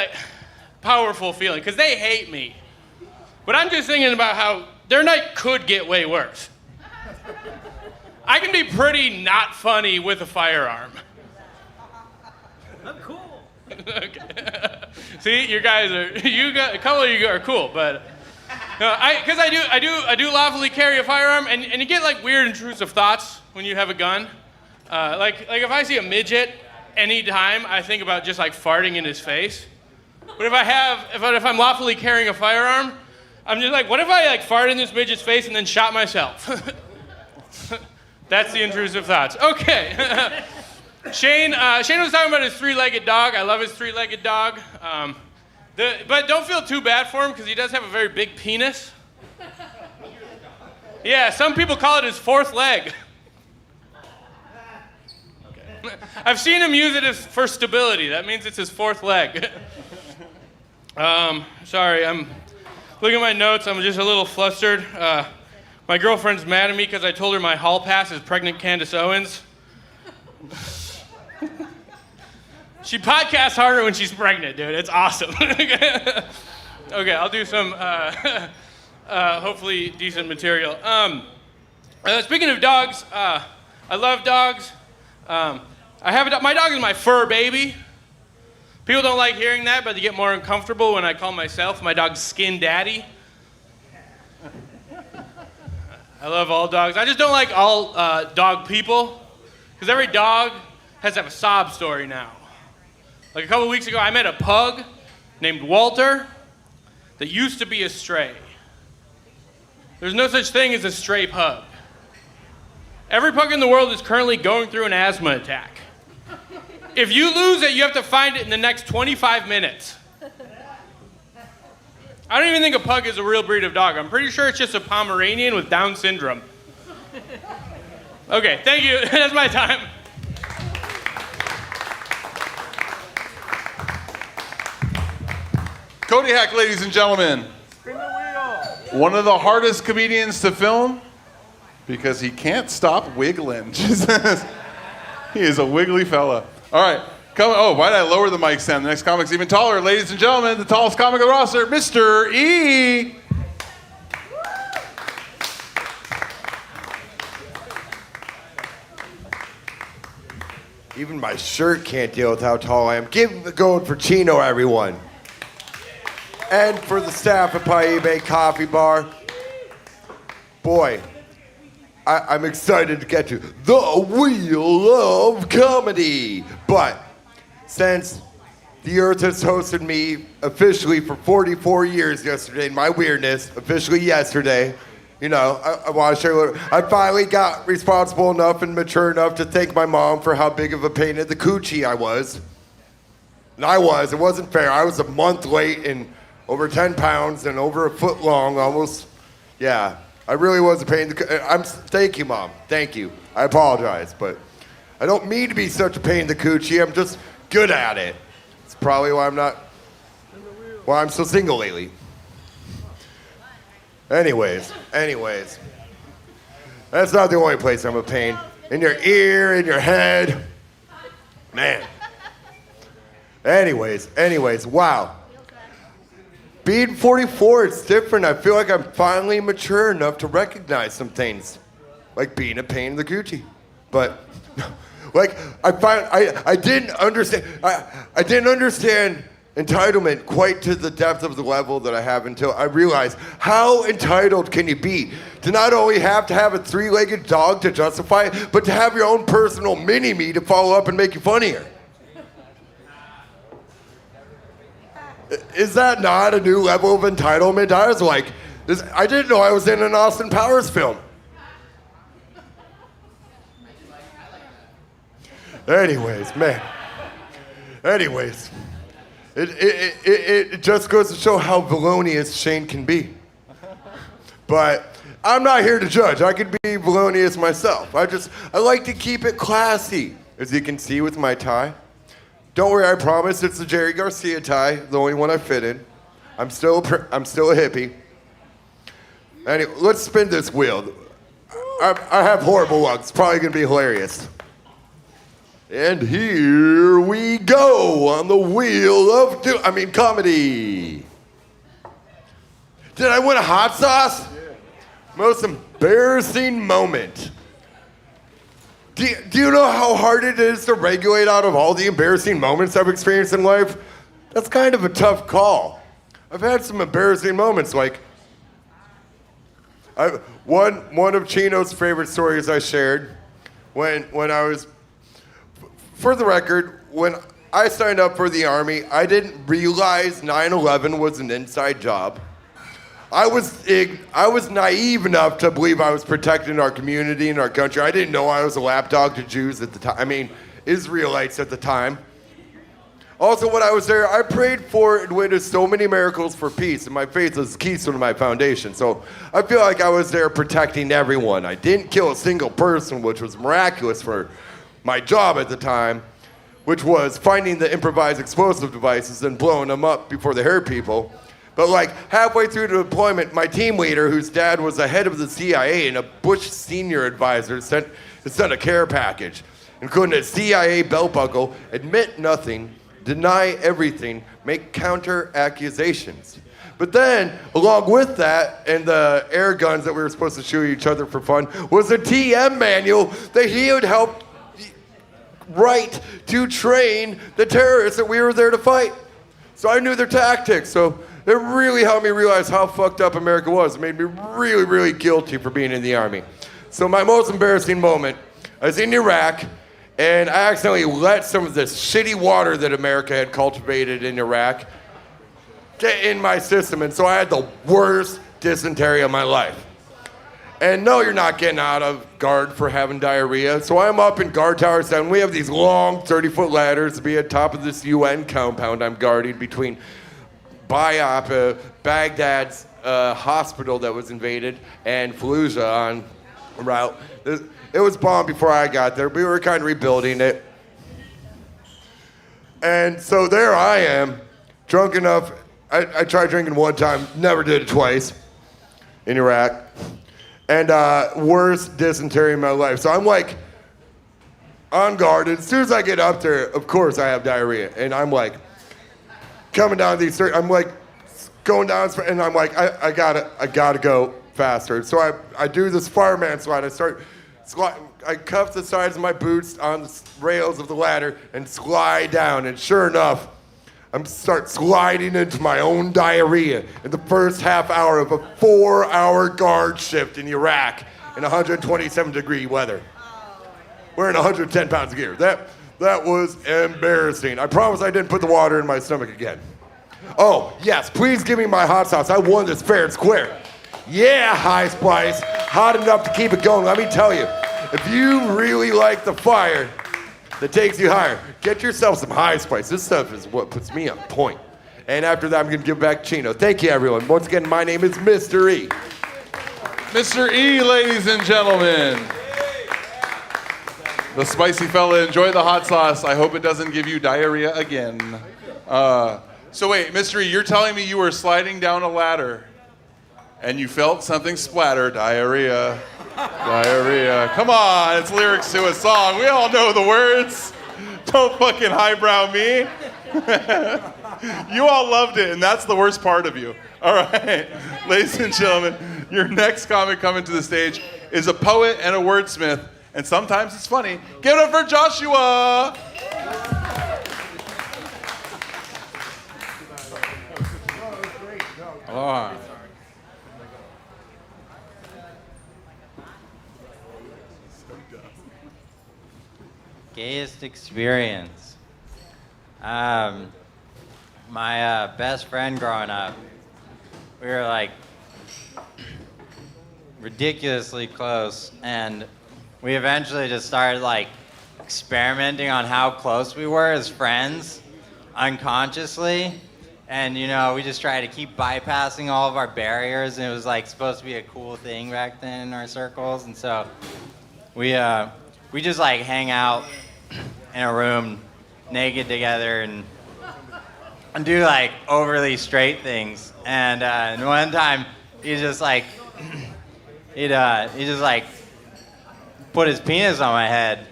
Speaker 17: powerful feeling because they hate me. But I'm just thinking about how their night could get way worse. I can be pretty not funny with a firearm.
Speaker 9: I'm cool.
Speaker 17: Okay. See, a couple of you are cool, but because I do lawfully carry a firearm, and you get like weird intrusive thoughts when you have a gun. Like if I see a midget, anytime I think about just like farting in his face. But if I'm lawfully carrying a firearm, I'm just like, what if I like fart in this midget's face and then shot myself? That's the intrusive thoughts. Okay. Shane was talking about his three-legged dog. I love his three-legged dog. But don't feel too bad for him because he does have a very big penis. Yeah, some people call it his fourth leg. Okay. I've seen him use it for stability. That means it's his fourth leg. Sorry, I'm looking at my notes. I'm just a little flustered. My girlfriend's mad at me because I told her my hall pass is pregnant Candace Owens. She podcasts harder when she's pregnant, dude. It's awesome. Okay, I'll do some hopefully decent material. Speaking of dogs, I love dogs. I have a dog. My dog is my fur baby. People don't like hearing that, but they get more uncomfortable when I call myself my dog's skin daddy. I love all dogs. I just don't like all dog people, because every dog has to have a sob story now. Like a couple weeks ago, I met a pug named Walter that used to be a stray. There's no such thing as a stray pug. Every pug in the world is currently going through an asthma attack. If you lose it, you have to find it in the next 25 minutes. I don't even think a pug is a real breed of dog. I'm pretty sure it's just a Pomeranian with Down syndrome. Okay, thank you. That's my time.
Speaker 2: Cody Heck, ladies and gentlemen.
Speaker 9: Spin the wheel.
Speaker 2: One of the hardest comedians to film because he can't stop wiggling. He is a wiggly fella. All right. Why did I lower the mic stand? The next comic's even taller. Ladies and gentlemen, the tallest comic of the roster, Mr. E.
Speaker 18: Even my shirt can't deal with how tall I am. Give the going for Chino, everyone. And for the staff at Paibe Coffee Bar. Boy, I'm excited to get to the Wheel of Comedy. But since the Earth has hosted me officially for 44 years yesterday, in my weirdness, officially yesterday, you know, I want to share a little. I finally got responsible enough and mature enough to thank my mom for how big of a pain in the coochie I was. And it wasn't fair. I was a month late and over 10 pounds and over a foot long almost. Yeah, I really was a pain in the thank you, Mom. Thank you. I apologize, but I don't mean to be such a pain in the coochie. I'm just good at it. It's probably why I'm so single lately. Anyways. That's not the only place I'm a pain. In your ear, in your head. Man. Anyways, wow. Being 44, it's different. I feel like I'm finally mature enough to recognize some things. Like being a pain in the coochie. But, like, I didn't understand entitlement quite to the depth of the level that I have until I realized how entitled can you be to not only have to have a three-legged dog to justify it, but to have your own personal mini-me to follow up and make you funnier. Is that not a new level of entitlement? I was like, I didn't know I was in an Austin Powers film. Anyways, man. It just goes to show how villainous Shane can be. But I'm not here to judge. I could be villainous myself. I like to keep it classy, as you can see with my tie. Don't worry, I promise it's the Jerry Garcia tie, the only one I fit in. I'm still a hippie. Anyway, let's spin this wheel. I have horrible luck. It's probably gonna be hilarious. And here we go on the wheel of comedy. Did I win a hot sauce? Yeah. Most embarrassing moment. Do you know how hard it is to regulate out of all the embarrassing moments I've experienced in life? That's kind of a tough call. I've had some embarrassing moments, like one of Chino's favorite stories I shared when I was, for the record, when I signed up for the Army, I didn't realize 9/11 was an inside job. I was naive enough to believe I was protecting our community and our country. I didn't know I was a lapdog to Jews at the time. Israelites at the time. Also, when I was there, I prayed for and witnessed so many miracles for peace, and my faith is the keystone of my foundation. So I feel like I was there protecting everyone. I didn't kill a single person, which was miraculous for my job at the time, which was finding the improvised explosive devices and blowing them up before they hurt people. But like halfway through the deployment, my team leader, whose dad was the head of the CIA and a Bush senior advisor, sent a care package, including a CIA belt buckle, admit nothing, deny everything, make counter accusations. But then, along with that, and the air guns that we were supposed to shoot each other for fun, was a TM manual that he had helped write to train the terrorists that we were there to fight. So I knew their tactics. So it really helped me realize how fucked up America was. It made me really, really guilty for being in the Army. So my most embarrassing moment, I was in Iraq, and I accidentally let some of this shitty water that America had cultivated in Iraq get in my system, and so I had the worst dysentery of my life. And no, you're not getting out of guard for having diarrhea. So I'm up in guard tower 7. We have these long 30-foot ladders to be at top of this UN compound I'm guarding between Baghdad's hospital that was invaded, and Fallujah on route. It was bombed before I got there. We were kind of rebuilding it. And so there I am, drunk enough. I tried drinking one time, never did it twice in Iraq. And worst dysentery in my life. So I'm like on guard. And as soon as I get up there, of course I have diarrhea. And I'm like, coming down these stairs, I'm like going down, and I'm like, I gotta go faster. So I do this fireman slide. I cuff the sides of my boots on the rails of the ladder and slide down. And sure enough, I start sliding into my own diarrhea in the first half hour of a 4-hour guard shift in Iraq in 127-degree weather. Wearing 110 pounds of gear. That was embarrassing. I promise I didn't put the water in my stomach again. Oh, yes, please give me my hot sauce. I won this fair and square. Yeah, High Spice. Hot enough to keep it going. Let me tell you, if you really like the fire that takes you higher, get yourself some High Spice. This stuff is what puts me on point. And after that, I'm going to give back Chino. Thank you, everyone. Once again, my name is Mr. E.
Speaker 2: Mr. E, ladies and gentlemen. The spicy fella, enjoy the hot sauce. I hope it doesn't give you diarrhea again. So wait, Mr. E, you're telling me you were sliding down a ladder and you felt something splatter, diarrhea, diarrhea. Come on, it's lyrics to a song. We all know the words. Don't fucking highbrow me. You all loved it, and that's the worst part of you. All right, ladies and gentlemen, your next comic coming to the stage is a poet and a wordsmith, and sometimes it's funny. Give it up for Joshua. Aloha.
Speaker 19: Gayest experience. My best friend growing up, we were like ridiculously close, and we eventually just started like experimenting on how close we were as friends unconsciously. And, you know, we just tried to keep bypassing all of our barriers, and it was, like, supposed to be a cool thing back then in our circles. And so we just, like, hang out in a room naked together and do, like, overly straight things. And one time, he just, like, he just, like, put his penis on my head.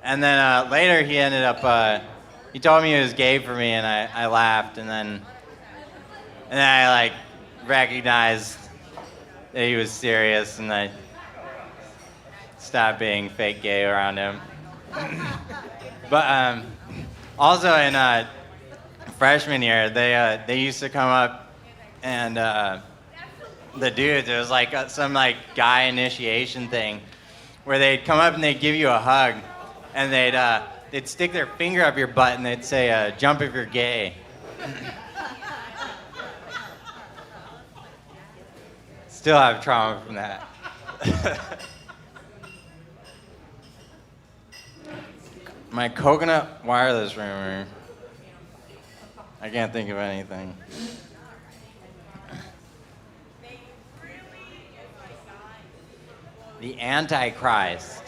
Speaker 19: And then later he ended up, he told me he was gay for me, and I laughed, and then I like recognized that he was serious, and I stopped being fake gay around him. But also in freshman year, they used to come up, and the dudes, it was like some like guy initiation thing, where they'd come up and they'd give you a hug, and they'd stick their finger up your butt and they'd say, "Jump if you're gay." Still have trauma from that. My coconut wireless rumor. I can't think of anything. The Antichrist.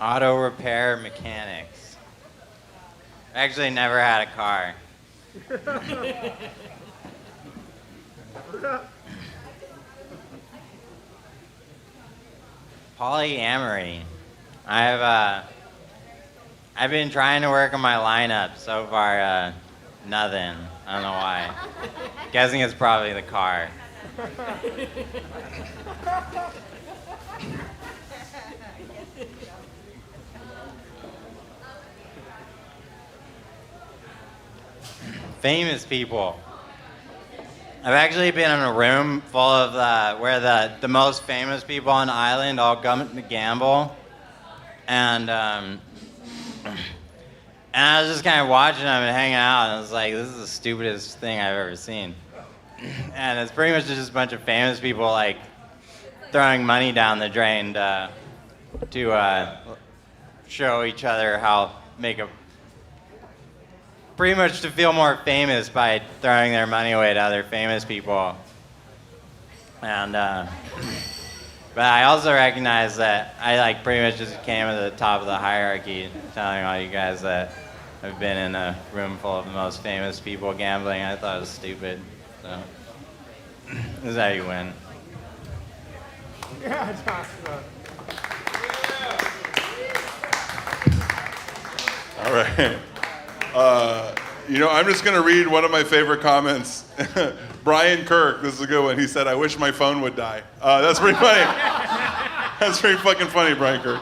Speaker 19: Auto repair mechanics. Actually never had a car. Polyamory. I've been trying to work on my lineup. So far, nothing. I don't know why. Guessing it's probably the car. Famous people. I've actually been in a room full of where the most famous people on the island all come to gamble, and I was just kind of watching them and hanging out, and I was like, this is the stupidest thing I've ever seen. And it's pretty much just a bunch of famous people like throwing money down the drain to show each other how pretty much to feel more famous by throwing their money away to other famous people. And but I also recognize that I like pretty much just came at the top of the hierarchy, telling all you guys that I've been in a room full of the most famous people gambling. I thought it was stupid. So this is how you win.
Speaker 9: Yeah, it's awesome.
Speaker 2: All right. I'm just going to read one of my favorite comments. Brian Kirk, this is a good one. He said, "I wish my phone would die." That's pretty funny. That's pretty fucking funny, Brian Kirk.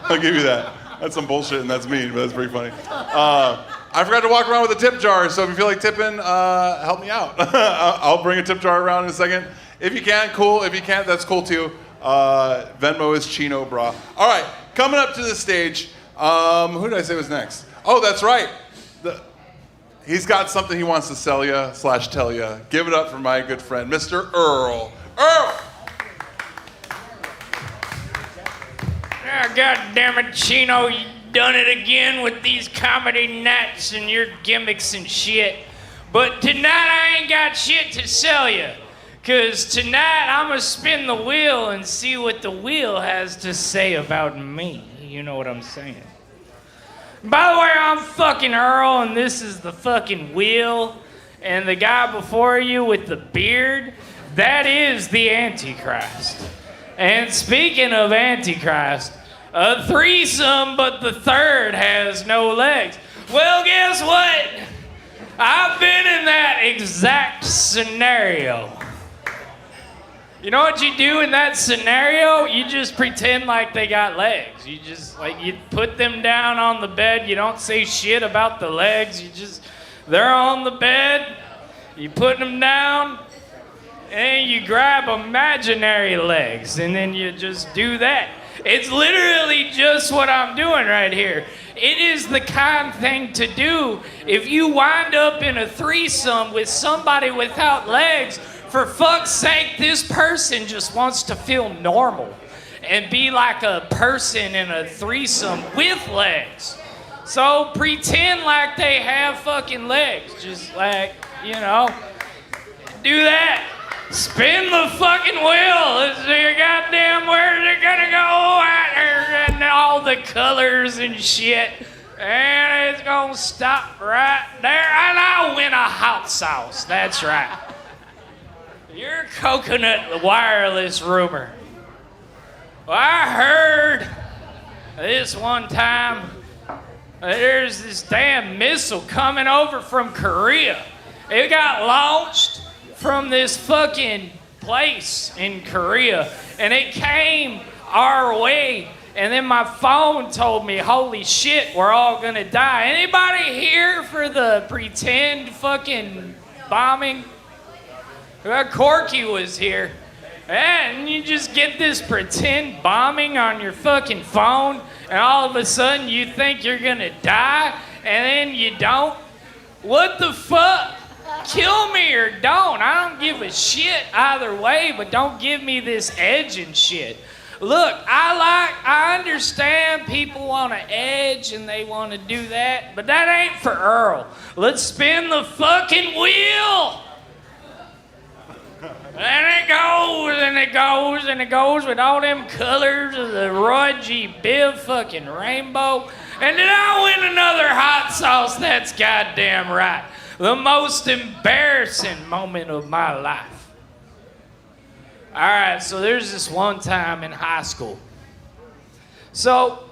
Speaker 2: I'll give you that. That's some bullshit and that's mean, but that's pretty funny. I forgot to walk around with a tip jar, so if you feel like tipping, help me out. I'll bring a tip jar around in a second. If you can, cool. If you can't, that's cool too. Venmo is Chino Bra. All right, coming up to the stage. Who did I say was next? Oh, that's right. He's got something he wants to sell you / tell you. Give it up for my good friend, Mr. Earl. Earl!
Speaker 20: Ah, God damn it, Chino, you done it again with these comedy nights and your gimmicks and shit. But tonight I ain't got shit to sell you. Cause tonight I'm gonna spin the wheel and see what the wheel has to say about me. You know what I'm saying? By the way, I'm fucking Earl, and this is the fucking wheel. And the guy before you with the beard, that is the Antichrist. And speaking of Antichrist, a threesome, but the third has no legs. Well, guess what? I've been in that exact scenario. You know what you do in that scenario? You just pretend like they got legs. You just, you put them down on the bed. You don't say shit about the legs. They're on the bed. You put them down, and you grab imaginary legs, and then you just do that. It's literally just what I'm doing right here. It is the kind thing to do if you wind up in a threesome with somebody without legs. For fuck's sake, this person just wants to feel normal and be like a person in a threesome with legs. So pretend like they have fucking legs. Just do that. Spin the fucking wheel. Let's see goddamn where's it gonna go at there and all the colors and shit. And it's gonna stop right there and I'll win a hot sauce. That's right. Your coconut wireless rumor. Well, I heard this one time there's this damn missile coming over from Korea. It got launched from this fucking place in Korea, and it came our way, and then my phone told me, holy shit, we're all gonna die. Anybody here for the pretend fucking bombing? Corky was here. And you just get this pretend bombing on your fucking phone, and all of a sudden you think you're gonna die, and then you don't? What the fuck? Kill me or don't. I don't give a shit either way, but don't give me this edge and shit. Look, I understand people want to edge and they want to do that, but that ain't for Earl. Let's spin the fucking wheel. And it goes, and it goes, and it goes with all them colors of the Roy G. Biv fucking rainbow. And then I win another hot sauce. That's goddamn right. The most embarrassing moment of my life. All right, so there's this one time in high school. So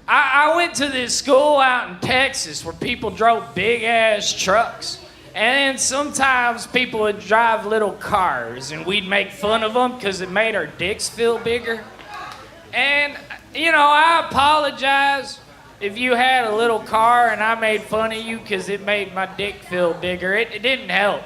Speaker 20: I went to this school out in Texas where people drove big ass trucks. And sometimes people would drive little cars and we'd make fun of them because it made our dicks feel bigger. And, you know, I apologize if you had a little car and I made fun of you because it made my dick feel bigger. It didn't help.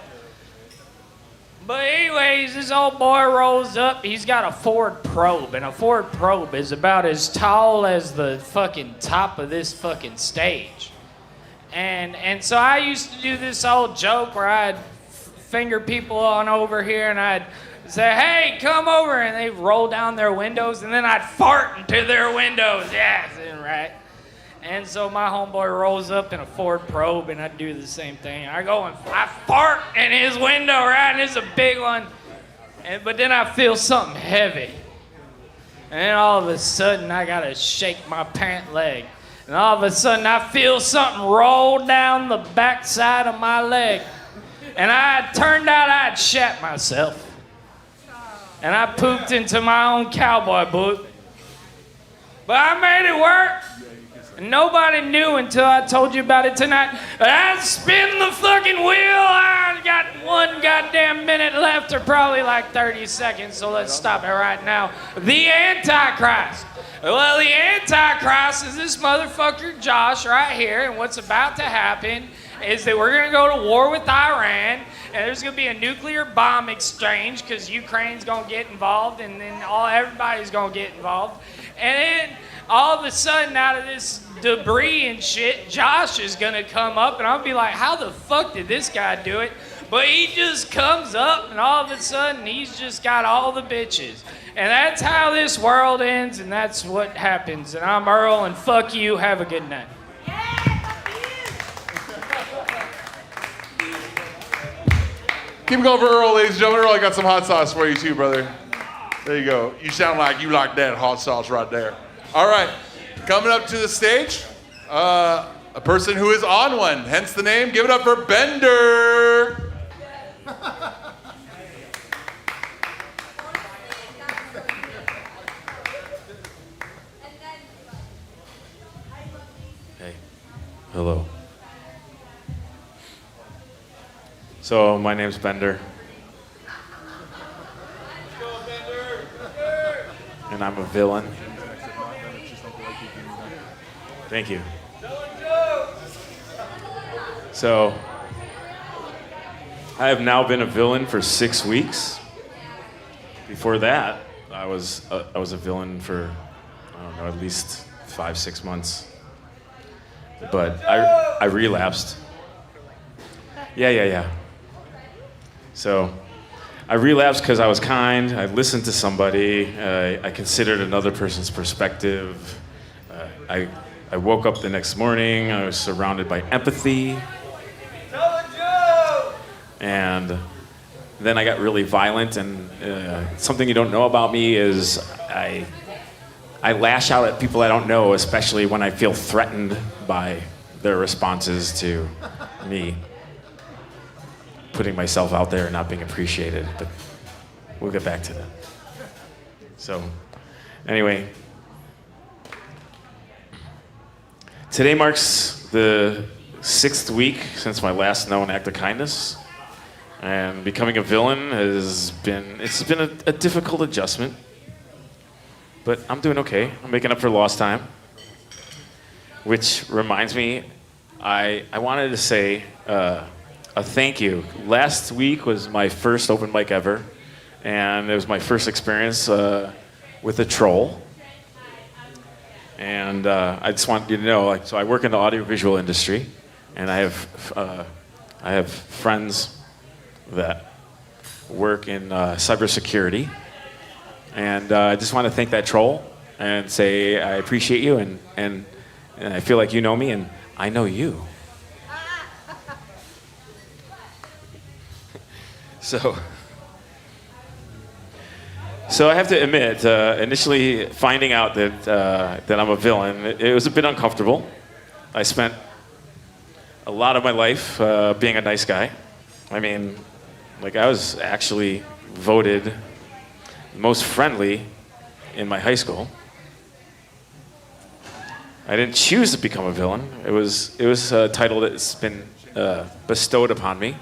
Speaker 20: But anyways, this old boy rolls up. He's got a Ford Probe, and a Ford Probe is about as tall as the fucking top of this fucking stage. And so I used to do this old joke where I'd finger people on over here and I'd say, hey, come over, and they'd roll down their windows, and then I'd fart into their windows. Yeah, right. And so my homeboy rolls up in a Ford Probe, and I'd do the same thing. I go and I fart in his window, right, and it's a big one. But then I feel something heavy. And then all of a sudden, I gotta shake my pant leg. And all of a sudden, I feel something roll down the backside of my leg. And it turned out I'd shat myself. And I pooped into my own cowboy boot. But I made it work. And nobody knew until I told you about it tonight. But I spin the fucking wheel. I got 1 goddamn minute left, or probably like 30 seconds, so let's stop it right now. The Antichrist. Well, the Antichrist is this motherfucker Josh right here, and what's about to happen is that we're gonna go to war with Iran, and there's gonna be a nuclear bomb exchange because Ukraine's gonna get involved, and then everybody's gonna get involved. And then all of a sudden, out of this debris and shit, Josh is gonna come up, and I'll be like, how the fuck did this guy do it? But he just comes up, and all of a sudden, he's just got all the bitches. And that's how this world ends, and that's what happens. And I'm Earl, and fuck you, have a good night.
Speaker 2: Keep going for Earl, ladies and gentlemen. Earl, I got some hot sauce for you too, brother. There you go. You sound like you like that hot sauce right there. All right, coming up to the stage, a person who is on one, hence the name. Give it up for Bender.
Speaker 21: Hey, hello. So my name's Bender. And I'm a villain. Thank you. So, I have now been a villain for 6 weeks. Before that, I was a villain for, I don't know, at least 5-6 months. But I relapsed. Yeah. So, I relapsed because I was kind. I listened to somebody. I considered another person's perspective. I woke up the next morning. I was surrounded by empathy. And then I got really violent, and something you don't know about me is I lash out at people I don't know, especially when I feel threatened by their responses to me putting myself out there and not being appreciated. But we'll get back to that. So, anyway, today marks the 6th week since my last known act of kindness. And becoming a villain has been a difficult adjustment. But I'm doing okay. I'm making up for lost time. Which reminds me, I wanted to say a thank you. Last week was my first open mic ever. And it was my first experience with a troll. And I just want you to know, so I work in the audiovisual industry. And I have friends that work in cybersecurity, and I just want to thank that troll and say I appreciate you, and I feel like you know me, and I know you. So I have to admit, initially finding out that I'm a villain, it was a bit uncomfortable. I spent a lot of my life being a nice guy. I mean, I was actually voted most friendly in my high school. I didn't choose to become a villain. It was a title that's been bestowed upon me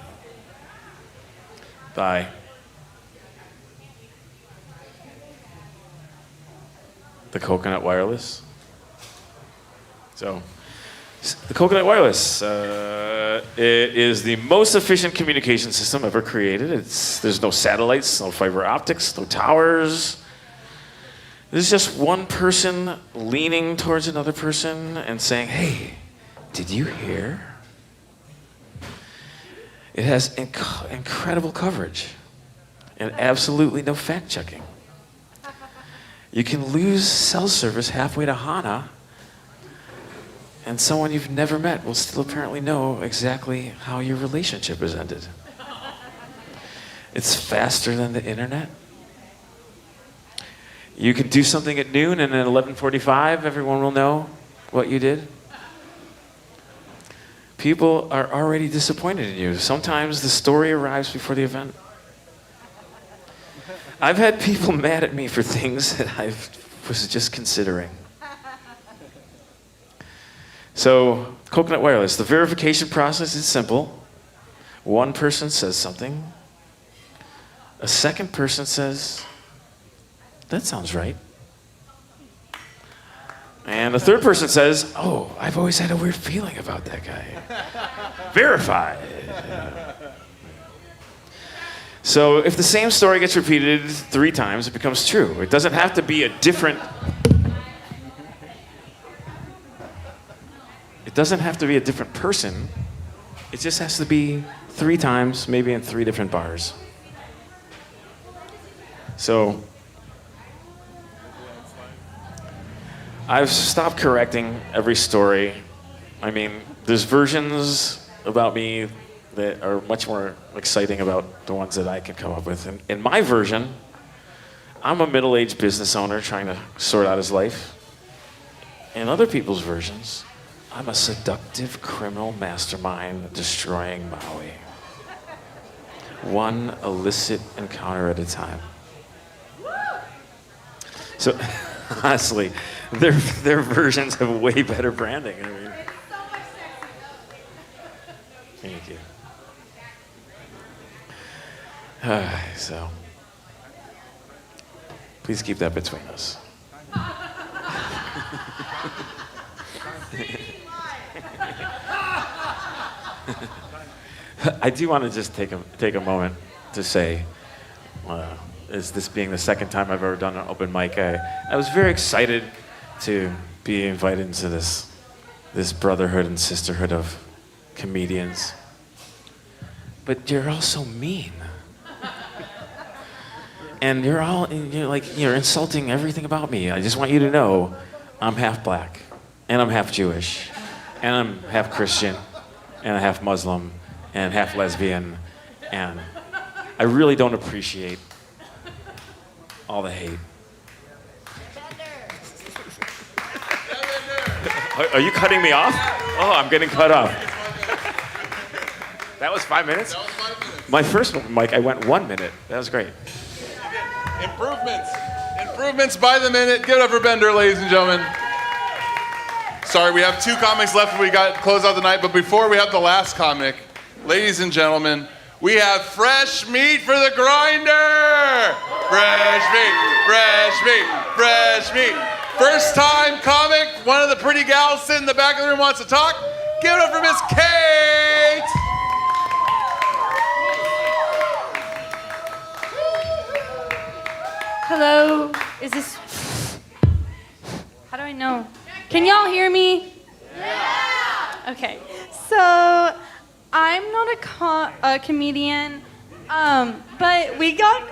Speaker 21: by the Coconut Wireless. So, the Coconut Wireless it is the most efficient communication system ever created. There's no satellites, no fiber optics, no towers. There's just one person leaning towards another person and saying, "Hey, did you hear?" It has incredible coverage and absolutely no fact checking. You can lose cell service halfway to Hana, and someone you've never met will still apparently know exactly how your relationship has ended. It's faster than the internet. You can do something at noon, and at 11:45, everyone will know what you did. People are already disappointed in you. Sometimes the story arrives before the event. I've had people mad at me for things that I was just considering. So, Coconut Wireless, the verification process is simple. One person says something. A second person says, "That sounds right." And the third person says, "Oh, I've always had a weird feeling about that guy." Verified. So if the same story gets repeated 3 times, it becomes true. It doesn't have to be a different... It doesn't have to be a different person. It just has to be 3 times, maybe in 3 different bars. So I've stopped correcting every story. I mean, there's versions about me that are much more exciting about the ones that I can come up with. And in my version, I'm a middle-aged business owner trying to sort out his life. In other people's versions, I'm a seductive criminal mastermind destroying Maui. One illicit encounter at a time. So, honestly, their versions have way better branding. I mean, thank you. So, please keep that between us. I do want to just take a moment to say, as this being the second time I've ever done an open mic, I was very excited to be invited into this brotherhood and sisterhood of comedians. But you're all so mean. And you're insulting everything about me. I just want you to know I'm half black, and I'm half Jewish, and I'm half Christian, and I'm half Muslim, and half lesbian, and I really don't appreciate all the hate. Are you cutting me off? Oh, I'm getting cut off. That was 5 minutes?
Speaker 2: That was 5 minutes.
Speaker 21: My first mic, I went 1 minute. That was great.
Speaker 2: Improvements. Improvements by the minute. Give it up for Bender, ladies and gentlemen. Sorry, we have 2 comics left and we got to close out the night, but before we have the last comic, ladies and gentlemen, we have fresh meat for the grinder! Fresh meat, fresh meat, fresh meat. First time comic, one of the pretty gals sitting in the back of the room wants to talk. Give it up for Miss Kate!
Speaker 1: Hello, is this, how do I know? Can y'all hear me? Yeah! Okay, so I'm not a comedian, but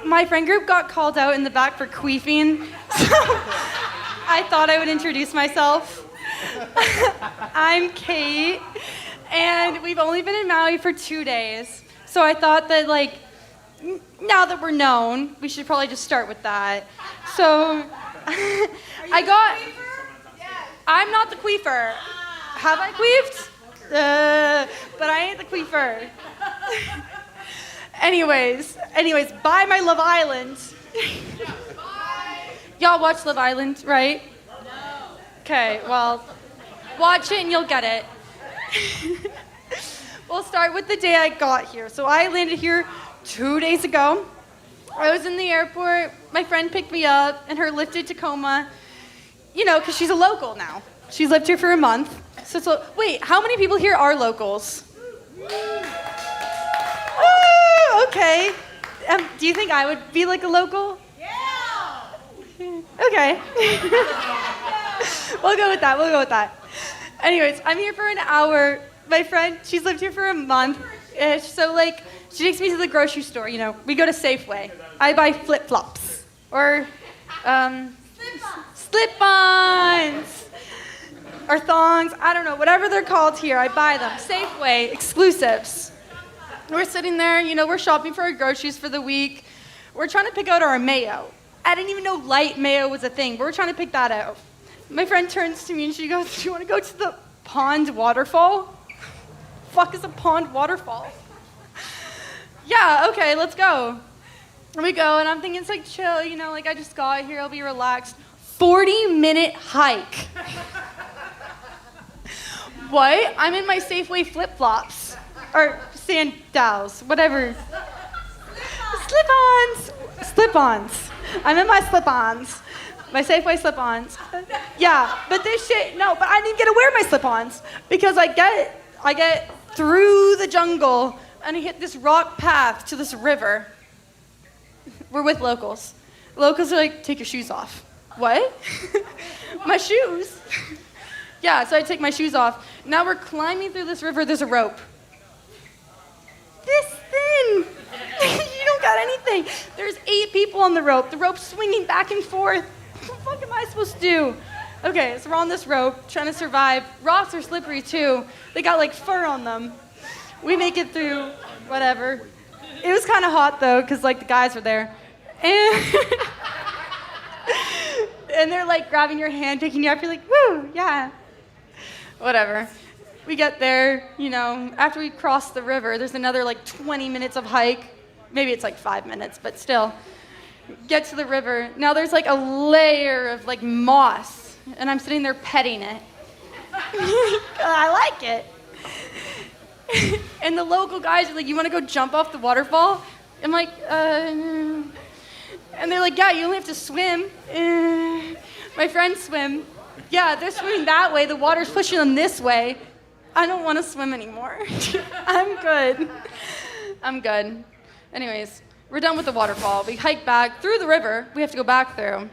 Speaker 1: my friend group got called out in the back for queefing, so I thought I would introduce myself. I'm Kate, and we've only been in Maui for 2 days, so I thought that now that we're known, we should probably just start with that. So, I'm not the queefer. Have I queefed? But I ain't the queefer. Anyways, buy my Love Island. Y'all watch Love Island, right? No. Okay, well, watch it and you'll get it. We'll start with the day I got here. So I landed here 2 days ago. I was in the airport. My friend picked me up and her lifted Tacoma. You know, because she's a local now. She's lived here for a month. So wait, how many people here are locals? Oh, okay. Do you think I would be like a local? Yeah. Okay. We'll go with that. Anyways, I'm here for an hour. My friend, she's lived here for a month-ish. So she takes me to the grocery store. You know, we go to Safeway. I buy flip-flops or slip-ons. Or thongs, I don't know, whatever they're called here, I buy them. Safeway, exclusives. We're sitting there, you know, we're shopping for our groceries for the week. We're trying to pick out our mayo. I didn't even know light mayo was a thing, but we're trying to pick that out. My friend turns to me and she goes, do you want to go to the pond waterfall? Fuck is a pond waterfall? Yeah, okay, let's go. And we go, and I'm thinking it's chill, you know, I just got here, I'll be relaxed. 40-minute hike. What? I'm in my Safeway flip-flops. Or sandals, whatever. Slip-ons. I'm in my slip-ons. My Safeway slip-ons. Yeah, but this shit, no, but I didn't get to wear my slip-ons because I get through the jungle and I hit this rock path to this river. We're with locals. Locals are take your shoes off. What? My shoes? Yeah, so I take my shoes off. Now we're climbing through this river. There's a rope. This thin. You don't got anything. There's 8 people on the rope. The rope's swinging back and forth. What the fuck am I supposed to do? Okay, so we're on this rope, trying to survive. Rocks are slippery, too. They got, fur on them. We make it through, whatever. It was kind of hot, though, because, the guys were there. And they're, grabbing your hand, picking you up. You're woo, yeah. Whatever. We get there, you know, after we cross the river, there's another 20 minutes of hike. Maybe it's 5 minutes, but still. Get to the river. Now there's a layer of moss, and I'm sitting there petting it. I like it. And the local guys are you want to go jump off the waterfall? I'm and they're yeah, you only have to swim. My friends swim. Yeah, they're swimming that way. The water's pushing them this way. I don't want to swim anymore. I'm good. Anyways, we're done with the waterfall. We hike back through the river. We have to go back through.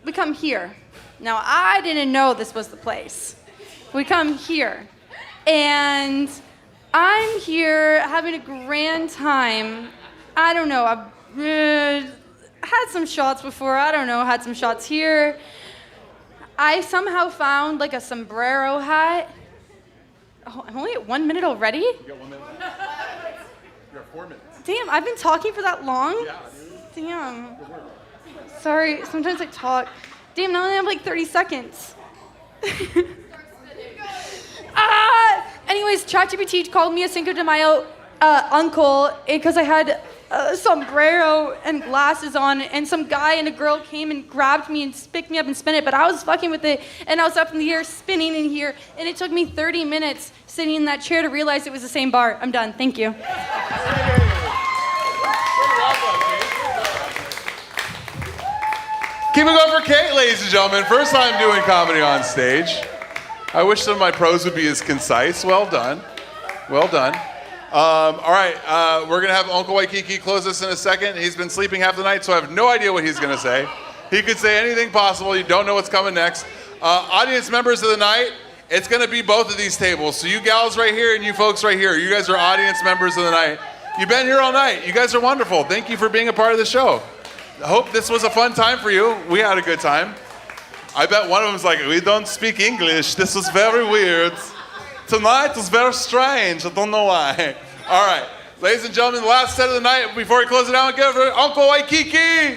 Speaker 1: We come here. Now, I didn't know this was the place. We come here. And I'm here having a grand time. I don't know. I've had some shots before. I don't know. Had some shots here. I somehow found a sombrero hat. Oh, I'm only at 1 minute already?
Speaker 2: You got 1 minute left. You have 4 minutes.
Speaker 1: Damn, I've been talking for that long? Yeah, dude. Damn. Sorry, sometimes I talk. Damn, now I only have like 30 seconds. Anyways, ChatGPT called me a Cinco de Mayo uncle because I had a sombrero and glasses on, and some guy and a girl came and grabbed me and picked me up and spun it, but I was fucking with it, and I was up in the air spinning in here, and it took me 30 minutes sitting in that chair to realize it was the same bar. I'm done. Thank you.
Speaker 2: Keep it going for Kate, ladies and gentlemen. First time doing comedy on stage. I wish some of my pros would be as concise. Well done. Well done. All right, we're going to have Uncle Waikiki close us in a second. He's been sleeping half the night, so I have no idea what he's going to say. He could say anything possible. You don't know what's coming next. Audience members of the night, it's going to be both of these tables. So you gals right here and you folks right here, you guys are audience members of the night. You've been here all night. You guys are wonderful. Thank you for being a part of the show. I hope this was a fun time for you. We had a good time. I bet one of them's like, we don't speak English. This was very weird. Tonight was very strange. I don't know why. All right. Ladies and gentlemen, the last set of the night, before we close it down, give it for Uncle Waikiki.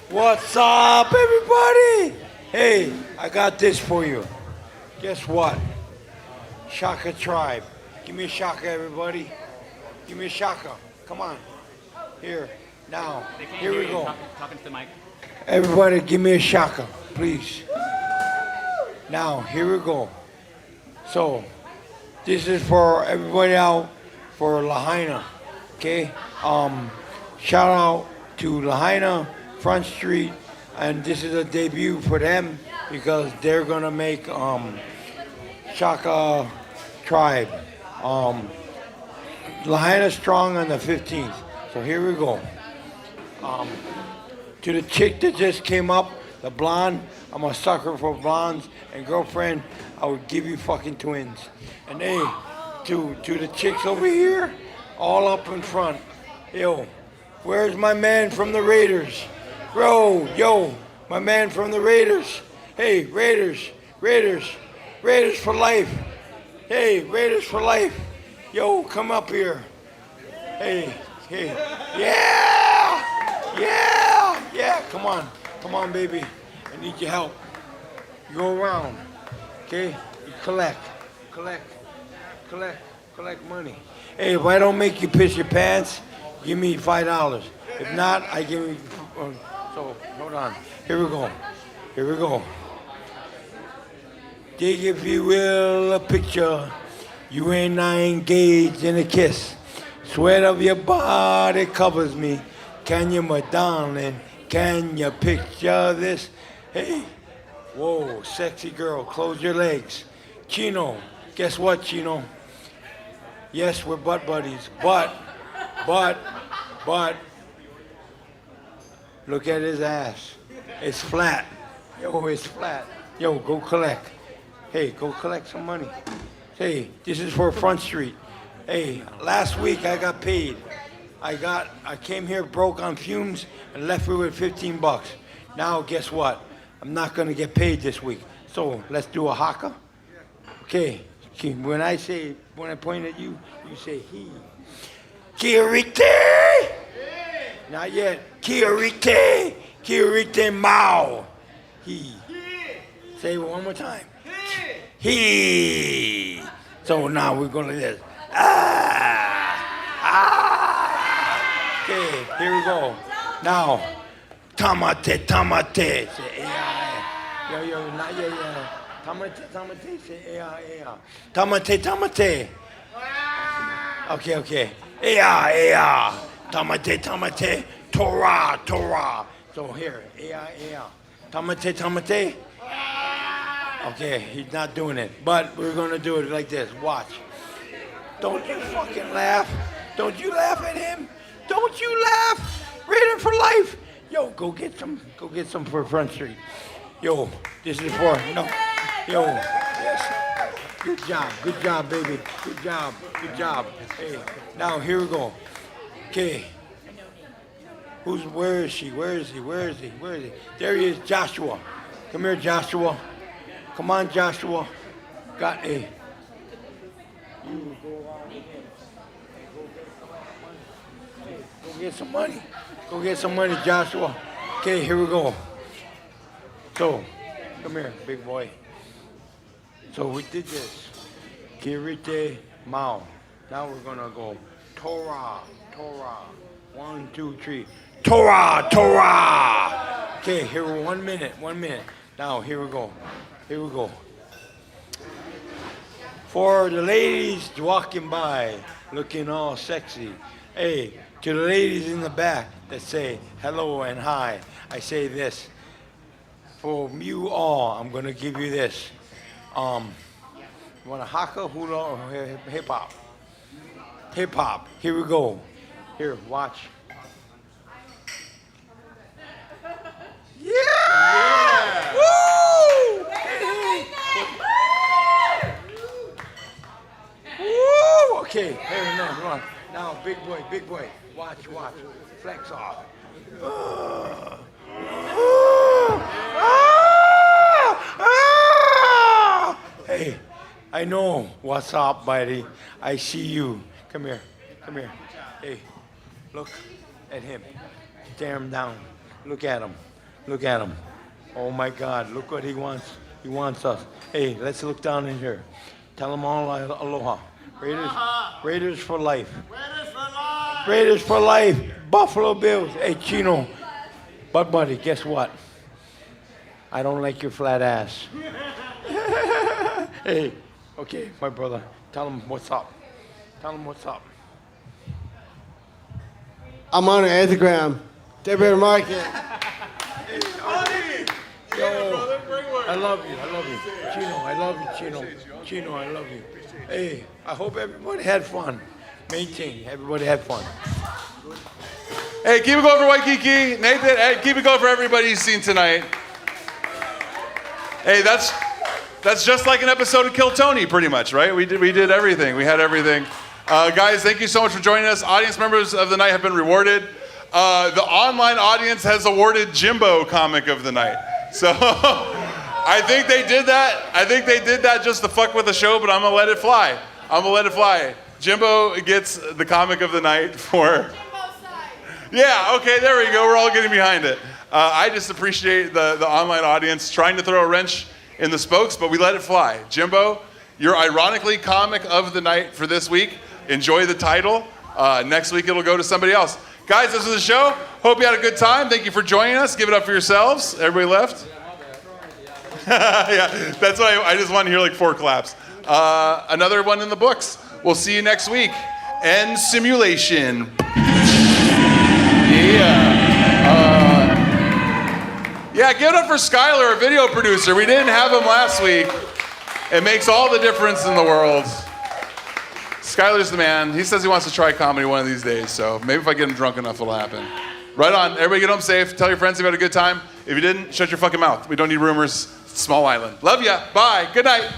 Speaker 4: What's up, everybody? Hey, I got this for you. Guess what? Shaka Tribe. Give me a shaka, everybody. Give me a shaka. Come on. Here. Now. Here we go.
Speaker 22: Talking to the mic.
Speaker 4: Everybody, give me a shaka, please. Now, here we go. So, this is for everybody out for Lahaina. Okay? Shout out to Lahaina, Front Street, and this is a debut for them because they're gonna make Shaka Tribe. Lahaina Strong on the 15th. So here we go. To the chick that just came up, the blonde, I'm a sucker for blondes, and girlfriend, I would give you fucking twins. And hey, to the chicks over here, all up in front, yo, where's my man from the Raiders? Yo, my man from the Raiders. Hey, Raiders for life. Hey, Raiders for life. Yo, come up here. Hey, yeah, come on, baby. I need your help. You go around, okay? You collect money. Hey, if I don't make you piss your pants, give me $5. If not, I give you. So hold on. Here we go. Dig, if you will, a picture. You and I engaged in a kiss. Sweat of your body covers me. Can you, my darling? Can you picture this? Hey, whoa, sexy girl, close your legs. Chino, guess what, Chino? Yes, we're butt buddies, but, look at his ass. It's flat. Yo, it's flat. Yo, go collect. Hey, go collect some money. Hey, this is for Front Street. Hey, last week I got paid. I came here broke on fumes and left here with $15. Now, guess what? I'm not gonna get paid this week. So let's do a haka. Okay. When I point at you, you say he. Kirite! Not yet. Kirite Mao. He. Say it one more time. He. So now we're gonna do this. Okay, here we go. Now, tamate. Say yo, not yet. Tamate, say tamate. Okay. Tamate. Torah. So here, tamate. Okay, he's not doing it, but we're gonna do it like this. Watch. Don't you fucking laugh. Don't you laugh at him. Don't you laugh. Raider for life. Yo, go get some for Front Street. Yo, this is for, no. Yo, yes. Good job, baby. Good job. Hey, now here we go. Okay. Where is she? There he is, Joshua. Come here, Joshua. Come on, Joshua. Got a. You go around again. Go get some money. Go get some money, Joshua. Okay, here we go. So, come here, big boy. So we did this. Kirite Mao. Now we're gonna go Torah, Torah. 1, 2, 3. Torah, Torah. Okay, here we're 1 minute, 1 minute. Now here we go. Here we go. For the ladies walking by, looking all sexy. Hey, to the ladies in the back that say hello and hi, I say this. For you all, I'm gonna give you this. You want a haka, hula, or hip hop? Hip hop. Here we go. Here, watch. Yeah! Woo! Woo! Okay, here, no, come on. Now, big boy, watch. Flex off. Hey, I know what's up, buddy. I see you. Come here. Hey, look at him. Stare him down. Look at him. Oh my God, look what he wants. He wants us. Hey, let's look down in here. Tell them all aloha. Raiders for life. Raiders for life. Buffalo Bills. Hey, Chino. But buddy, guess what? I don't like your flat ass. Hey, okay, my brother. Tell him what's up.
Speaker 6: I'm on Instagram. Deborah Market.
Speaker 4: Yo, I love you. Chino, I love you, Chino. Chino, I love you. Hey, I hope everybody had fun. Main thing, everybody had fun.
Speaker 2: Hey, keep it going for Waikiki. Nathan, hey, keep it going for everybody you've seen tonight. Hey, that's just like an episode of Kill Tony, pretty much, right? We did everything. We had everything. Guys, thank you so much for joining us. Audience members of the night have been rewarded. The online audience has awarded Jimbo Comic of the Night. So I think they did that just to fuck with the show, but I'm gonna let it fly. Jimbo gets the Comic of the Night for... Yeah, okay, there we go. We're all getting behind it. I just appreciate the online audience trying to throw a wrench in the spokes, but we let it fly. Jimbo, you're ironically Comic of the Night for this week. Enjoy the title. Next week it'll go to somebody else. Guys, this is the show. Hope you had a good time. Thank you for joining us. Give it up for yourselves. Everybody left? Yeah, that's why I just want to hear like 4 claps. Another one in the books. We'll see you next week. End simulation. Yeah, give it up for Skylar, our video producer. We didn't have him last week. It makes all the difference in the world. Skylar's the man. He says he wants to try comedy one of these days, so maybe if I get him drunk enough, it'll happen. Right on. Everybody get home safe. Tell your friends you had a good time. If you didn't, shut your fucking mouth. We don't need rumors. Small island. Love ya. Bye. Good night.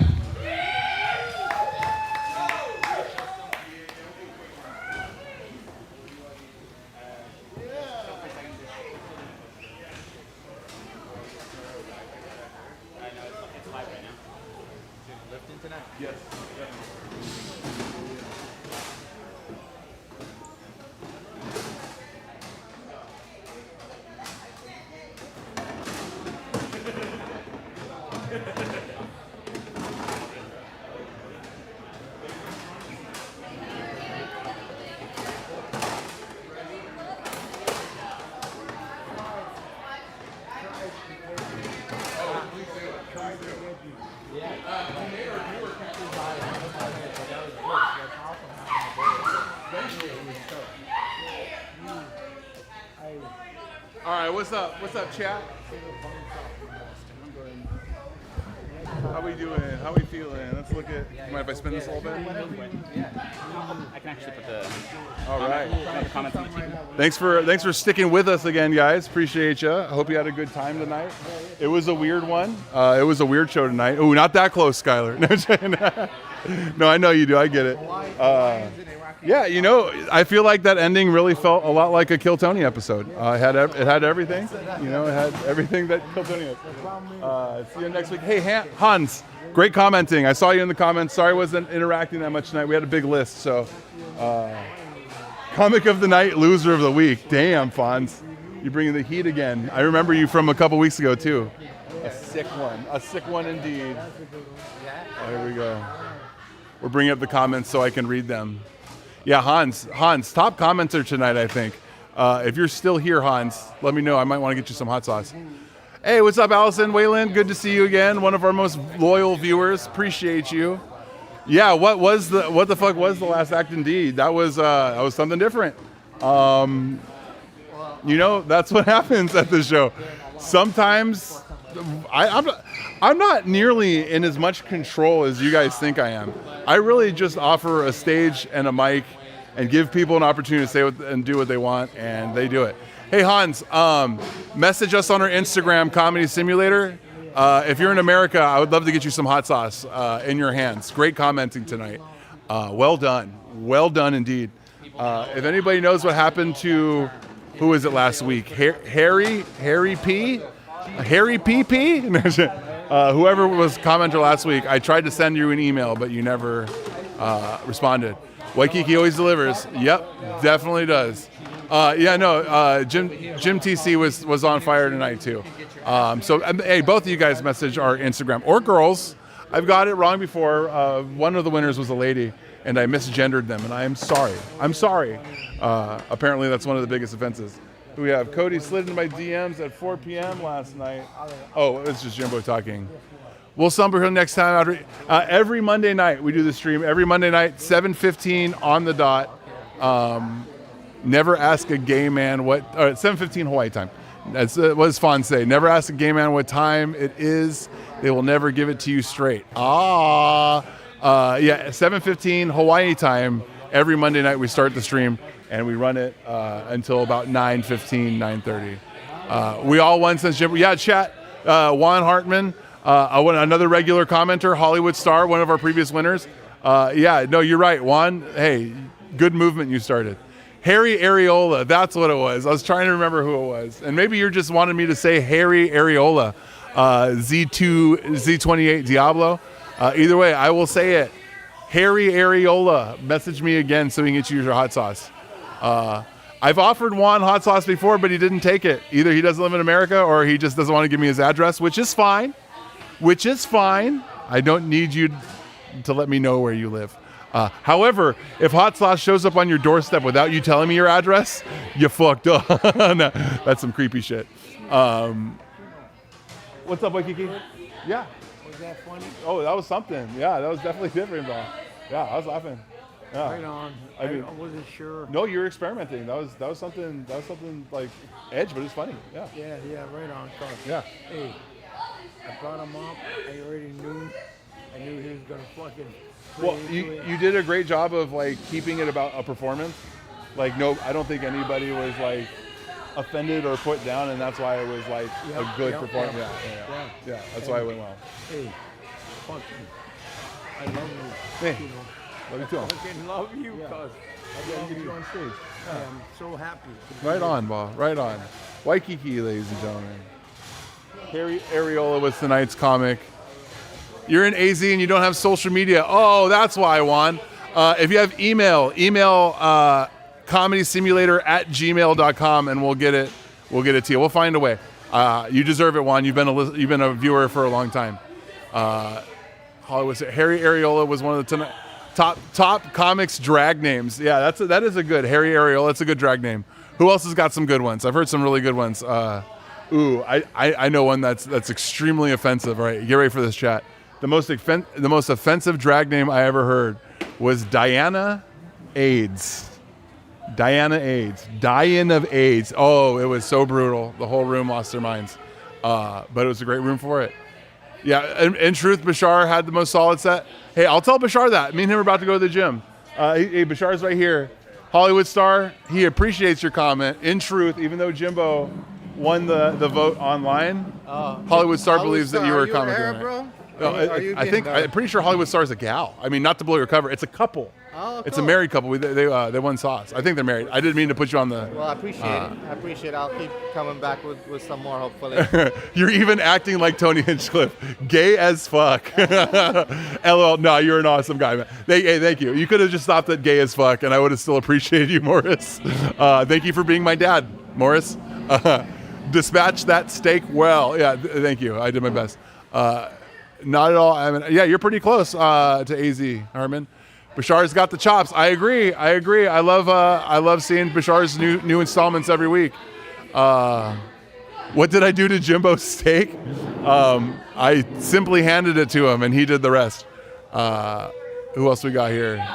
Speaker 2: All right, what's up? What's up, chat? How we doing? How we feeling? Let's look at. Mind if I spin this a little bit?
Speaker 22: I can actually put the.
Speaker 2: All right.
Speaker 22: Comments on YouTube.
Speaker 2: Thanks for sticking with us again, guys. Appreciate you. I hope you had a good time tonight. It was a weird one. It was a weird show tonight. Oh, not that close, Skylar. No, No, I know you do. I get it. Yeah, you know, I feel like that ending really felt a lot like a Kill Tony episode. It had everything. You know, it had everything that Kill Tony had. See you next week. Hey, Hans, great commenting. I saw you in the comments. Sorry I wasn't interacting that much tonight. We had a big list. So, comic of the night, loser of the week. Damn, Fonz. You're bringing the heat again. I remember you from a couple weeks ago, too. A sick one. A sick one indeed. There we go. We're bringing up the comments so I can read them. Yeah, Hans, top commenter tonight, I think. If you're still here, Hans, let me know. I might want to get you some hot sauce. Hey, what's up, Allison? Wayland, good to see you again. One of our most loyal viewers. Appreciate you. Yeah, what the fuck was the last act indeed? That was something different. You know, that's what happens at the show. Sometimes I'm not nearly in as much control as you guys think I am. I really just offer a stage and a mic and give people an opportunity to say and do what they want, and they do it. Hey, Hans, message us on our Instagram, Comedy Simulator. If you're in America, I would love to get you some hot sauce in your hands. Great commenting tonight. Well done. Well done indeed. If anybody knows what happened to, who was it last week? Harry P? Harry PP? Whoever was commenter last week, I tried to send you an email, but you never responded. Waikiki always delivers. Yep, definitely does. Jim TC was on fire tonight too. Hey, both of you guys message our Instagram or girls. I've got it wrong before. One of the winners was a lady, and I misgendered them, and I am sorry. I'm sorry. Apparently, that's one of the biggest offenses. We have Cody slid into my DMs at 4 p.m. last night. Oh, it's just Jimbo talking. We'll stumble here next time. Every Monday night, we do the stream. Every Monday night, 7:15 on the dot. Never ask a gay man what, 7:15 Hawaii time. That's what does Fawn say? Never ask a gay man what time it is. They will never give it to you straight. 7:15 Hawaii time. Every Monday night, we start the stream. And we run it until about 9:15, 9:30. We all won since Jimbo. Yeah, chat. Juan Hartman, another regular commenter, Hollywood star, one of our previous winners. You're right, Juan. Hey, good movement you started. Harry Areola, that's what it was. I was trying to remember who it was. And maybe you just wanted me to say Harry Areola, Z28 Diablo. Either way, I will say it. Harry Areola, message me again so we can get you your hot sauce. I've offered Juan hot sauce before, but he didn't take it. Either he doesn't live in America or he just doesn't want to give me his address, which is fine. I don't need you to let me know where you live. However, if hot sauce shows up on your doorstep without you telling me your address, you fucked up. No, that's some creepy shit. What's up, Waikiki? Yeah.
Speaker 4: Was that funny?
Speaker 2: Oh, that was something. Yeah, that was definitely different, bro. Yeah, I was laughing. Yeah.
Speaker 4: Right on. I wasn't sure.
Speaker 2: No, you're experimenting. That was something like edge, but it's funny. Yeah.
Speaker 4: Yeah, right on.
Speaker 2: Yeah.
Speaker 4: Hey, I brought him up. I already knew. I knew he was gonna fucking.
Speaker 2: Well, you did a great job of like keeping it about a performance. Like no, I don't think anybody was like offended or put down, and that's why it was like a good performance. Yeah. That's why it went well.
Speaker 4: Hey, fucking, I love you.
Speaker 2: Hey. Love you too.
Speaker 4: I fucking love you because
Speaker 2: I gotta get you on stage.
Speaker 4: I am so happy.
Speaker 2: Right on, Bob. Right on. Waikiki, ladies and gentlemen. Harry Areola was tonight's comic. You're in AZ and you don't have social media. Oh, that's why I won. If you have email comedysimulator@gmail.com and we'll get it to you. We'll find a way. You deserve it, Juan. You've been a viewer for a long time. Hollywood. Harry Areola was one of the top comics drag names. Yeah, that is a good Harry Areola. That's a good drag name. Who else has got some good ones? I've heard some really good ones. I know one that's extremely offensive. All right, get ready for this chat. The most offensive drag name I ever heard was Diana AIDS. Diana AIDS. Dying of AIDS. Oh, it was so brutal. The whole room lost their minds. But it was a great room for it. Yeah, in truth, Bashar had the most solid set. Hey, I'll tell Bashar that. Me and him are about to go to the gym. Hey, Bashar's right here. Hollywood star, he appreciates your comment. In truth, even though Jimbo won the vote online, Hollywood star believes that you were a comic. I'm pretty sure Hollywood Star is a gal. I mean, not to blow your cover. It's a couple.
Speaker 5: Oh, cool.
Speaker 2: It's a married couple. They won sauce. I think they're married. I didn't mean to put you on the.
Speaker 5: Well, I appreciate it. I appreciate it. I'll keep coming back with some more, hopefully.
Speaker 2: You're even acting like Tony Hinchcliffe. Gay as fuck. LOL. No, you're an awesome guy, man. Hey, thank you. You could have just stopped at gay as fuck, and I would have still appreciated you, Morris. Thank you for being my dad, Morris. Dispatch that steak well. Yeah, thank you. I did my best. Not at all. I mean, yeah, you're pretty close to AZ, Harmon. Bashar's got the chops. I agree. I love seeing Bashar's new installments every week. What did I do to Jimbo's steak? I simply handed it to him, and he did the rest. Who else we got here?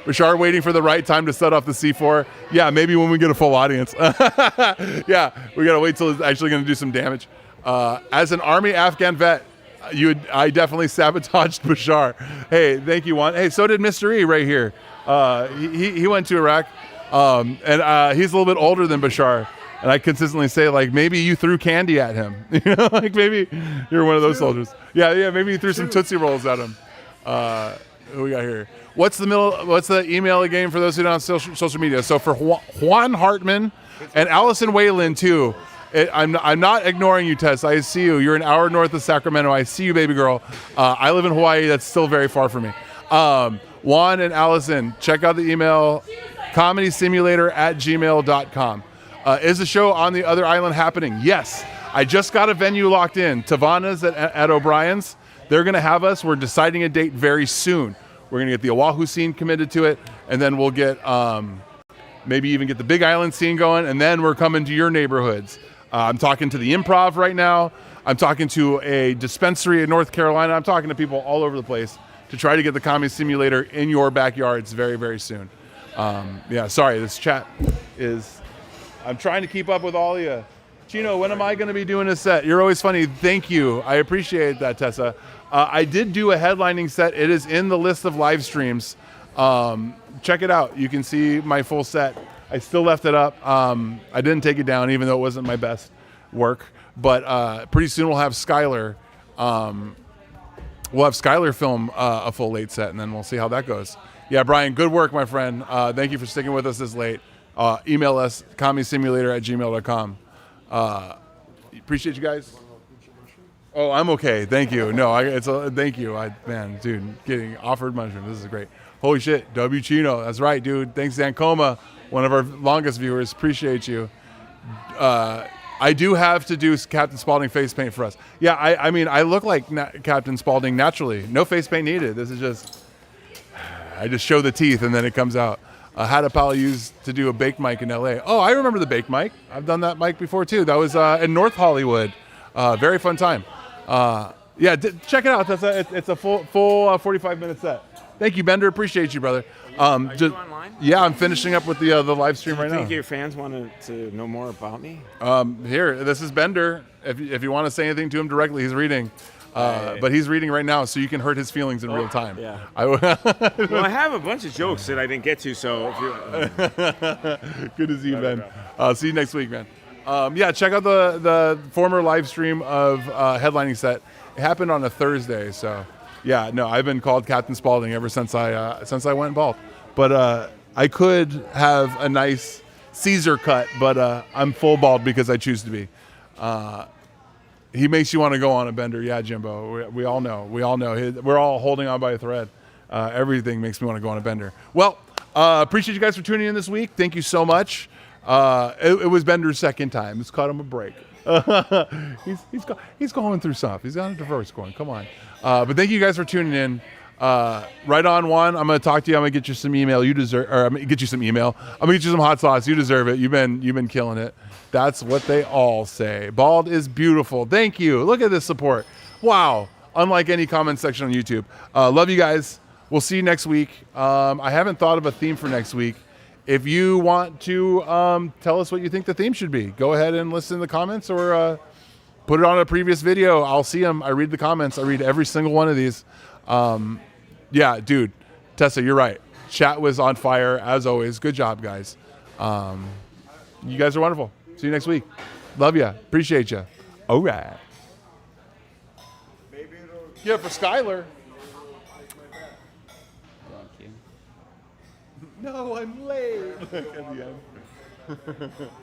Speaker 2: Bashar waiting for the right time to set off the C4. Yeah, maybe when we get a full audience. Yeah, we got to wait till it's actually going to do some damage. As an Army Afghan vet, I definitely sabotaged Bashar. Hey, thank you, Juan. Hey, so did Mr. E right here. He went to Iraq, and he's a little bit older than Bashar. And I consistently say, like, maybe you threw candy at him. You know, like maybe you're one of those soldiers. Yeah, maybe you threw some Tootsie Rolls at him. Who we got here? What's the email again for those who don't have social media? So for Juan Hartman and Allison Whalen too. I'm not ignoring you, Tess. I see you. You're an hour north of Sacramento. I see you, baby girl. I live in Hawaii. That's still very far from me. Juan and Allison, check out the email, comedysimulator@gmail.com. Is the show on the other island happening? Yes. I just got a venue locked in. Tavana's at O'Brien's. They're going to have us. We're deciding a date very soon. We're going to get the Oahu scene committed to it, and then we'll get maybe even get the Big Island scene going, and then we're coming to your neighborhoods. I'm talking to the Improv right now. I'm talking to a dispensary in North Carolina. I'm talking to people all over the place to try to get the Comedy Simulator in your backyards very, very soon. Yeah, sorry, this chat is... I'm trying to keep up with all of you. Chino, when am I going to be doing a set? You're always funny. Thank you. I appreciate that, Tessa. I did do a headlining set. It is in the list of live streams. Check it out. You can see my full set. I still left it up. I didn't take it down, even though it wasn't my best work. But pretty soon we'll have Skylar. We'll have Skylar film a full late set, and then we'll see how that goes. Yeah, Brian, good work, my friend. Thank you for sticking with us this late. Email us, comedysimulator@gmail.com. Appreciate you guys. Oh, I'm okay. Thank you. No, thank you. Man, dude, getting offered mushrooms. This is great. Holy shit, W Chino. That's right, dude. Thanks, Zancoma, one of our longest viewers. Appreciate you. I do have to do Captain Spaulding face paint for us. Yeah, I mean, I look like Captain Spaulding naturally. No face paint needed. This is just, I just show the teeth and then it comes out. Had a pal used to do a bake mic in LA. Oh, I remember the bake mic. I've done that mic before too. That was in North Hollywood. Very fun time. Yeah, check it out. It's a full 45-minute set. Thank you, Bender. Appreciate you, brother.
Speaker 9: Are you online?
Speaker 2: Yeah, I'm finishing up with the live stream right now.
Speaker 9: Do you think your fans want to know more about me?
Speaker 2: Here, this is Bender. If you want to say anything to him directly, he's reading. But he's reading right now, so you can hurt his feelings in real time.
Speaker 9: Yeah. Well, I have a bunch of jokes that I didn't get to, so if you...
Speaker 2: Good to see you, Ben. See you next week, man. Yeah, check out the former live stream of headlining set. It happened on a Thursday, so yeah. No, I've been called Captain Spaulding ever since I went bald. But I could have a nice Caesar cut, but I'm full bald because I choose to be. He makes you want to go on a bender. Yeah, Jimbo. We all know. We're all holding on by a thread. Everything makes me want to go on a bender. Well, appreciate you guys for tuning in this week. Thank you so much. It was Bender's second time. Let's cut him a break. He's going through stuff. He's got a divorce going. Come on. But thank you guys for tuning in. Right on, Juan. I'm going to talk to you. I'm going to get you some email. You deserve. Or I'm going to get you some email. I'm going to get you some hot sauce. You deserve it. You've been killing it. That's what they all say. Bald is beautiful. Thank you. Look at this support. Wow. Unlike any comment section on YouTube. Love you guys. We'll see you next week. I haven't thought of a theme for next week. If you want to tell us what you think the theme should be, go ahead and listen to the comments or put it on a previous video. I'll see them. I read the comments. I read every single one of these. Yeah, dude. Tessa, you're right. Chat was on fire as always. Good job, guys. You guys are wonderful. See you next week. Love ya. Appreciate ya. All right.
Speaker 18: Maybe it'll
Speaker 2: Yeah, for Skylar.
Speaker 7: Thank you.
Speaker 2: No, I'm late. At the end.